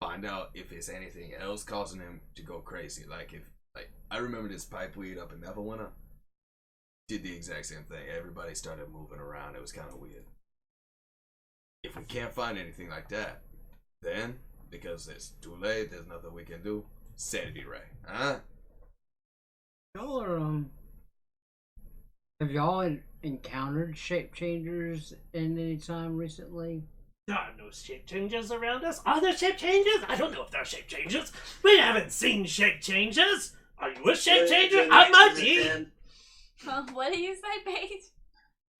Find out if there's anything else causing him to go crazy. Like I remember this pipeweed up in Neverwinter. Did the exact same thing. Everybody started moving around. It was kind of weird. If we can't find anything like that, then, because it's too late, there's nothing we can do, sanity ray. Huh? Y'all are, have y'all encountered shape changers in any time recently? There are no shape changes around us. Are there shape changes? I don't know if there are shape changes. We haven't seen shape changes. Are you a shape changer? I might be. What do you say, Paige?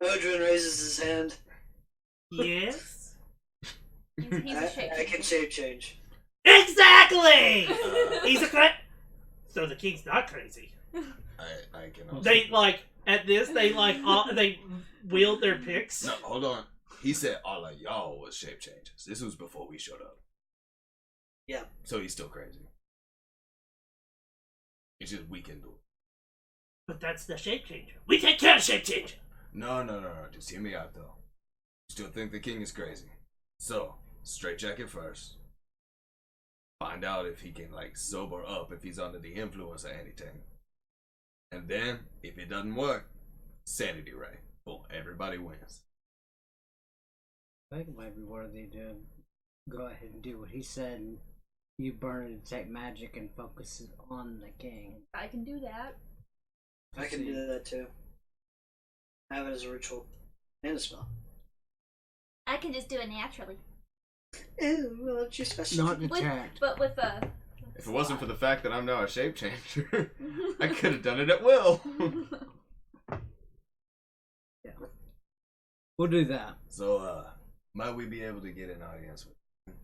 Odrin raises his hand. Yes. He's a shape I can shape change. Exactly. He's a So the king's not crazy. I can also... They like at this. They like they wield their picks. No, hold on. He said all of y'all was shape changers. This was before we showed up. Yeah. So he's still crazy. It's just we can do it. But that's the shape changer. We take care of shape changer. No. Just hear me out though. Still think the king is crazy. So, straitjacket first. Find out if he can like sober up, if he's under the influence of anything. And then, if it doesn't work, sanity ray. Boom, everybody wins. I think it might be worthy to go ahead and do what he said. And you burn and detect magic and focus it on the king. I can do that. I can do that too. Have it as a ritual and a spell. I can just do it naturally. Ew, well, that's your specialty. Not detect. But with a... If it wasn't for the fact that I'm now a shape changer, I could have done it at will. Yeah. We'll do that. So, might we be able to get an audience with him?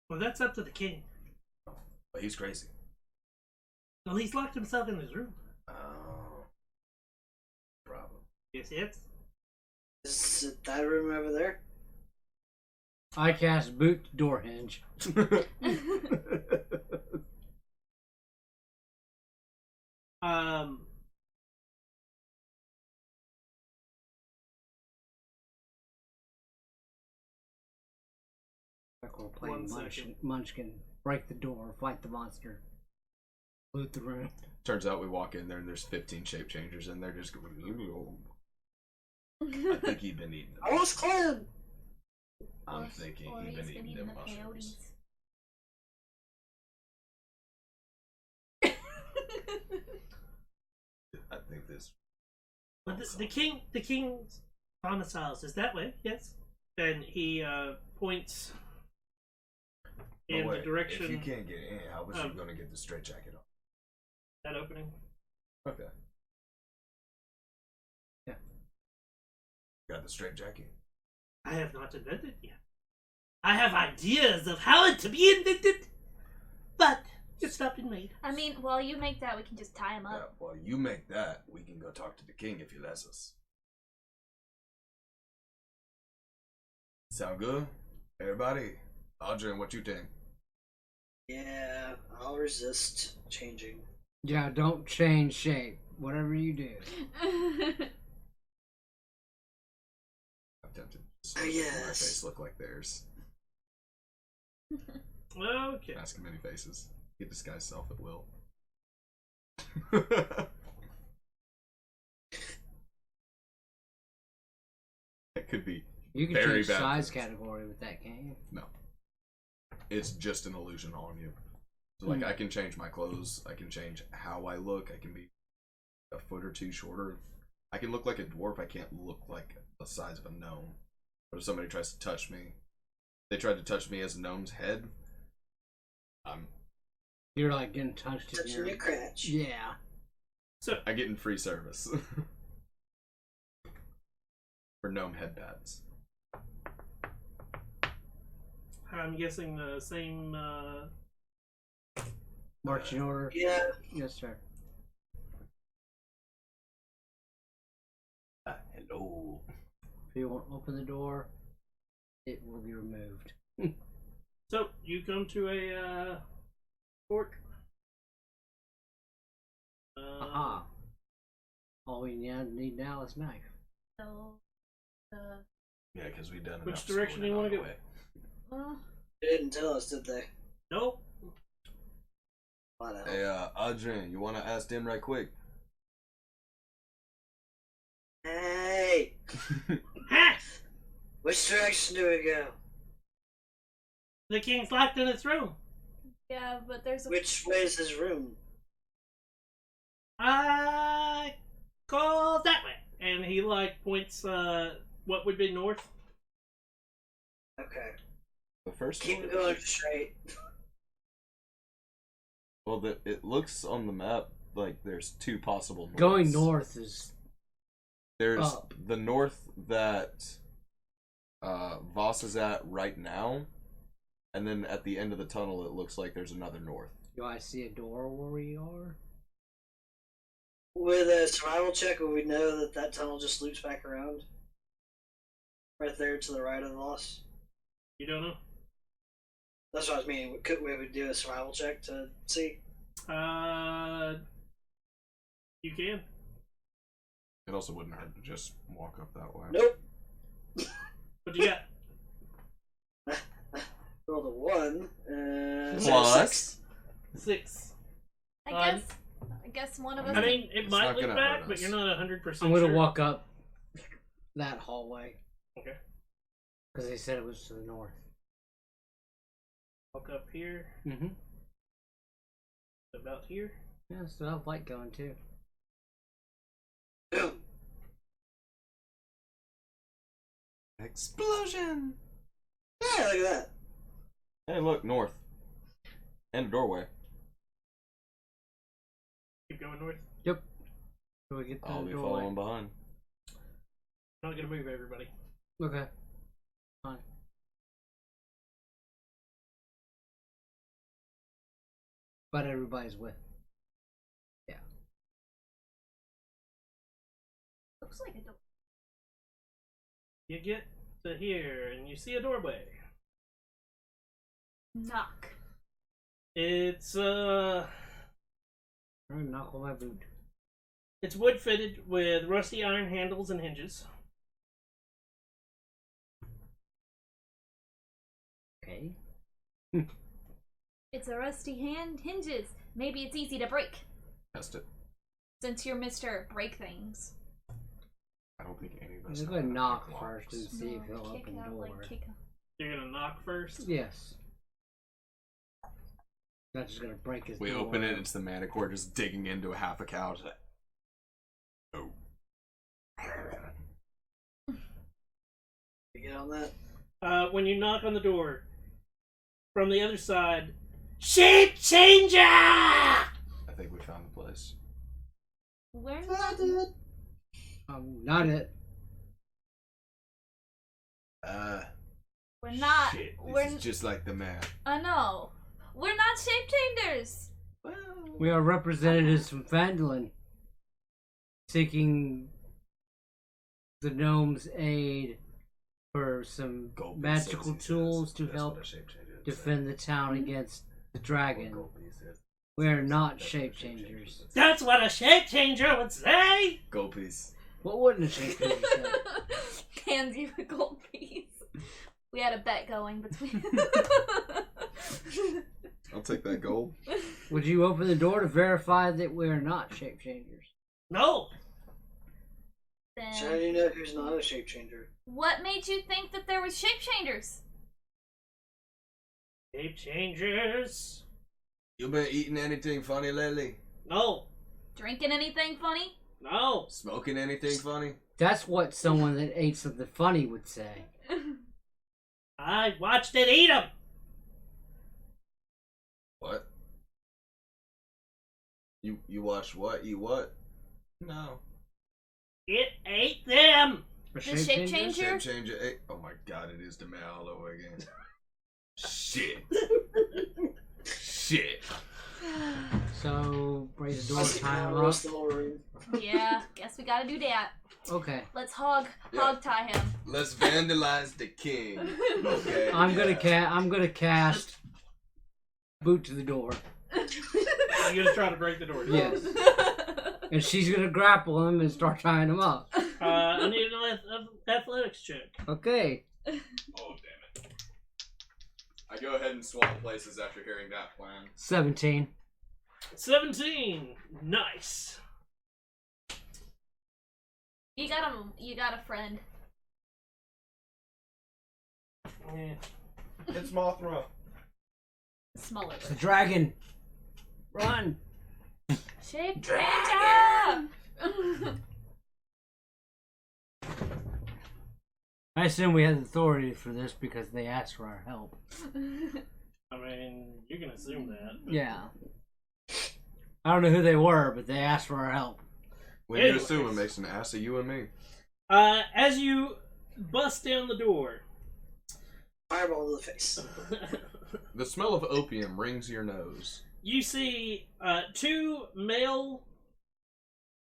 Well, that's up to the king. But he's crazy. Well, he's locked himself in his room. Oh. Problem. Yes. Is it that room over there? I cast boot door hinge. Like we're playing One second. Munchkin. Break the door, fight the monster. Loot the room. Turns out we walk in there and there's 15 shape changers in there just going. I think he'd been eating I them. was clan! I'm thinking he'd been eating them mushrooms. I think this. But the king's domiciles is that way. Yes. And he points in Oh, wait, the direction If you can't get in, how was you of- going to get the straitjacket on? that opening. Okay. Yeah. Got the straitjacket? I have not invented it yet. I have ideas of how it to be invented, but it's not been made. I mean, while you make that, we can just tie him Yeah, up. well, you make that. We can go talk to the king if he lets us. Sound good? Everybody? Adrian, what you think? Yeah, I'll resist changing. Yeah, don't change shape. Whatever you do. I'm tempted to make my Yes. face look like theirs. Okay. Ask many faces. He can disguise self at will. That could be. You can Very change bad size things. category with that, can't you? No. It's just an illusion on you. So, like, I can change my clothes. I can change how I look. I can be a foot or two shorter. I can look like a dwarf. I can't look like the size of a gnome. But if somebody tries to touch me, they tried to touch me as a gnome's head, You're like getting touched in Touching your crotch. Yeah. I get in free service. For gnome headbands. I'm guessing the same. Marching order. Yeah. Yes, sir. Hello. If you won't open the door, it will be removed. So you come to a fork. Aha. All we need now is knife. So, Yeah, because we done Which enough direction do you schooling wanna on the go? way. They didn't tell us, did they? Nope. What else? Hey, Adrian, you want to ask them right quick? Hey! Ha! Which direction do we go? The king's locked in its room. yeah, but there's a. Which way is his room? Go that way. And he like points what would be north. Okay. The first Keep one? it going straight. Well, it looks on the map like there's two possible norths. Going north is There's up. the north that Voss is at right now, and then at the end of the tunnel it looks like there's another north. Do I see a door where we are? With a survival check, would we know that that tunnel just loops back around? Right there to the right of the loss? You don't know. That's what I was meaning. Could we do a survival check to see? You can. It also wouldn't hurt to just walk up that way. Nope. What you got? Rolled a 1. Plus? 6. I guess one of us. I mean, it It's might not loop gonna back, hurt but us. you're not 100% I'm gonna sure. walk up that hallway Okay. because they said it was to the north. Walk up here. Mm-hmm. About here. Yeah, so I have light going too. Boom. Explosion! Yeah, look at that. Hey, look, north. And a doorway. Keep going north. Yep. Do we get to I'll the be doorway? following behind. I'm not gonna move everybody. Okay. Fine. But everybody's with. Looks like a door. You get to here and you see a doorway. Knock. It's I'm gonna knock on my boot. it's wood fitted with rusty iron handles and hinges. Okay. It's a rusty hinges. Maybe it's easy to break. Test it. Since you're Mr. Break Things. I don't think any of us Let's know go ahead and how to knock pick first locks. and see if he'll kick open the out, door. like kick out. You're gonna knock first. Yes. Not just gonna break his We door. open it, it's the Manticore just digging into a half a couch. Oh. You get on that? When you knock on the door, from the other side, shape changer. I think we found the place. We're Not not. it. Not it. We're not. Shit, We're. this is just like the map. No. We're not shape changers. We are representatives from Fandolin seeking the gnome's aid for some Gold piece magical says he tools says to that's help what a shape changer would defend the town against the say. dragon. Gold piece says- We are not that's what a shape changer changers. would say. That's what a shape changer would say. Gold piece. What wouldn't a shape changer say? Hands you a gold piece. We had a bet going between. I'll take that gold. Would you open the door to verify that we are not shape changers? No. So how Then do you know who's not a shape changer? what made you think that there was shape changers? Shape changers. You been eating anything funny lately? No. Drinking anything funny? No. Smoking anything funny? That's what someone that ate something funny would say. I watched it eat them. What? You watched what? Eat what? No. It ate them. A The shape changer? Shape changer. Oh my god, it is the man all over again. Shit. Shit. So, break the door, Let's tie him the up. rest of the whole room. Yeah, guess we gotta do that. Okay. Let's hog tie him. Let's vandalize the king. Okay. I'm gonna cast boot to the door. You're gonna try to break the door. Yes. And she's gonna grapple him and start tying him up. I need an athletics check. Okay. Oh damn it. I go ahead and swap places after hearing that plan. 17. 17. Nice. You got a friend. Yeah. It's Mothra. Smaller. The dragon. Run. Shape changer! I assume we had authority for this because they asked for our help. I mean, you can assume that. but- Yeah. I don't know who they were, but they asked for our help. When you Anyways. assume it makes an ass of you and me. As you bust down the door, Fireball to the face. The smell of opium rings your nose. you see two male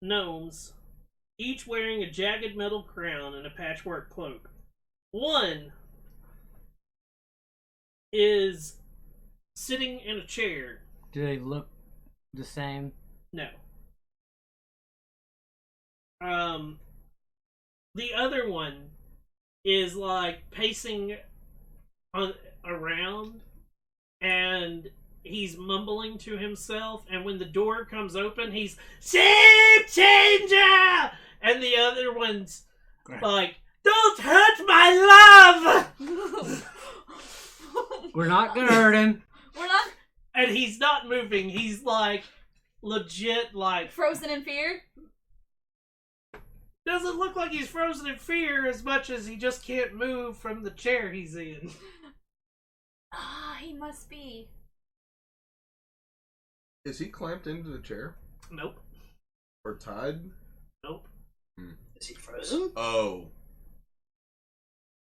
gnomes, each wearing a jagged metal crown and a patchwork cloak. One is sitting in a chair. Do they look the same? No. The other one is like pacing around, and he's mumbling to himself. And when the door comes open, he's shape changer, and the other one's like, "Don't hurt my love!" We're not gonna hurt him. We're not And he's not moving. He's like legit, like frozen in fear. doesn't look like he's frozen in fear as much as he just can't move from the chair he's in. Ah, he must be. Is he clamped into the chair? Nope. Or tied? Nope. Is he frozen? Oh.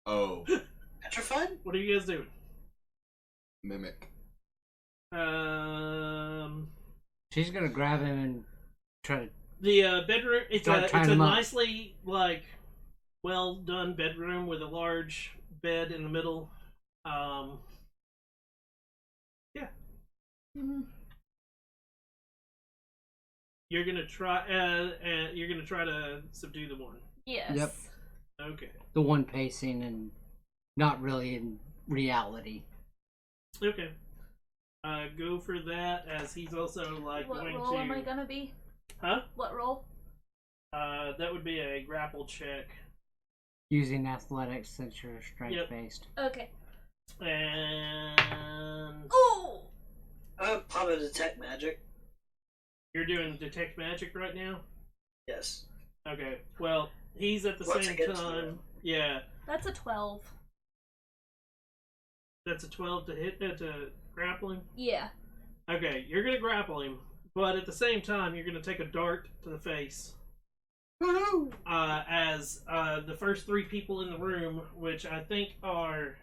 Oh. Petrified? What are you guys doing? Mimic. She's gonna grab him and try to. The bedroom. It's Start a tying him up. nicely like well done bedroom with a large bed in the middle. Yeah. Mhm. You're gonna try. You're gonna try to subdue the one. Yes. Yep. Okay. The one pacing and not really in reality. Okay. Go for that as he's also like What going role to. am I gonna be? Huh? What role? That would be a grapple check. Using athletics since you're strength Yep. based. Okay. And Ooh! Probably detect magic. you're doing detect magic right now. Yes. Okay. Well, he's at the Once same it gets time. there. Yeah, That's a 12. that's a 12 to hit to grappling. Yeah. Okay, you're gonna grapple him, but at the same time, you're gonna take a dart to the face. Woohoo! As the first three people in the room, which I think are,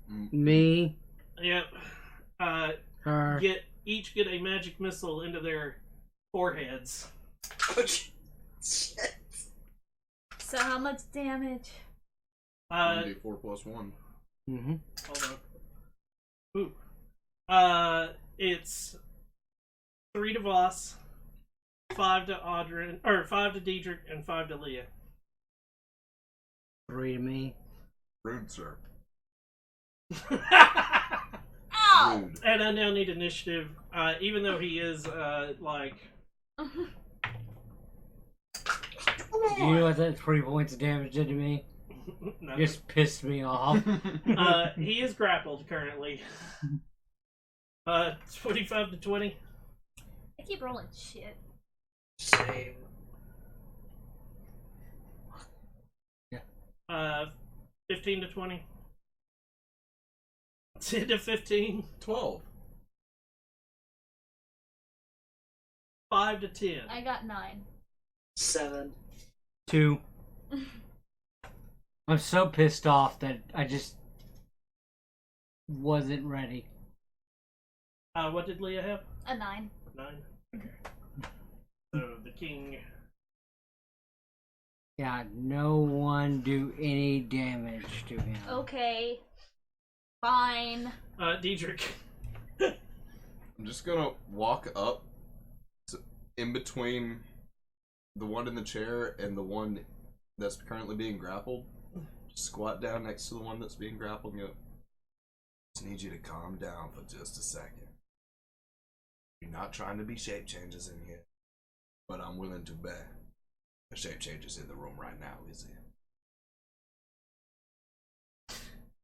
Me, yep, her. each get a magic missile into their foreheads. Oh, shit. So how much damage? 1d4 plus 1. Mm-hmm. Hold on. Ooh. It's 3 to Voss, 5 to Audrin, or 5 to Diedrich, and 5 to Leah. 3 to me. Rude, sir. Ow! Rude. And I now need initiative, even though he is, like... Do you know what that 3 points of damage did to me? no, Just pissed me off. he is grappled currently. 25 to 20. I keep rolling shit. Same. 15 to 20. 10 to 15. 12. 5 to 10. I got 9. 7. 2. I'm so pissed off that I just wasn't ready. What did Leah have? A 9. 9. Okay. So the king. Yeah, no one do any damage to him. Okay. Fine. Diedrich. I'm just gonna walk up in between the one in the chair and the one that's currently being grappled. Squat down next to the one that's being grappled and go, just need you to calm down for just a second. You're not trying to be shape changes in here, but I'm willing to bet a shape changer's in the room right now, is it?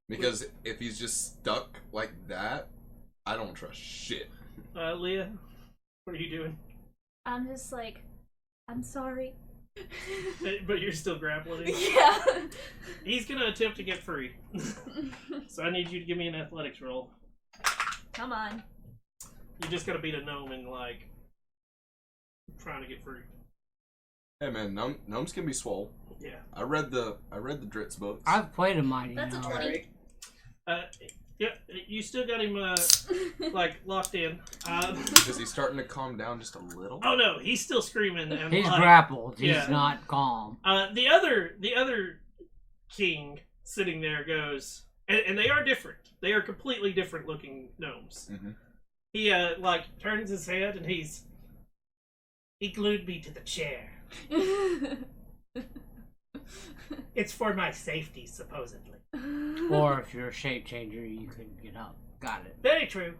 Because if he's just stuck like that, I don't trust shit. Leah, what are you doing? I'm just like, I'm sorry. But you're still grappling him. Yeah. He's gonna attempt to get free. So I need you to give me an athletics roll. Come on. You just gotta beat a gnome and, like, trying to get free. Hey man, gnomes can be swole. Yeah. I read the Dritz books. I've played a mighty That's a gnome. 20. Yeah, you still got him, like, locked in. Is he starting to calm down just a little? Oh no, he's still screaming. And, He's like, grappled. He's yeah. not calm. The other king sitting there goes, and they are different. They are completely different looking gnomes. Mm-hmm. He like turns his head and he glued me to the chair. It's for my safety, supposedly. Or if you're a shape changer, you couldn't get up. Got it. Very true.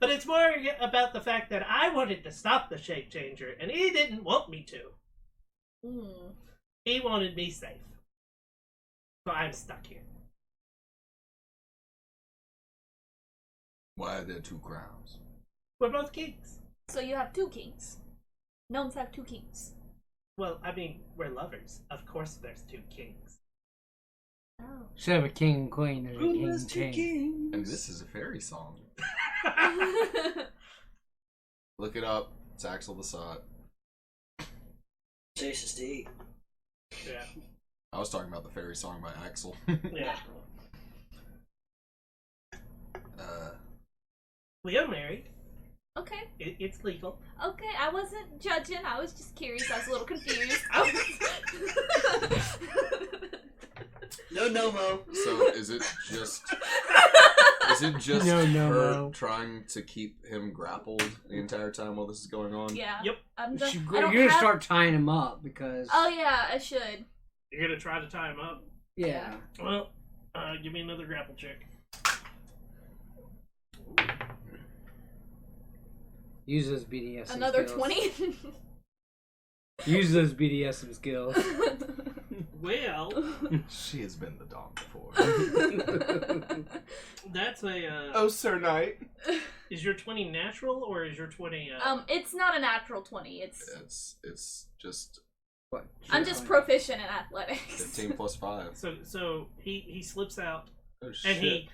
But it's more about the fact that I wanted to stop the shape changer, and he didn't want me to. He wanted me safe. So I'm stuck here. Why are there 2 crowns? We're both kings. So you have 2 kings. Gnomes have 2 kings. Well, I mean, we're lovers. Of course there's 2 kings. Oh. Instead of a king and queen, there's a Who king has and 2 king. kings? And this is a fairy song. Look it up. It's Axel the Sot. Tastes to eat. Yeah. I was talking about the fairy song by Axel. Yeah. uh, We are married. Okay. It's legal. Okay, I wasn't judging. I was just curious. I was a little confused. No Nomo. so is it just No, her no. trying to keep him grappled the entire time while this is going on? Yeah. Yep. I'm You just, should- I You're don't gonna have... start tying him up because. Oh yeah, I should. You're gonna try to tie him up. Yeah. Well, give me another grapple check. Use those BDSM Another skills. 20. Use those BDSM skills. Well, She has been the dom before. that's a. Oh, Sir Knight. Is your 20 natural or is your 20? It's not a natural 20. It's just What? I'm just proficient in athletics. 15 plus 5. So he slips out Oh shit. and he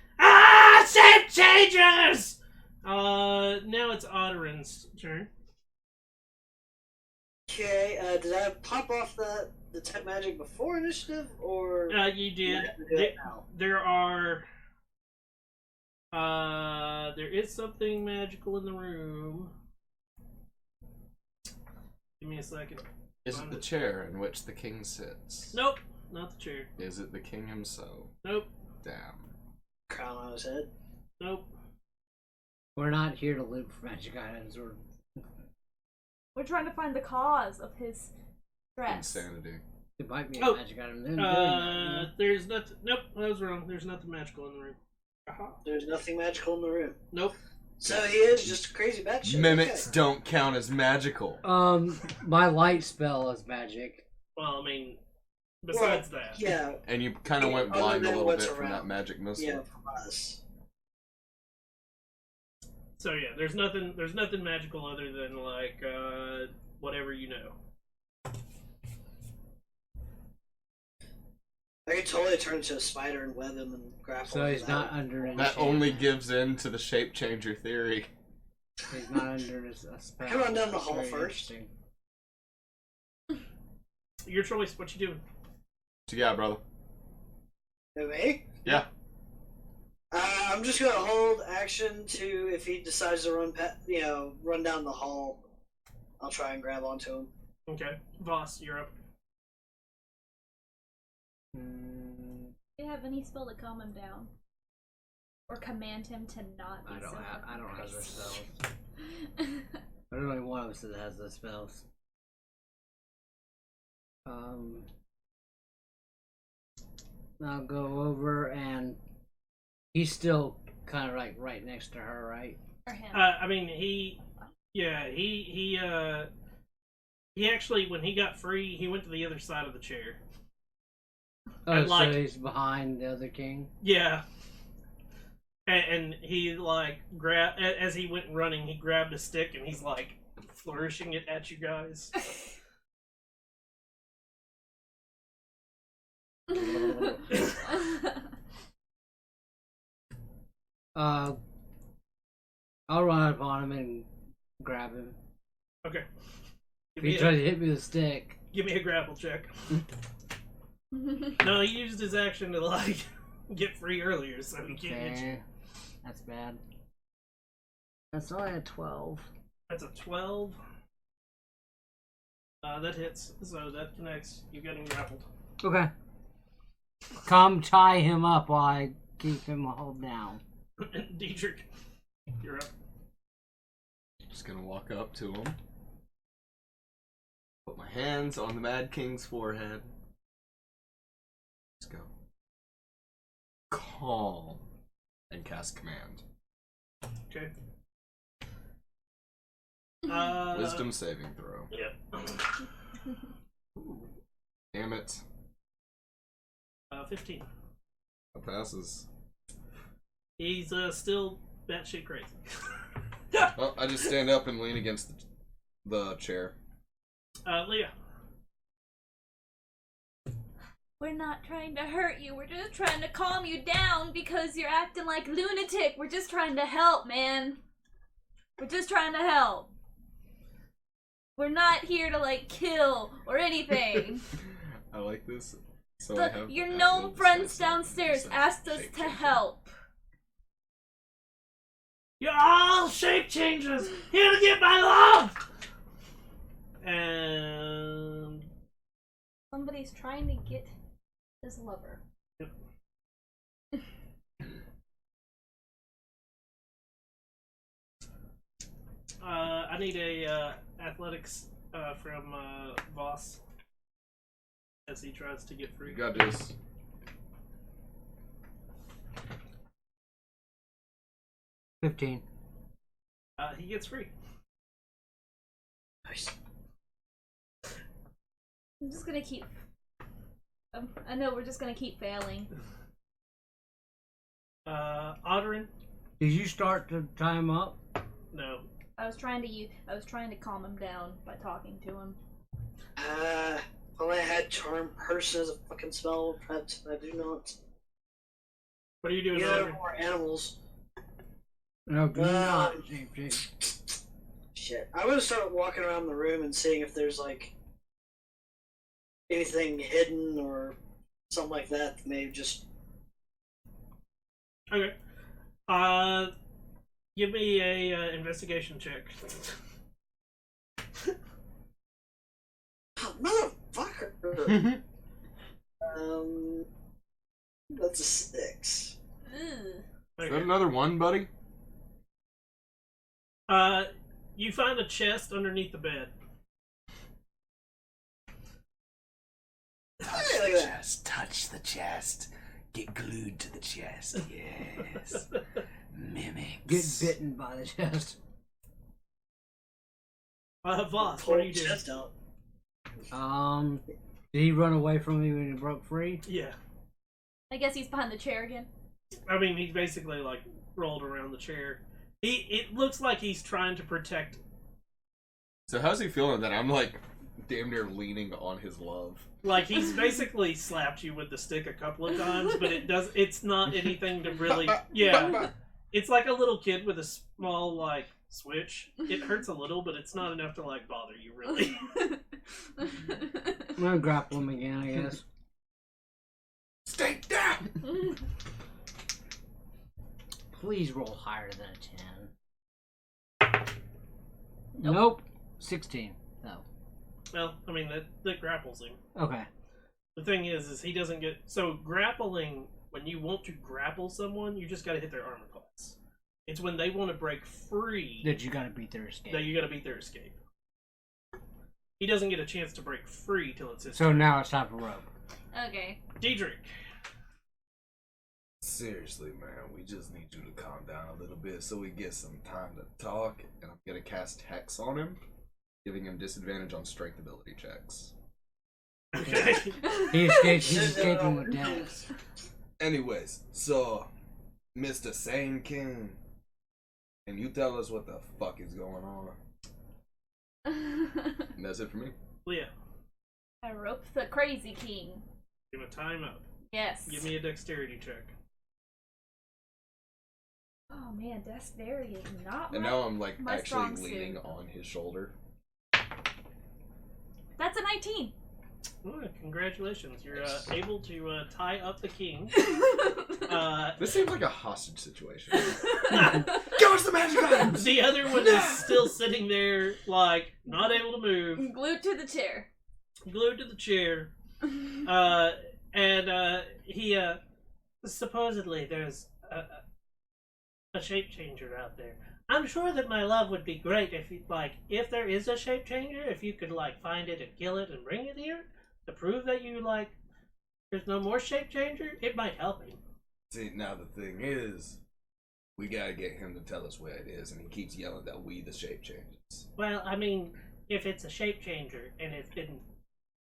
shape changers. Now it's Otterin's turn. Okay, did I pop off the type magic before initiative, or You did. I have to do it now? There is something magical in the room. Give me a second. Is it the chair in which the king sits? Nope. not the chair. Is it the king himself? Nope. Damn. Crown on his head. Nope. We're not here to loot for magic items. We're trying to find the cause of his stress. Insanity. It might be a Oh, magic item. They're doing that, There's nothing. Nope, I was wrong. There's nothing magical in the room. Aha. There's nothing magical in the room. Nope. So he is just a crazy batshit. Mimics Okay. don't count as magical. My light spell is magic. Well, I mean, besides Well, that. Yeah, And you kind of went Other blind a than little what's bit from that around. magic missile. yeah, from us. So yeah, there's nothing magical other than like whatever you know. I could totally turn into a spider and web him and grapple So him he's out. not under any That only enchantment. gives in to the shape changer theory. He's not under a spell. Come on down the That's hall very first. interesting. Your choice. What you doing? So yeah, brother. Who, me? Yeah. I'm just gonna hold action to if he decides to run down the hall. I'll try and grab onto him. Okay, Voss, you're up. Mm, Do you have any spell to calm him down? Or command him to not be I don't so have. I don't have those spells. crazy? There's only one of us that has those spells. I'll go over and he's still kind of like right next to her, right? Or him. I mean, he actually, when he got free, he went to the other side of the chair. Oh, And, like- so he's behind the other king. Yeah. And he like grabbed as he went running, he grabbed a stick and he's like flourishing it at you guys. I'll run up on him and grab him. Okay. If Give he me, tries a, to hit me with a stick, give me a grapple check. No, he used his action to like get free earlier, so he can't hit you. okay, that's bad. That's only a 12. That's a 12. That hits, so that connects. You get him grappled. Okay. Come tie him up while I keep him held down. Dietrich, you're up. Just gonna walk up to him. Put my hands on the Mad King's forehead. Let's go. Calm. And cast command. Okay. Wisdom saving throw. Yep. Damn it. 15. That passes. He's still batshit crazy. Well, I just stand up and lean against the chair. Leah. We're not trying to hurt you. We're just trying to calm you down because you're acting like lunatic. We're just trying to help, man. We're just trying to help. We're not here to like kill or anything. I like this. So I have Your at gnome will friends decide downstairs 7% asked us shape to changer. help. You're all shape changers! Here to get my love! And Somebody's trying to get his lover. I need a athletics from Voss as he tries to get free. You got this. $15. He gets free. Nice. I'm just gonna keep. I know we're just gonna keep failing. Otterin? Did you start to tie him up? No. I was trying to calm him down by talking to him. Well, I had Charm Person as a fucking spell, but I do not. What are you doing, Neither Otterin? more animals. No, do not. Um, Shape. Shit. I'm gonna start walking around the room and seeing if there's like anything hidden or something like that. Maybe just. Okay. Give me a investigation check. Oh, motherfucker! That's a 6. Ugh. Is Okay. that another one, buddy? You find a chest underneath the bed. Touch Hey, the look at that. chest. Touch the chest. Get glued to the chest. Yes. Mimics. Get bitten by the chest. Voss, Pull what do you do? chest out. Did he run away from me when he broke free? Yeah. I guess he's behind the chair again. I mean, he's basically like rolled around the chair. It looks like he's trying to protect. So how's he feeling that I'm like damn near leaning on his love? Like he's basically slapped you with the stick a couple of times, but it's not anything to really. Yeah, it's like a little kid with a small like switch. It hurts a little, but it's not enough to like bother you really. I'm gonna grapple him again, I guess. Stay down! Please roll higher than a 10. Nope. 16, though. Well, I mean that grapples him. Okay. The thing is he doesn't get so grappling. When you want to grapple someone, you just got to hit their armor class. It's when they want to break free That you gotta beat their escape. that you got to beat their escape. He doesn't get a chance to break free till it's his So turn. now it's time for rope. Okay. Diedrich. Seriously, man, we just need you to calm down a little bit so we get some time to talk. And I'm gonna cast Hex on him, giving him disadvantage on strength ability checks. Okay. He's escaping with death. Anyways, so, Mr. Sane King, can you tell us what the fuck is going on? And that's it for me. Leah, I roped the crazy king. give a time up. Yes. Give me a dexterity check. Oh man, dexterity is not And my... now I'm like my actually strong leaning suit. on his shoulder. That's a 19. Oh, congratulations. You're able to tie up the king. This seems like a hostage situation. Give us the magic items! The other one is still sitting there, like, not able to move, Glued to the chair. glued to the chair. He, supposedly there's a shape changer out there. I'm sure that my love would be great if there is a shape changer, if you could, find it and kill it and bring it here to prove that there's no more shape changer. It might help him. See, now the thing is, we gotta get him to tell us where it is, and he keeps yelling that we the shape changes. Well, I mean, if it's a shape changer and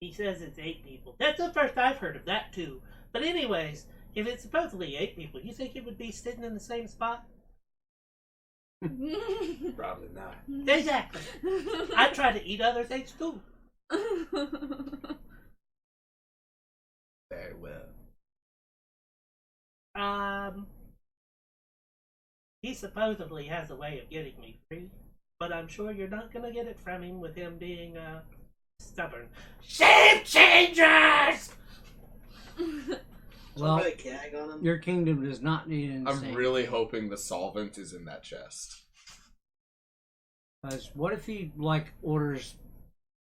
he says it's 8 people. That's the first I've heard of that too. But anyways, if it's supposedly 8 people, you think it would be sitting in the same spot? Probably not. Exactly. I try to eat other things too. Very well. He supposedly has a way of getting me free, but I'm sure you're not gonna get it from him with him being stubborn. Shape changers! Well, Put a gag on him. your kingdom does not need an I'm insane really king. hoping the solvent is in that chest. 'Cause what if he orders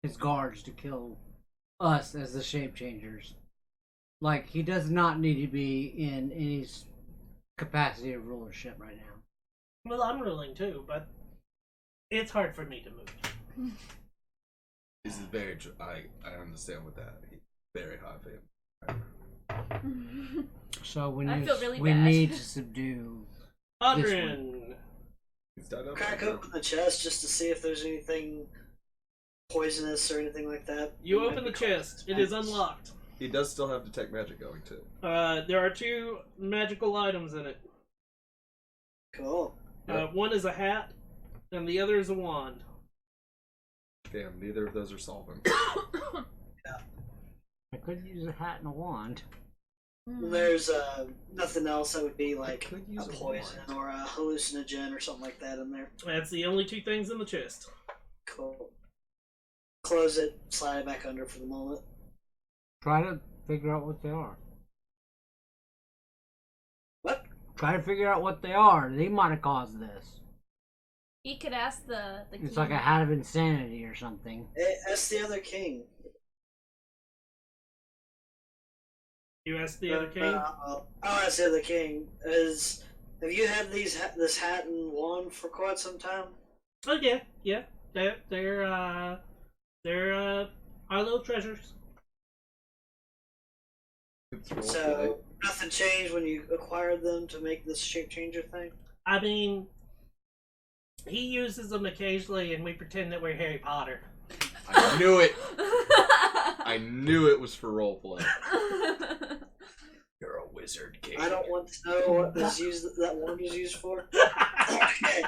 his guards to kill us as the shape changers? He does not need to be in any capacity of rulership right now. Well, I'm ruling too, but it's hard for me to move. This is very true. I understand with that. He's very hard for him. So I feel really we bad. need to subdue. Adrian, He's tied up. Crack open the chest just to see if there's anything poisonous or anything like that. you Might open be the chest. It is called- unlocked. He does still have detect magic going too. There are 2 magical items in it. Cool. One is a hat, and the other is a wand. Damn, neither of those are solvent. I could use a hat and a wand. There's nothing else that would be like Could a use a poison wand. or a hallucinogen or something like that in there. That's the only 2 things in the chest. Cool. Close it, slide it back under for the moment. Try to figure out what they are. What? Try to figure out what they are. They might have caused this. He could ask the It's king. like a hat of insanity or something. Ask the other king. You asked the other king? I'll ask the other king. Have you had this hat and wand for quite some time? Oh yeah. They're our little treasures. It's role play. So nothing changed when you acquired them to make this shape changer thing? I mean, he uses them occasionally, and we pretend that we're Harry Potter. I knew it. I knew it was for roleplay. You're a wizard, king. I don't want to know what that wand was used for. Okay.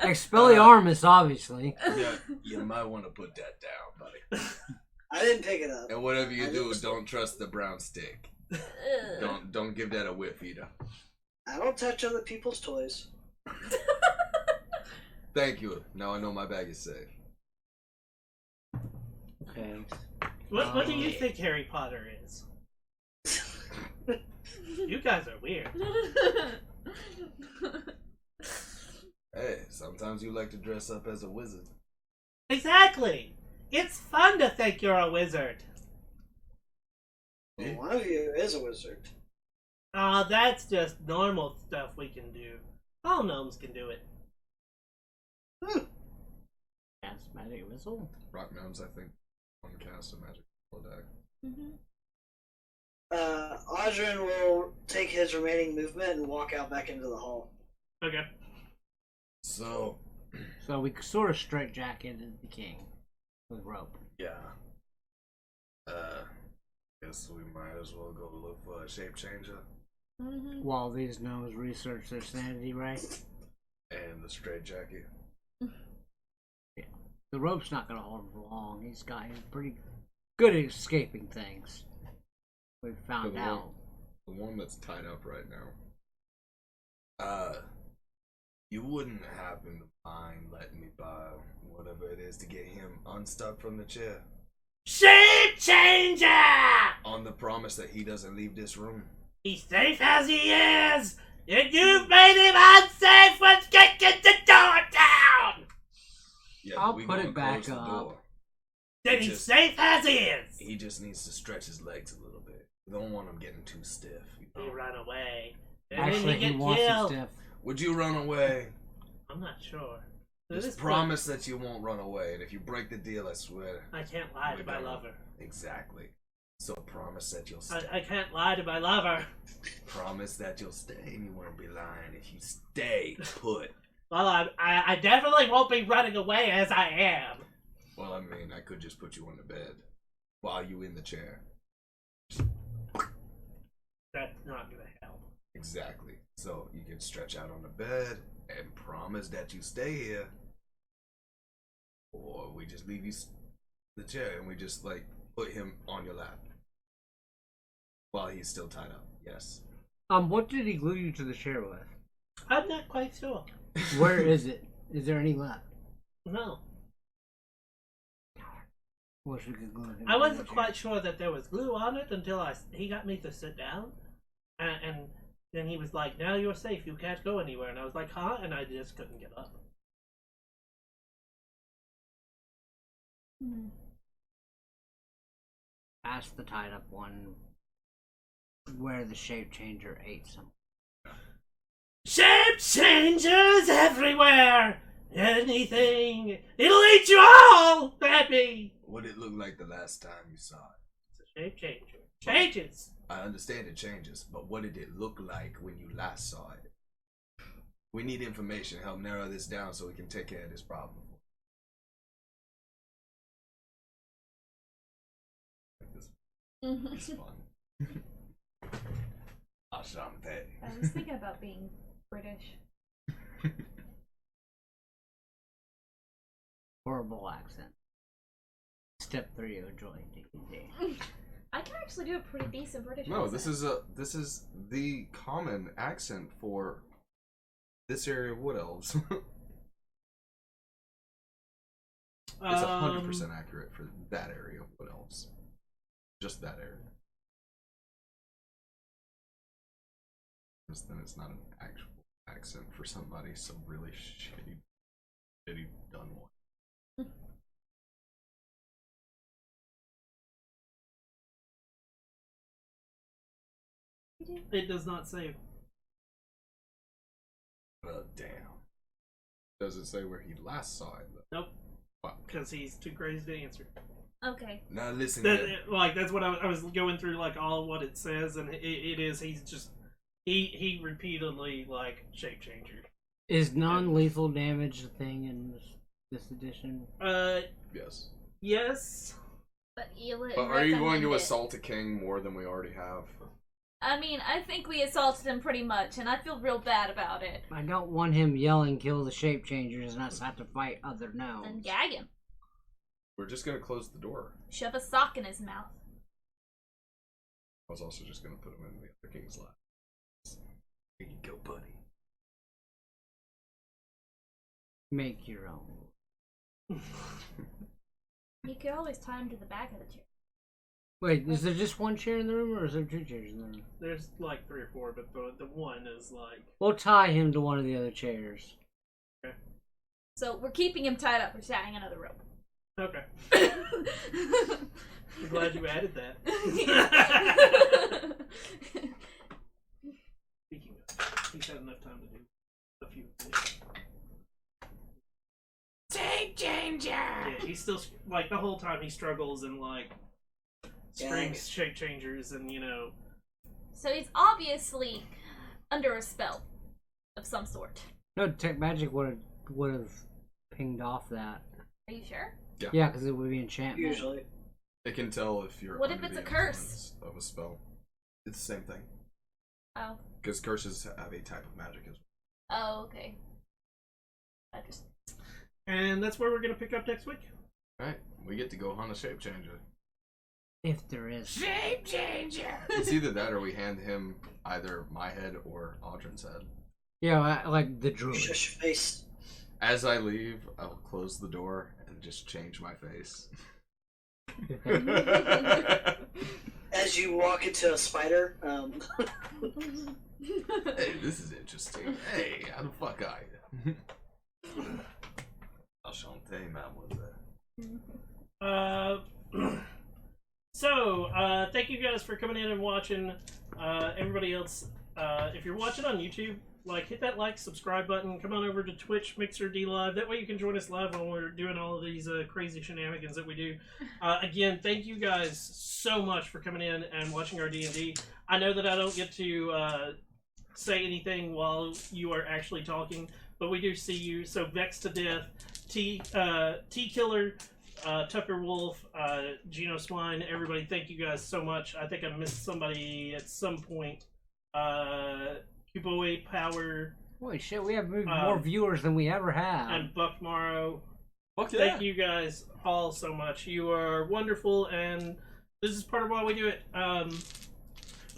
Expelliarmus, obviously. Yeah, you might want to put that down, buddy. I didn't pick it up. And whatever you do, don't trust the brown stick. Don't give that a whiff either. I don't touch other people's toys. Thank you. Now I know my bag is safe. Okay. What do you think Harry Potter is? You guys are weird. Hey, sometimes you like to dress up as a wizard. Exactly. It's fun to think you're a wizard. Well, one of you is a wizard. That's just normal stuff we can do. All gnomes can do it. Cast magic missile. Rock gnomes, I think, one cast a magic spell deck. Audrin will take his remaining movement and walk out back into the hall. Okay. So, So we sort of straitjacketed the king with rope. yeah. Guess we might as well go look for a shape changer While these gnomes research their sanity, right? and the straitjacket. The rope's not gonna hold him for long. He's pretty good at escaping things. We found The out. one that's tied up right now. You wouldn't happen to mind letting me buy whatever it is to get him unstuck from the chair? Shape changer! On the promise that he doesn't leave this room. He's safe as he is! And you've made him unsafe! Let's get the door down! Yeah, I'll but we put gonna it back close the up. door. Then he's safe as he is! He just needs to stretch his legs a little bit. We don't want him getting too stiff. He run away. And Actually, then he you get wants it killed. stiff. Would you run away? I'm not sure. At Just this point, promise that you won't run away, and if you break the deal, I swear. I can't lie to my lover. Exactly. So promise that you'll stay. I can't lie to my lover. Promise that you'll stay, and you won't be lying if you stay put. Well, I definitely won't be running away as I am. Well, I mean, I could just put you on the bed while you in the chair. That's not gonna help. Exactly. So you can stretch out on the bed and promise that you stay here, or we just leave you the chair and we just like put him on your lap while he's still tied up. Yes. What did he glue you to the chair with? I'm not quite sure. Where is it? Is there any left? No. Wish we could glue him I to wasn't the chair. quite sure that there was glue on it until he got me to sit down. And then he was like, now you're safe, you can't go anywhere. And I was like, huh? And I just couldn't get up. Ask the tied up one where the shape changer ate some. Shape changers everywhere! Anything! It'll eat you all, baby! What did it look like the last time you saw it? It's a shape changer. Changes! I understand it changes, but what did it look like when you last saw it? We need information to help narrow this down so we can take care of this problem. It's fun. Asante. I was thinking about being British. Horrible accent. Step 3 of Joy D&D. I can actually do a pretty decent British No, accent. this is the common accent for this area of Wood Elves. It's 100% accurate for that area of Wood Elves. Just that area. Because then it's not an actual accent for somebody, some really shitty done one. do? It does not say. Well, damn. Does it say where he last saw it? Though? Nope. Because he's too crazy to answer. Okay. Now listen. That's what I was going through, like all what it says, and it is. He's just he repeatedly like shape changer. Is non-lethal damage a thing in this edition? Yes. Yes. But Ela But are you going to recommended- assault a king more than we already have? I mean, I think we assaulted him pretty much, and I feel real bad about it. I don't want him yelling "kill the shape changers" and us have to fight other gnomes. And gag him. We're just gonna close the door. Shove a sock in his mouth. I was also just gonna put him in the other king's lap. Here you go, buddy. Make your own. You could always tie him to the back of the chair. Wait, is there just one chair in the room, or is there two chairs in the room? There's like 3 or 4, but the one is like. We'll tie him to one of the other chairs. So we're keeping him tied up. We're just adding another rope. Okay. I'm glad you added that. Speaking of, he's had enough time to do a few things. Shape changer. Yeah, he's still like the whole time he struggles and like strings shape changers and So he's obviously under a spell of some sort. No, detect magic would have pinged off that. Are you sure? Yeah, because it would be enchantment. Usually. It can tell if you're. What if under it's the a curse? influence of a spell. It's the same thing. Oh. Because curses have a type of magic as Oh, okay. I just. And that's where we're gonna pick up next week. Alright, we get to go hunt a shape changer. If there is. Shape changer. It's either that or we hand him either my head or Audrin's head. Yeah, like the druid. Shush your face. As I leave, I'll close the door and just change my face. As you walk into a spider, Hey, this is interesting. Hey, how the fuck are you? Enchanté, mademoiselle. So, thank you guys for coming in and watching. Everybody else, if you're watching on YouTube, hit that subscribe button. Come on over to Twitch, Mixer, D Live. That way you can join us live when we're doing all of these crazy shenanigans that we do. Again, thank you guys so much for coming in and watching our D&D. I know that I don't get to say anything while you are actually talking, but we do see you. So Vex to Death, T Killer, Tucker Wolf, Geno Swine, everybody, thank you guys so much. I think I missed somebody at some point. Kuboe Power. Holy shit, we have more viewers than we ever have. And Buck Morrow. Fuck yeah. Thank you guys all so much. You are wonderful, and this is part of why we do it.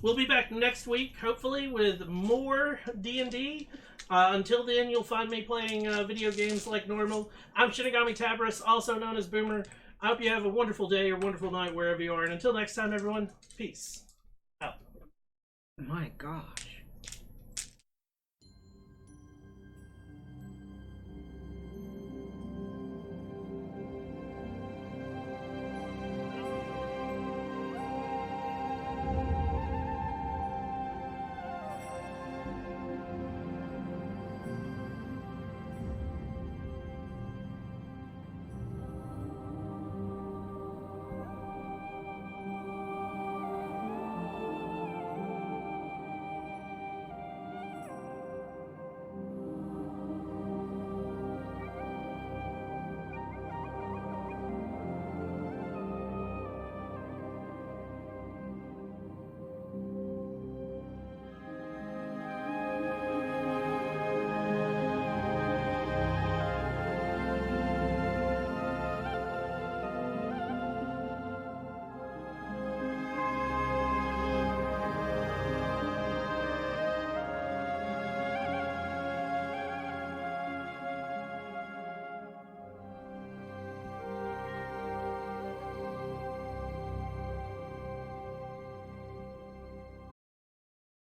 We'll be back next week, hopefully, with more D&D. Until then, you'll find me playing video games like normal. I'm Shinigami Tabris, also known as Boomer. I hope you have a wonderful day or wonderful night wherever you are. And until next time, everyone, peace out. My gosh.